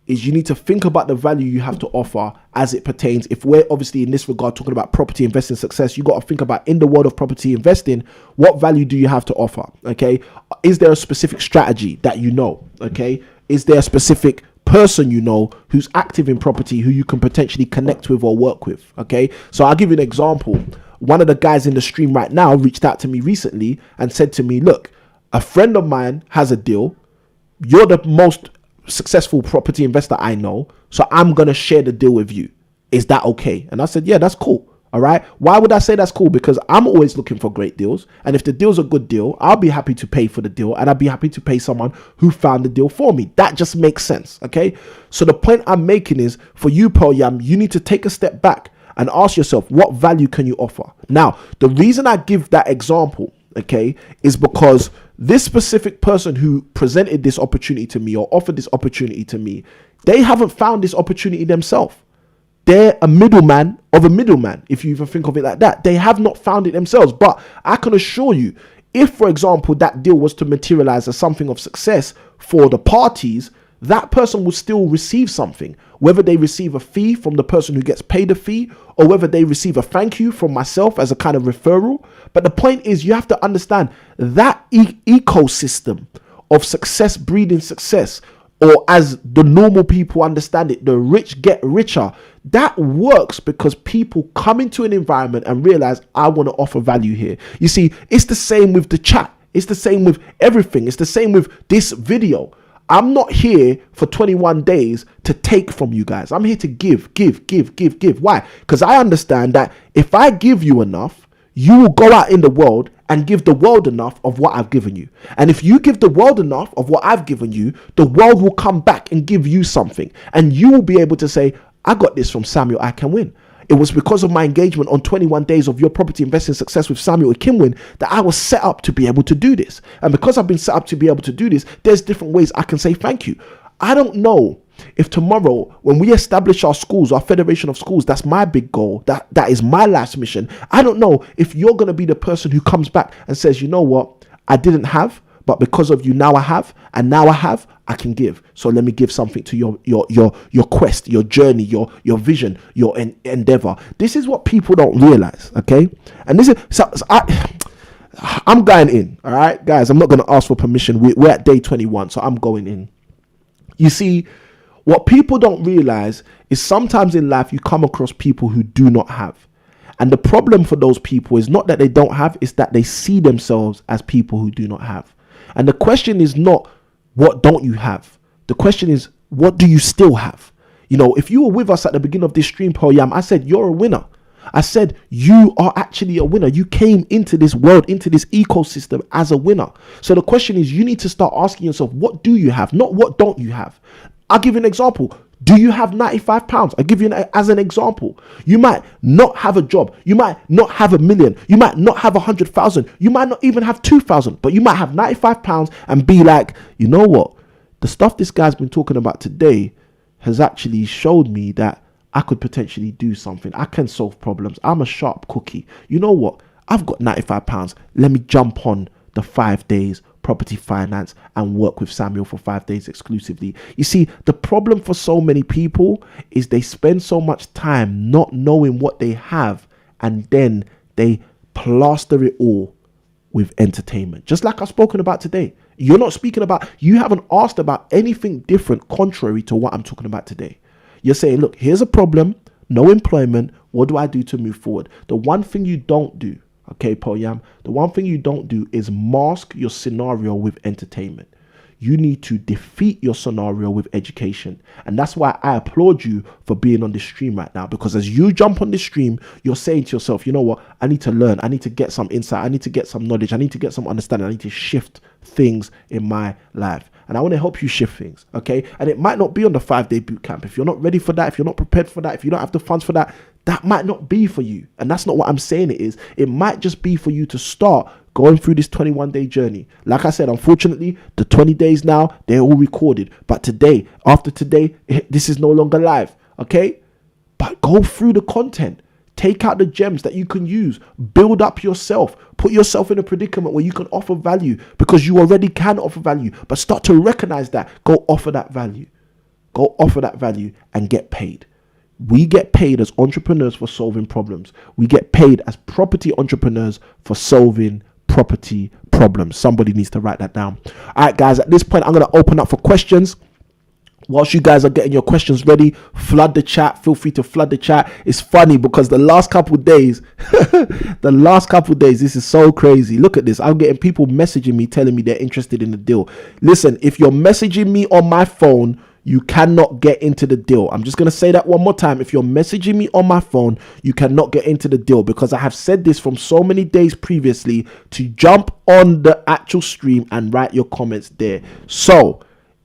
Speaker 1: is you need to think about the value you have to offer as it pertains. If we're obviously in this regard talking about property investing success, you got to think about, in the world of property investing, what value do you have to offer? Okay, is there a specific strategy that you know? Okay, is there a specific person you know who's active in property who you can potentially connect with or work with? Okay, so I'll give you an example. One of the guys in the stream right now reached out to me recently and said to me, look, a friend of mine has a deal. You're the most successful property investor I know, so I'm gonna share the deal with you. Is that okay? And I said, yeah, that's cool. All right, why would I say that's cool? Because I'm always looking for great deals, and if the deal's a good deal, I'll be happy to pay for the deal, and I'll be happy to pay someone who found the deal for me. That just makes sense. Okay, so the point I'm making is, for you, Pearl Yam, you need to take a step back and ask yourself, what value can you offer? Now, the reason I give that example, okay, is because this specific person who presented this opportunity to me or offered this opportunity to me, they haven't found this opportunity themselves. They're a middleman of a middleman, if you even think of it like that. They have not found it themselves. But I can assure you, if, for example, that deal was to materialize as something of success for the parties, that person will still receive something, whether they receive a fee from the person who gets paid a fee or whether they receive a thank you from myself as a kind of referral. But the point is, you have to understand that ecosystem of success breeding success, or as the normal people understand it, the rich get richer. That works because people come into an environment and realize, I want to offer value here. You see, it's the same with the chat. It's the same with everything. It's the same with this video. I'm not here for 21 days to take from you guys. I'm here to give. Why? Because I understand that if I give you enough, you will go out in the world and give the world enough of what I've given you. And if you give the world enough of what I've given you, the world will come back and give you something. And you will be able to say, I got this from Samuel Akinwin. It was because of my engagement on 21 days of your property investing success with Samuel Akinwin that I was set up to be able to do this. And because I've been set up to be able to do this, there's different ways I can say thank you. I don't know if tomorrow, when we establish our schools, our federation of schools, that's my big goal, that is my life's mission. I don't know if you're going to be the person who comes back and says, you know what, I didn't have, but because of you now I have, and now I have, I can give. So let me give something to your quest, your journey, your vision, your endeavor. This is what people don't realize, okay? And this is, I'm going in, all right, guys. I'm not going to ask for permission. We're at day 21, so I'm going in. You see, what people don't realize is sometimes in life you come across people who do not have. And the problem for those people is not that they don't have, it's that they see themselves as people who do not have. And the question is not, what don't you have? The question is, what do you still have? You know, if you were with us at the beginning of this stream, Paul Yam, I said, you're a winner. I said, you are actually a winner. You came into this world, into this ecosystem as a winner. So the question is, you need to start asking yourself, what do you have? Not what don't you have? I'll give you an example. Do you have 95 pounds? I'll give you as an example. You might not have a job. You might not have $1 million. You might not have 100,000. You might not even have 2,000, but you might have 95 pounds and be like, you know what? The stuff this guy's been talking about today, has actually showed me that I could potentially do something. I can solve problems. I'm a sharp cookie. You know what? I've got £95. Let me jump on the 5 days property finance and work with Samuel for 5 days exclusively. You see, the problem for so many people is they spend so much time not knowing what they have, and then they plaster it all with entertainment. Just like I've spoken about today. You haven't asked about anything different contrary to what I'm talking about today. You're saying, look, here's a problem, no employment. What do I do to move forward? The one thing you don't do, okay, Poyam, the one thing you don't do is mask your scenario with entertainment. You need to defeat your scenario with education. And that's why I applaud you for being on this stream right now, because as you jump on this stream, you're saying to yourself, you know what? I need to learn. I need to get some insight. I need to get some knowledge. I need to get some understanding. I need to shift things in my life. And I want to help you shift things, okay? And it might not be on the 5-day boot camp. If you're not ready for that, if you're not prepared for that, if you don't have the funds for that, that might not be for you. And that's not what I'm saying it is. It might just be for you to start going through this 21-day journey. Like I said, unfortunately, the 20 days now, they're all recorded. But today, after today, this is no longer live, okay? But go through the content. Take out the gems that you can use. Build up yourself. Put yourself in a predicament where you can offer value, because you already can offer value. But start to recognize that. Go offer that value. Go offer that value and get paid. We get paid as entrepreneurs for solving problems. We get paid as property entrepreneurs for solving property problems. Somebody needs to write that down. All right, guys, at this point, I'm going to open up for questions. Whilst you guys are getting your questions ready, flood the chat. Feel free to flood the chat. It's funny because the last couple of days, this is so crazy. Look at this. I'm getting people messaging me, telling me they're interested in the deal. Listen, if you're messaging me on my phone, you cannot get into the deal. I'm just going to say that one more time. If you're messaging me on my phone, you cannot get into the deal, because I have said this from so many days previously to jump on the actual stream and write your comments there. So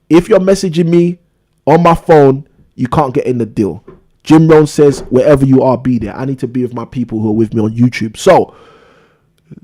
Speaker 1: if you're messaging me on my phone, you can't get in the deal. Jim Rohn says, wherever you are, be there. I need to be with my people who are with me on YouTube. So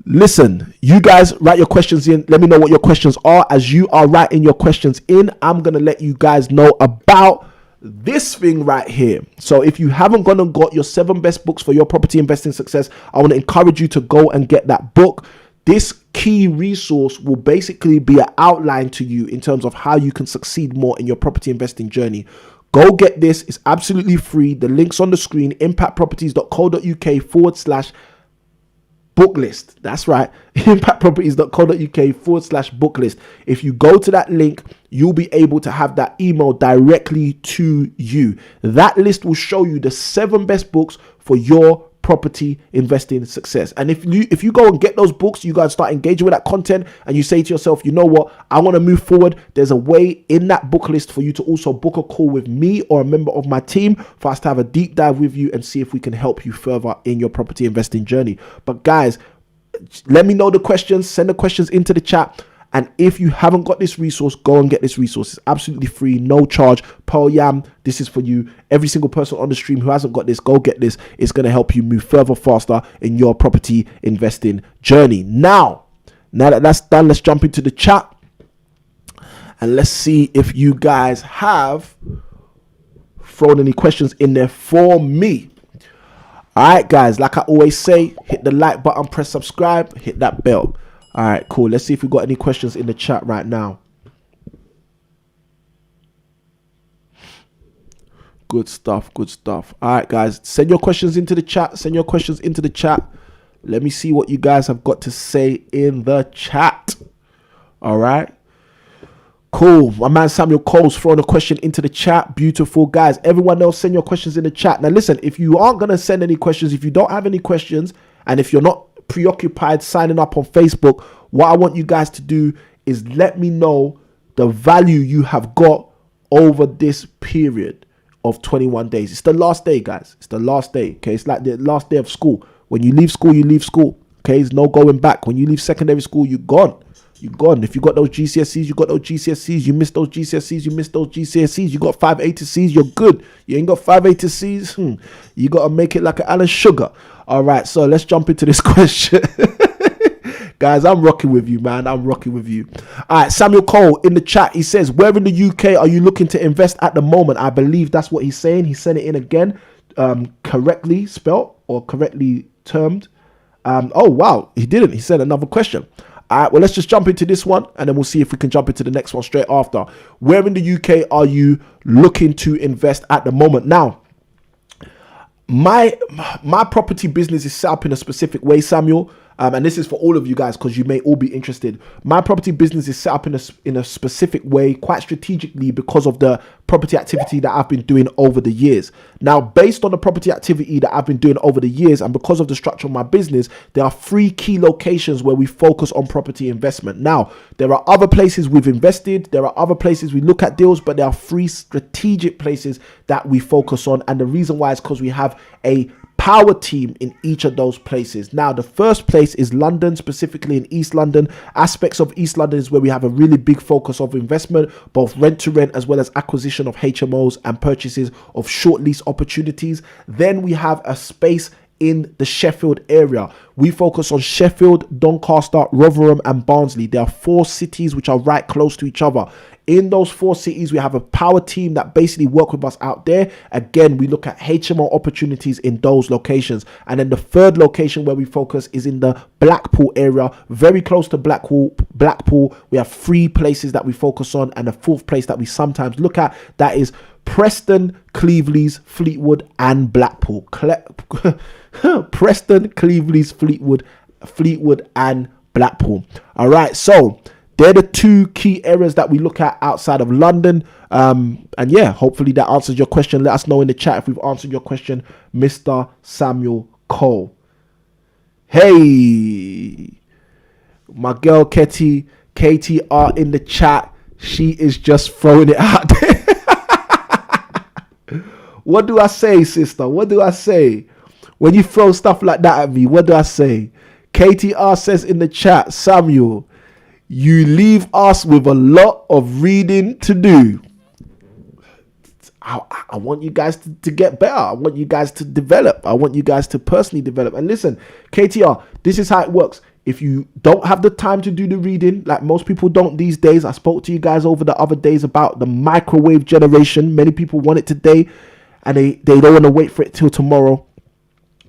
Speaker 1: listen, you guys write your questions in. Let me know what your questions are. As you are writing your questions in, I'm going to let you guys know about this thing right here. So if you haven't gone and got your 7 best books for your property investing success, I want to encourage you to go and get that book. This key resource will basically be an outline to you in terms of how you can succeed more in your property investing journey. Go get this. It's absolutely free. The link's on the screen, impactproperties.co.uk/book list. That's right. impactproperties.co.uk/book list. If you go to that link, you'll be able to have that email directly to you. That list will show you the 7 best books for your property investing success. And if you go and get those books, you guys start engaging with that content, and you say to yourself, you know what, I want to move forward, there's a way in that book list for you to also book a call with me or a member of my team for us to have a deep dive with you and see if we can help you further in your property investing journey. But guys, let me know the questions, send the questions into the chat. And if you haven't got this resource, go and get this resource. It's absolutely free, no charge. Pearl Yam, this is for you. Every single person on the stream who hasn't got this, go get this. It's going to help you move further, faster in your property investing journey. Now that that's done, let's jump into the chat. And let's see if you guys have thrown any questions in there for me. All right, guys, like I always say, hit the like button, press subscribe, hit that bell. All right, cool. Let's see if we got any questions in the chat right now. Good stuff. Good stuff. All right, guys, send your questions into the chat. Send your questions into the chat. Let me see what you guys have got to say in the chat. All right. Cool. My man Samuel Cole's throwing a question into the chat. Beautiful, guys. Everyone else, send your questions in the chat. Now, listen, if you aren't going to send any questions, if you don't have any questions, and if you're not preoccupied signing up on Facebook, what I want you guys to do is let me know the value you have got over this period of 21 days. It's the last day, guys. It's the last day. Okay, it's like the last day of school. When you leave school, you leave school. Okay, there's no going back. When you leave secondary school, you're gone. You're gone. If you got those GCSEs, you got those GCSEs. You missed those GCSEs, you missed those GCSEs. You got 5 A to C's, you're good. You ain't got 5 A to C's, you got to make it like an Alan Sugar. All right, so let's jump into this question. Guys, I'm rocking with you, man. I'm rocking with you. All right, Samuel Cole in the chat. He says, where in the UK are you looking to invest at the moment? I believe that's what he's saying. He sent it in again, correctly spelt or correctly termed. Oh, wow. He didn't. He said another question. All right, well, let's just jump into this one and then we'll see if we can jump into the next one straight after. Where in the UK are you looking to invest at the moment? Now, my property business is set up in a specific way, Samuel. And this is for all of you guys because you may all be interested. My property business is set up in a specific way, quite strategically, because of the property activity that I've been doing over the years. Now, based on the property activity that I've been doing over the years and because of the structure of my business, there are 3 key locations where we focus on property investment. Now, there are other places we've invested. There are other places we look at deals, but there are 3 strategic places that we focus on. And the reason why is because we have a power team in each of those places. Now, the first place is London, specifically in East London. Aspects of East London is where we have a really big focus of investment, both rent to rent as well as acquisition of HMOs and purchases of short lease opportunities. Then we have a space in the Sheffield area. We focus on Sheffield, Doncaster, Rotherham and Barnsley. There are 4 cities which are right close to each other. In those 4 cities, we have a power team that basically work with us out there. Again, we look at HMO opportunities in those locations. And then the third location where we focus is in the Blackpool area, very close to Blackpool. We have 3 places that we focus on, and the 4th place that we sometimes look at, that is Preston, Cleveland, Fleetwood and Blackpool. Preston, Cleveland, Fleetwood and Blackpool. All right, so they're the 2 key areas that we look at outside of London. And yeah, hopefully that answers your question. Let us know in the chat if we've answered your question, Mr. Samuel Cole. Hey, my girl KTR in the chat. She is just throwing it out there. What do I say, sister? What do I say? When you throw stuff like that at me, what do I say? KTR says in the chat, Samuel, you leave us with a lot of reading to do. I want you guys to get better. I want you guys to develop. I want you guys to personally develop. And listen, KTR, this is how it works. If you don't have the time to do the reading, like most people don't these days, I spoke to you guys over the other days about the microwave generation. Many people want it today and they don't want to wait for it till tomorrow.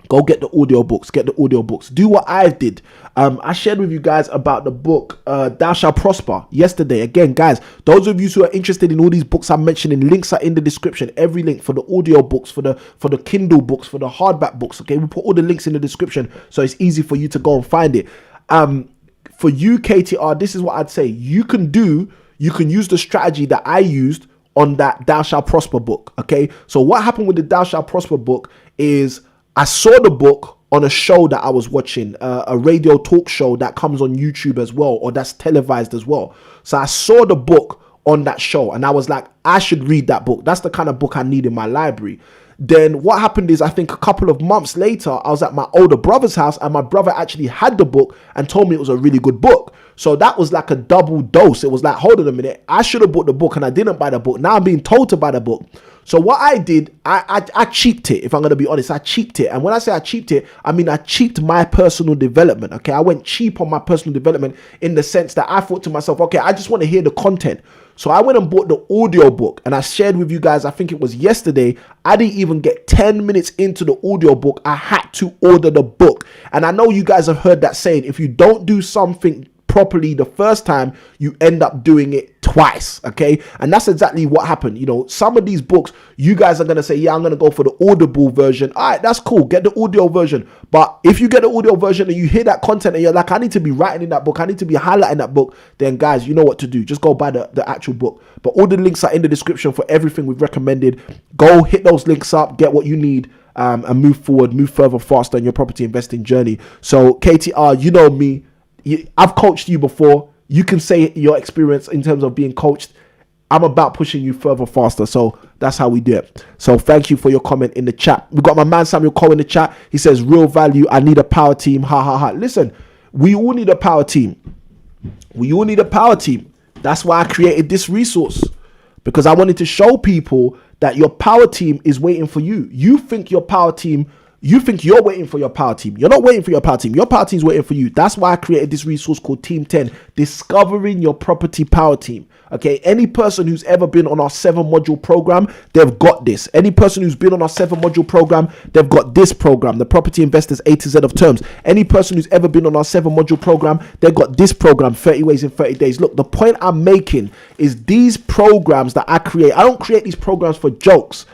Speaker 1: Go get the audiobooks. Do what I did. I shared with you guys about the book Thou Shalt Prosper yesterday. Again, guys, those of you who are interested in all these books I'm mentioning, links are in the description. Every link for the audiobooks, for the Kindle books, for the hardback books. Okay, we put all the links in the description so it's easy for you to go and find it. For you, KTR, this is what I'd say. You can use the strategy that I used on that Thou Shalt Prosper book. Okay, so what happened with the Thou Shalt Prosper book is I saw the book on a show that I was watching, a radio talk show that comes on YouTube as well, or that's televised as well. So I saw the book on that show and I was like, I should read that book. That's the kind of book I need in my library. Then what happened is, I think a couple of months later, I was at my older brother's house and my brother actually had the book and told me it was a really good book. So that was like a double dose. It was like, hold on a minute, I should have bought the book and I didn't buy the book. Now I'm being told to buy the book. So what I did, I cheaped it. If I'm going to be honest, I cheaped it. And when I say I cheaped it, I mean I cheaped my personal development. Okay, I went cheap on my personal development in the sense that I thought to myself, okay, I just want to hear the content. So I went and bought the audio book and I shared with you guys, I think it was yesterday, I didn't even get 10 minutes into the audio book. I had to order the book. And I know you guys have heard that saying, if you don't do something properly the first time, you end up doing it twice. Okay, and that's exactly what happened. You know, some of these books, you guys are gonna say, yeah, I'm gonna go for the audible version. All right, that's cool, get the audio version. But if you get the audio version and you hear that content and you're like, I need to be writing in that book, I need to be highlighting that book, then guys, you know what to do. Just go buy the actual book. But all the links are in the description for everything we've recommended. Go hit those links up, get what you need, and move forward, move further, faster in your property investing journey. So KTR, you know me, I've coached you before. You can say your experience in terms of being coached. I'm about pushing you further, faster. So that's how we do it. So thank you for your comment in the chat. We've got my man Samuel Cole in the chat. He says, real value. I need a power team. Ha ha ha. Listen, we all need a power team. We all need a power team. That's why I created this resource, because I wanted to show people that your power team is waiting for you. You think your power team You think you're waiting for your power team. You're not waiting for your power team. Your power team's waiting for you. That's why I created this resource called Team 10, Discovering Your Property Power Team. Okay, any person who's ever been on our 7-module program, they've got this. Any person who's been on our 7-module program, they've got this program, the Property Investors A to Z of Terms. Any person who's ever been on our 7-module program, they've got this program, 30 Ways in 30 Days. Look, the point I'm making is these programs that I create, I don't create these programs for jokes.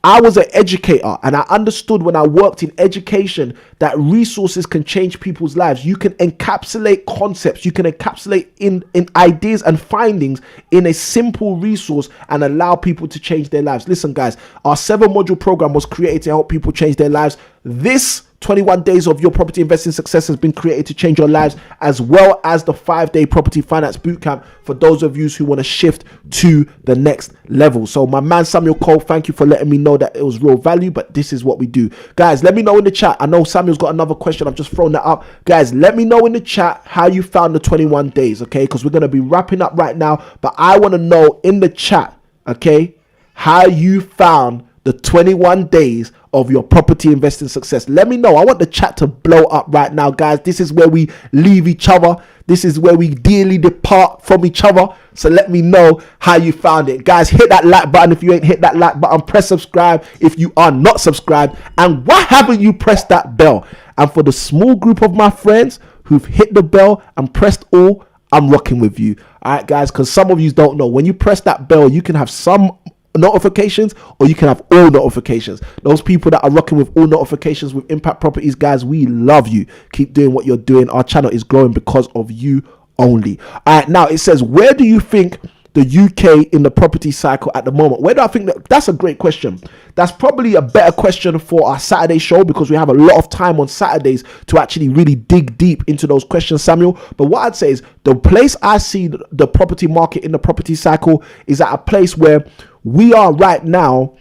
Speaker 1: I was an educator, and I understood when I worked in education that resources can change people's lives. You can encapsulate concepts, you can encapsulate in ideas and findings in a simple resource and allow people to change their lives. Listen, guys, our 7-module program was created to help people change their lives. This 21 days of your property investing success has been created to change your lives, as well as the 5-day property finance bootcamp for those of you who want to shift to the next level. So my man Samuel Cole, thank you for letting me know that it was real value, but this is what we do. Guys, let me know in the chat. I know Samuel's got another question. I've just thrown that up. Guys, let me know in the chat how you found the 21 days, okay? Because we're going to be wrapping up right now, but I want to know in the chat, okay, how you found the 21 days of your property investing success. Let me know. I want the chat to blow up right now, guys. This is where we leave each other. This is where we dearly depart from each other. So let me know how you found it. Guys, hit that like button if you ain't hit that like button. Press subscribe if you are not subscribed. And why haven't you pressed that bell? And for the small group of my friends who've hit the bell and pressed all, I'm rocking with you. All right, guys, because some of you don't know. When you press that bell, you can have some notifications or you can have all notifications. Those people that are rocking with all notifications with Impact Properties, guys, we love you. Keep doing what you're doing. Our channel is growing because of you only. All right, now it says, where do you think the UK in the property cycle at the moment? Where do I think that's a great question. That's probably a better question for our Saturday show, because we have a lot of time on Saturdays to actually really dig deep into those questions, Samuel. But what I'd say is the place I see the property market in the property cycle is at a place where we are right now.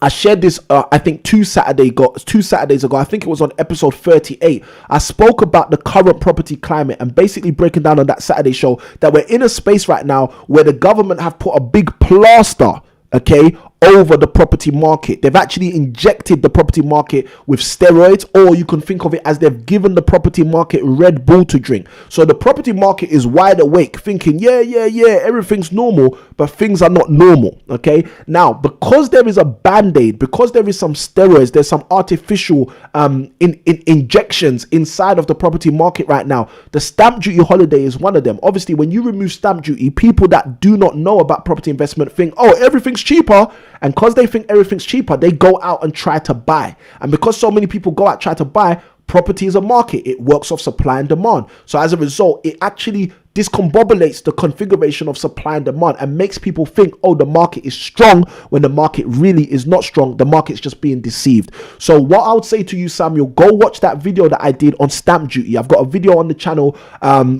Speaker 1: I shared this, I think 2 Saturdays ago. I think it was on episode 38. I spoke about the current property climate and basically breaking down on that Saturday show that we're in a space right now where the government have put a big plaster, okay, over the property market. They've actually injected the property market with steroids, or you can think of it as they've given the property market Red Bull to drink. So the property market is wide awake thinking, yeah, everything's normal, but things are not normal, okay? Now, because there is a band-aid, because there is some steroids, there's some artificial injections inside of the property market right now. The stamp duty holiday is one of them. Obviously, when you remove stamp duty, people that do not know about property investment think, oh, everything's cheaper. And because they think everything's cheaper, they go out and try to buy. And because so many people go out try to buy, property is a market. It works off supply and demand. So as a result, it actually discombobulates the configuration of supply and demand and makes people think, oh, the market is strong, when the market really is not strong. The market's just being deceived. So what I would say to you, Samuel, go watch that video that I did on stamp duty. I've got a video on the channel.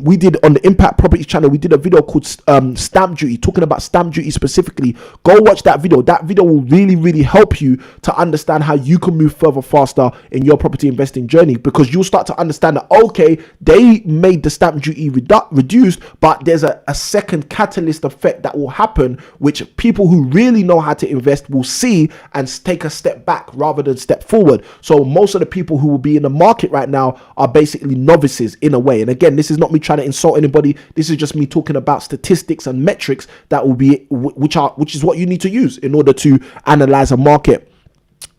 Speaker 1: We did on the Impact Properties channel. We did a video called stamp duty, talking about stamp duty specifically. Go watch that video. That video will really, really help you to understand how you can move further faster in your property investing journey, because you'll start to understand that, okay, they made the stamp duty reduced, but there's a second catalyst effect that will happen, which people who really know how to invest will see and take a step back rather than step forward. So most of the people who will be in the market right now are basically novices in a way. And again, this is not me trying to insult anybody. This is just me talking about statistics and metrics that will be, which is what you need to use in order to analyze a market.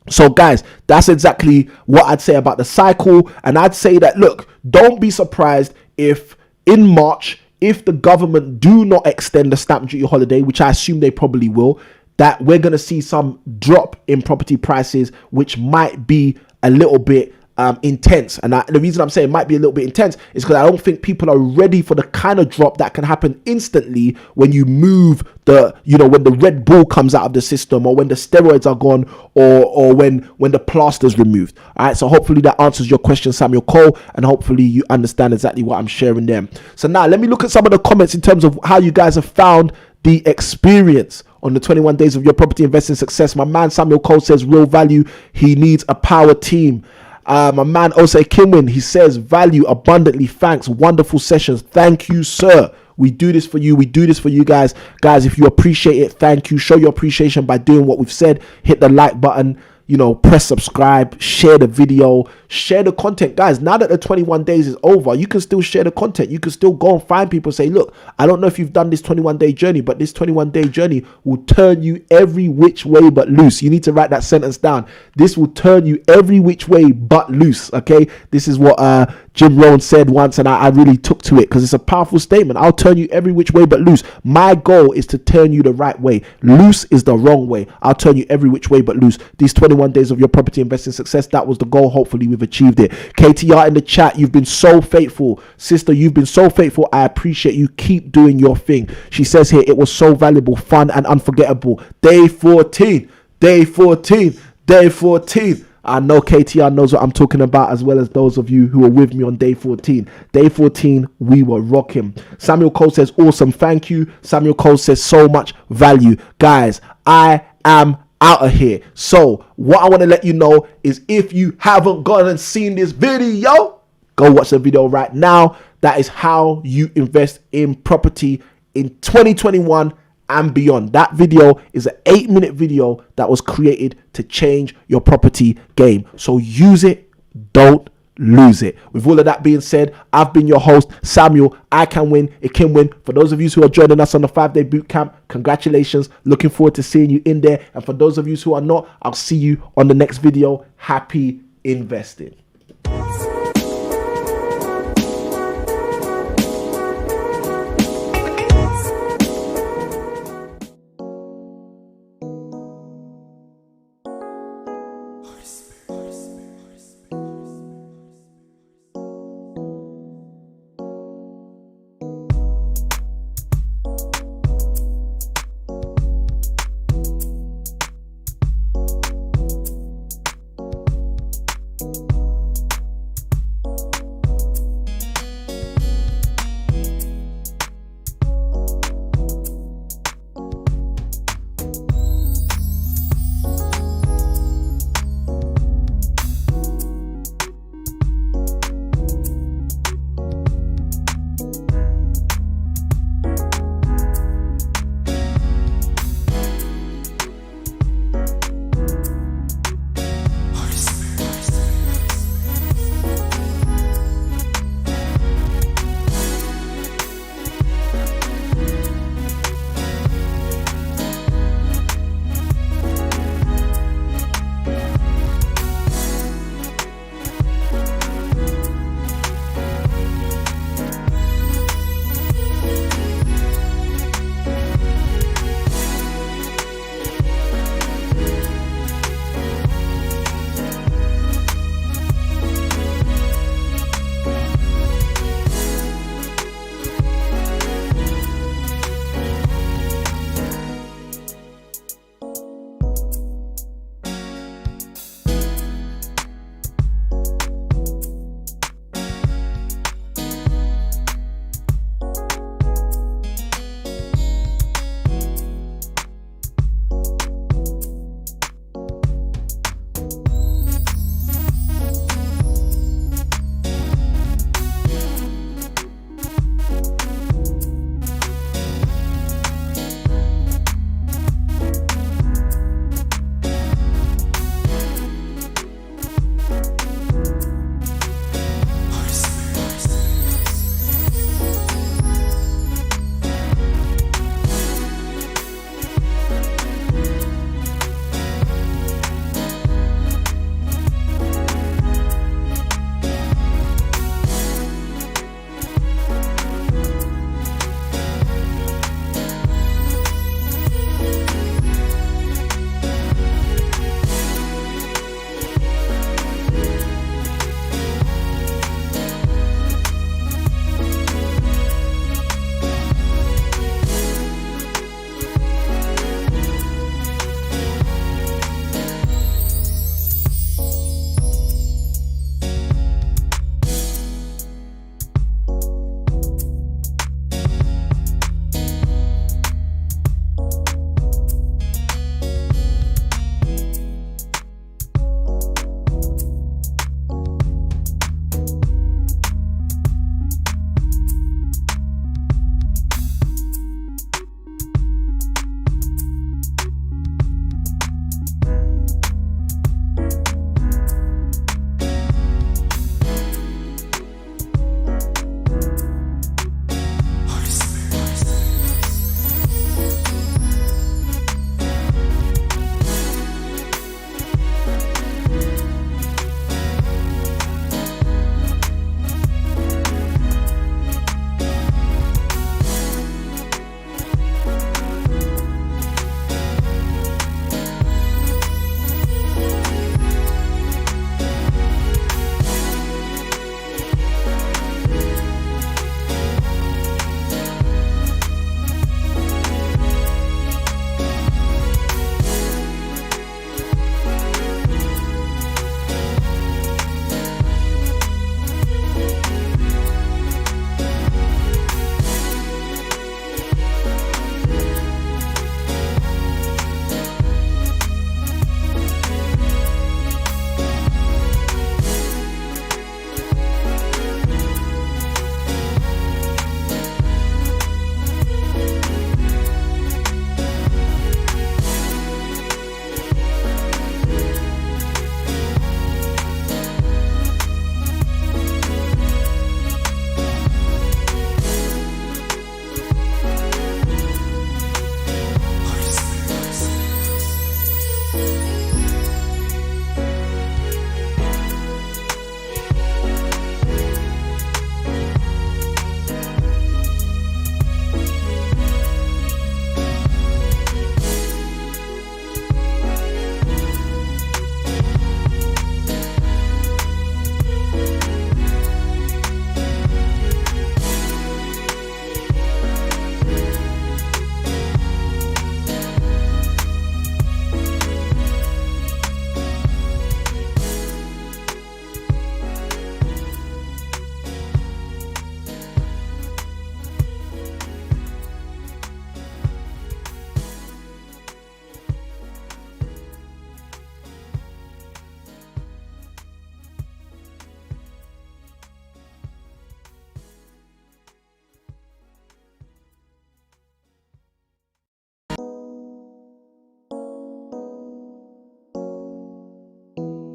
Speaker 1: So guys, that's exactly what I'd say about the cycle. And I'd say that, look, don't be surprised if in March, if the government do not extend the stamp duty holiday, which I assume they probably will, that we're going to see some drop in property prices, which might be a little bit intense. And the reason I'm saying it might be a little bit intense is because I don't think people are ready for the kind of drop that can happen instantly when you move the, when the Red Bull comes out of the system, or when the steroids are gone, or when the plaster's removed. All right, so hopefully that answers your question, Samuel Cole, and hopefully you understand exactly what I'm sharing there. So now let me look at some of the comments in terms of how you guys have found the experience on the 21 days of your property investing success. My man Samuel Cole says real value, he needs a power team. My man Osei Kinwin, he says value abundantly, thanks, wonderful sessions. Thank you, sir. We do this for you. We do this for you guys. Guys, if you appreciate it, thank you. Show your appreciation by doing what we've said. Hit the like button. press subscribe, share the video, share the content. Guys, now that the 21 days is over, you can still share the content. You can still go and find people and say, look, I don't know if you've done this 21-day journey, but this 21-day journey will turn you every which way but loose. You need to write that sentence down. This will turn you every which way but loose, okay? This is what Jim Rohn said once, and I really took to it because it's a powerful statement. I'll turn you every which way but loose. My goal is to turn you the right way. Loose is the wrong way. I'll turn you every which way but loose. These 21 days of your property investing success, that was the goal. Hopefully we've achieved it. KTR in the chat, you've been so faithful. Sister, you've been so faithful. I appreciate you. Keep doing your thing. She says here, it was so valuable, fun and unforgettable. Day 14. Day 14. Day 14. I know KTR knows what I'm talking about, as well as those of you who were with me on day 14. Day 14, we were rocking. Samuel Cole says, awesome. Thank you. Samuel Cole says, so much value. Guys, I am out of here. So what I want to let you know is, if you haven't gone and seen this video, go watch the video right now. That is how you invest in property in 2021 and beyond. That video is an 8-minute video that was created to change your property game. So use it, don't lose it. With all of that being said, I've been your host, Samuel. I can win, it can win. For those of you who are joining us on the 5-day boot camp, congratulations. Looking forward to seeing you in there. And for those of you who are not, I'll see you on the next video. Happy investing.